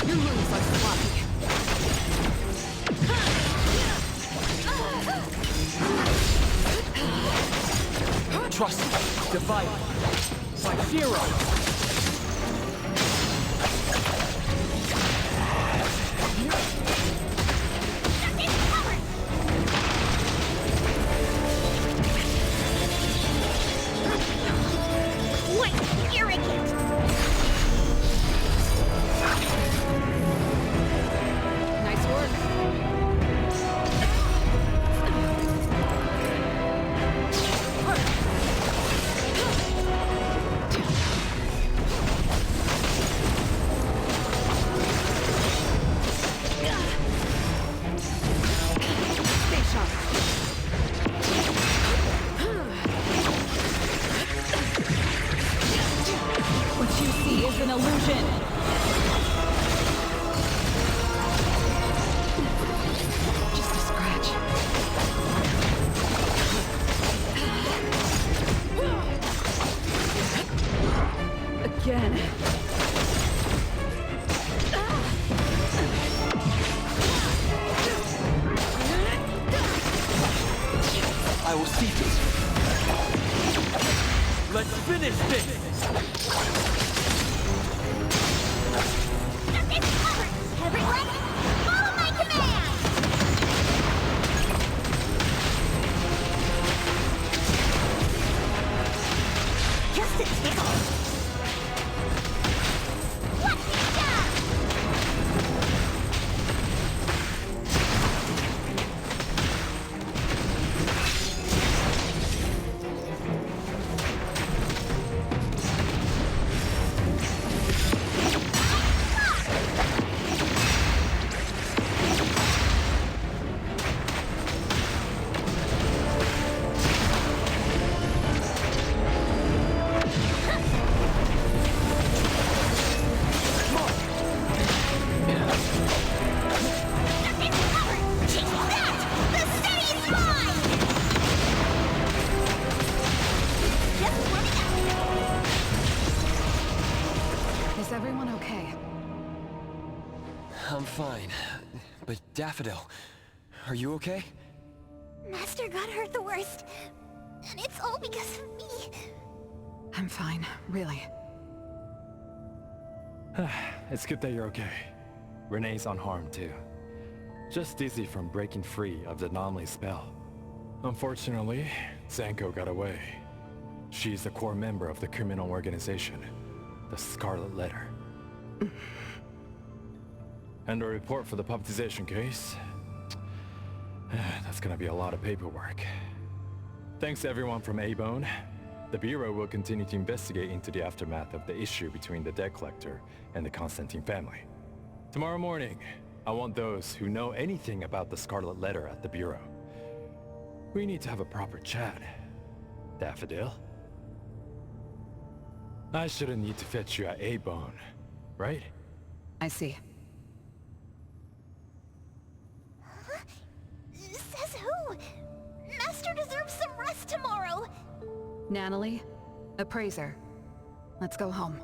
Your moves are sloppy. Trust me. Divide. By Hero. Wait, arrogant! Nice work. Stay sharp. What you see is an illusion. Just a scratch. I will see this. Let's finish this! Everyone, follow my command! Just a tickle. What ninja? Is everyone okay? I'm fine. But Daffodil, are you okay? Master got hurt the worst. And it's all because of me. I'm fine, really. It's good that you're okay. Renee's unharmed too. Just dizzy from breaking free of the anomaly spell. Unfortunately, Zanko got away. She's a core member of the criminal organization, the Scarlet Letter. And a report for the puppetization case. That's gonna be a lot of paperwork. Thanks to everyone from A-Bone. The Bureau will continue to investigate into the aftermath of the issue between the debt collector and the Constantine family. Tomorrow morning, I want those who know anything about the Scarlet Letter at the Bureau. We need to have a proper chat. Daffodil? I shouldn't need to fetch you at A-Bone, right? I see. Says who? Master deserves some rest tomorrow. Natalie, appraiser. Let's go home.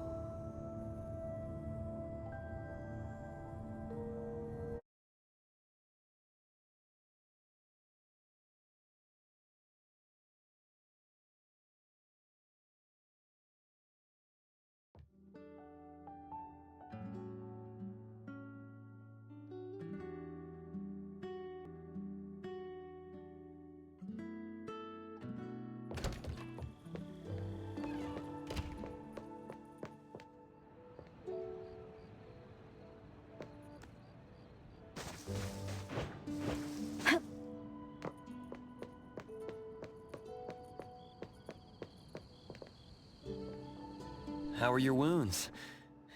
How are your wounds?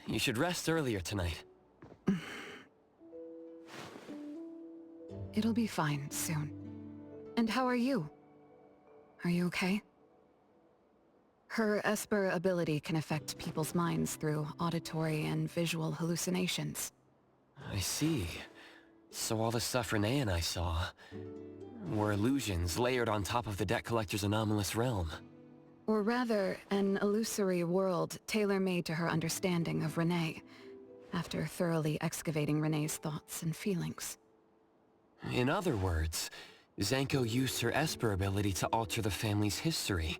You should rest earlier tonight. It'll be fine soon. And how are you? Are you okay? Her Esper ability can affect people's minds through auditory and visual hallucinations. I see. So all the stuff Renee and I saw were illusions layered on top of the debt collector's anomalous realm. Or rather, an illusory world tailor-made to her understanding of Renee, after thoroughly excavating Renee's thoughts and feelings. In other words, Zanko used her Esper ability to alter the family's history,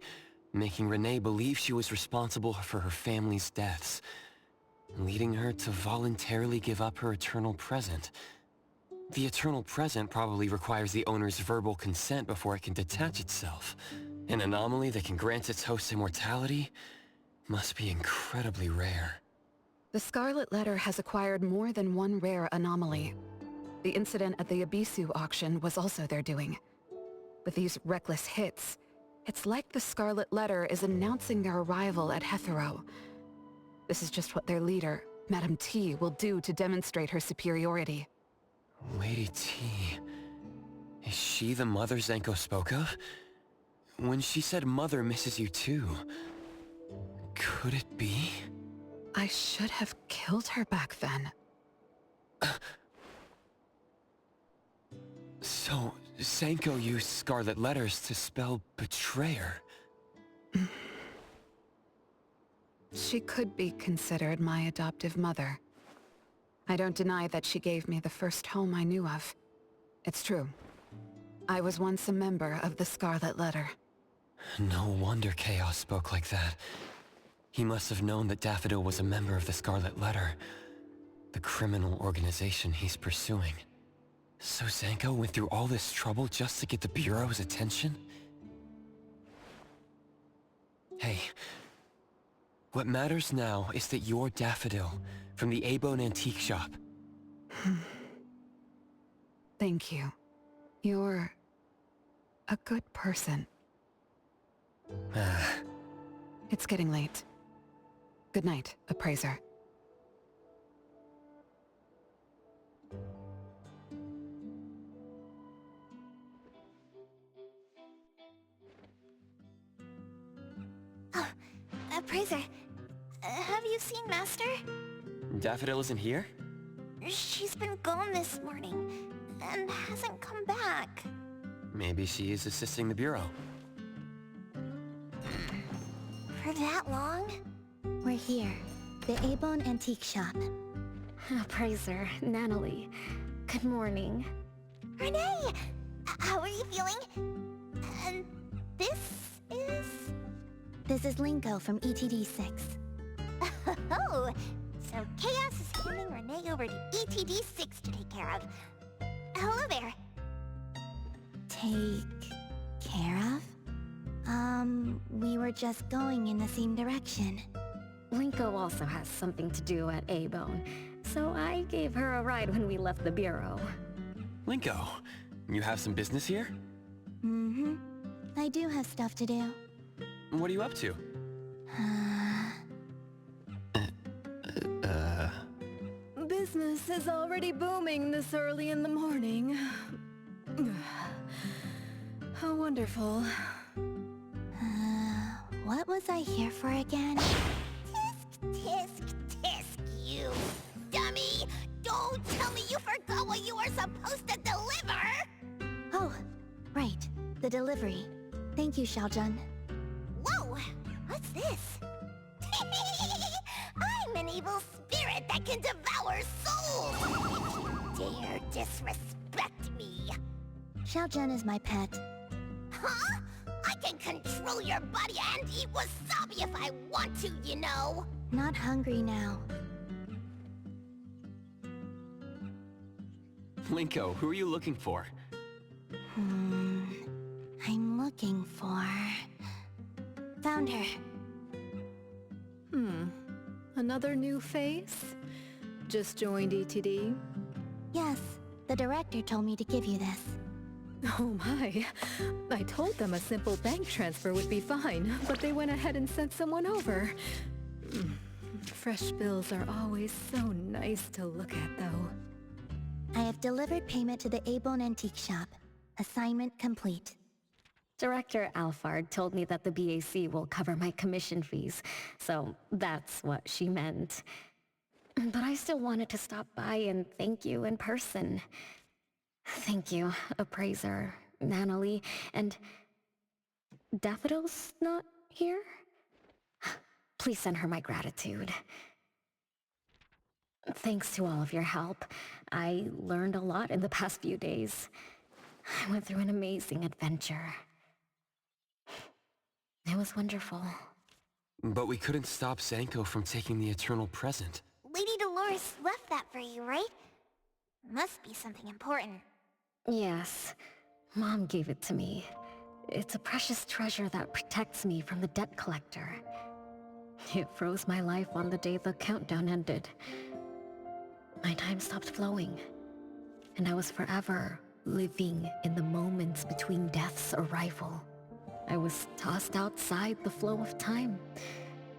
making Renee believe she was responsible for her family's deaths, leading her to voluntarily give up her eternal present. The eternal present probably requires the owner's verbal consent before it can detach itself. An anomaly that can grant its host immortality must be incredibly rare. The Scarlet Letter has acquired more than one rare anomaly. The incident at the Abisu auction was also their doing. With these reckless hits, it's like the Scarlet Letter is announcing their arrival at Hetero. This is just what their leader, Madame T, will do to demonstrate her superiority. Lady T... Is she the mother Zanko spoke of? When she said Mother misses you too, could it be? I should have killed her back then. So, Zanko used Scarlet Letters to spell betrayer. She could be considered my adoptive mother. I don't deny that she gave me the first home I knew of. It's true. I was once a member of the Scarlet Letter. No wonder Chaos spoke like that. He must have known that Daffodil was a member of the Scarlet Letter, the criminal organization he's pursuing. So Zanko went through all this trouble just to get the Bureau's attention? Hey, what matters now is that you're Daffodil from the A-Bone Antique Shop. Thank you. You're a good person. It's getting late. Good night, Appraiser. Oh, Appraiser, have you seen Master? Daffodil isn't here? She's been gone this morning, and hasn't come back. Maybe she is assisting the Bureau. For that long? We're here, the A-Bone Antique Shop. Appraiser, Natalie. Good morning. Renee! How are you feeling? And this is... This is Linko from ETD-6. Oh, so Chaos is handing Renee over to ETD-6 to take care of. Hello there. Take care of? We were just going in the same direction. Linko also has something to do at A-Bone, so I gave her a ride when we left the Bureau. Linko, you have some business here? Mm-hmm. I do have stuff to do. What are you up to? Business is already booming this early in the morning. How wonderful. What was I here for again? Tisk, you dummy! Don't tell me you forgot what you were supposed to deliver! Oh, right. The delivery. Thank you, Xiaojun. Whoa! What's this? I'm an evil spirit that can devour souls! If you dare disrespect me! Xiaojun is my pet. Huh? I can control your body and eat wasabi if I want to, you know! Not hungry now. Linko, who are you looking for? I'm looking for... Found her. Another new face? Just joined ETD? Yes, the director told me to give you this. Oh my. I told them a simple bank transfer would be fine, but they went ahead and sent someone over. Fresh bills are always so nice to look at, though. I have delivered payment to the A-Bone Antique Shop. Assignment complete. Director Alfard told me that the BAC will cover my commission fees, so that's what she meant. But I still wanted to stop by and thank you in person. Thank you, Appraiser, Natalie, and... Daffodil's not here? Please send her my gratitude. Thanks to all of your help. I learned a lot in the past few days. I went through an amazing adventure. It was wonderful. But we couldn't stop Zanko from taking the Eternal Present. Lady Dolores left that for you, right? Must be something important. Yes. Mom gave it to me. It's a precious treasure that protects me from the debt collector. It froze my life on the day the countdown ended. My time stopped flowing, and I was forever living in the moments between death's arrival. I was tossed outside the flow of time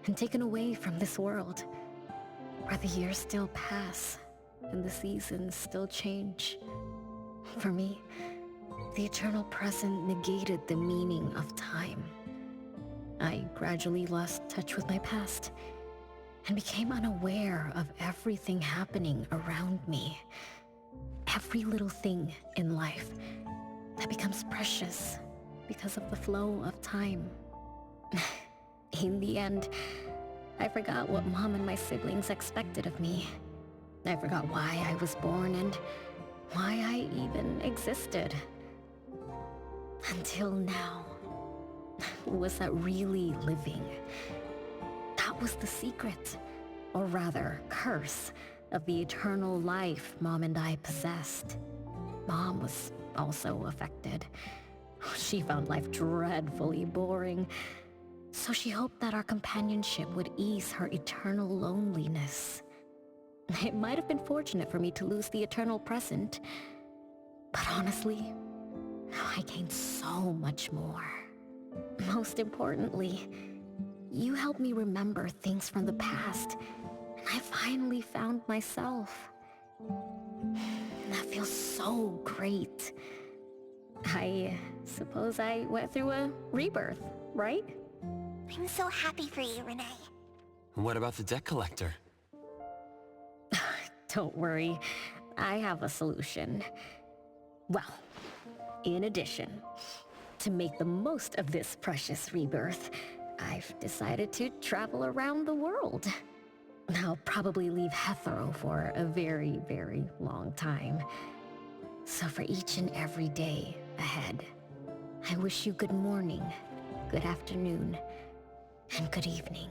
and taken away from this world, where the years still pass and the seasons still change. For me, the eternal present negated the meaning of time. I gradually lost touch with my past and became unaware of everything happening around me. Every little thing in life that becomes precious because of the flow of time. In the end, I forgot what Mom and my siblings expected of me. I forgot why I was born and why I even existed. Until now. Was that really living? That was the secret, or rather, curse, of the eternal life Mom and I possessed. Mom was also affected. She found life dreadfully boring, so she hoped that our companionship would ease her eternal loneliness. It might have been fortunate for me to lose the eternal present, but honestly, I gained so much more. Most importantly, you helped me remember things from the past, and I finally found myself. That feels so great. I suppose I went through a rebirth, right? I'm so happy for you, Renee. What about the debt collector? Don't worry, I have a solution. Well, in addition, to make the most of this precious rebirth, I've decided to travel around the world. I'll probably leave Heathrow for a very, very long time. So for each and every day ahead, I wish you good morning, good afternoon, and good evening.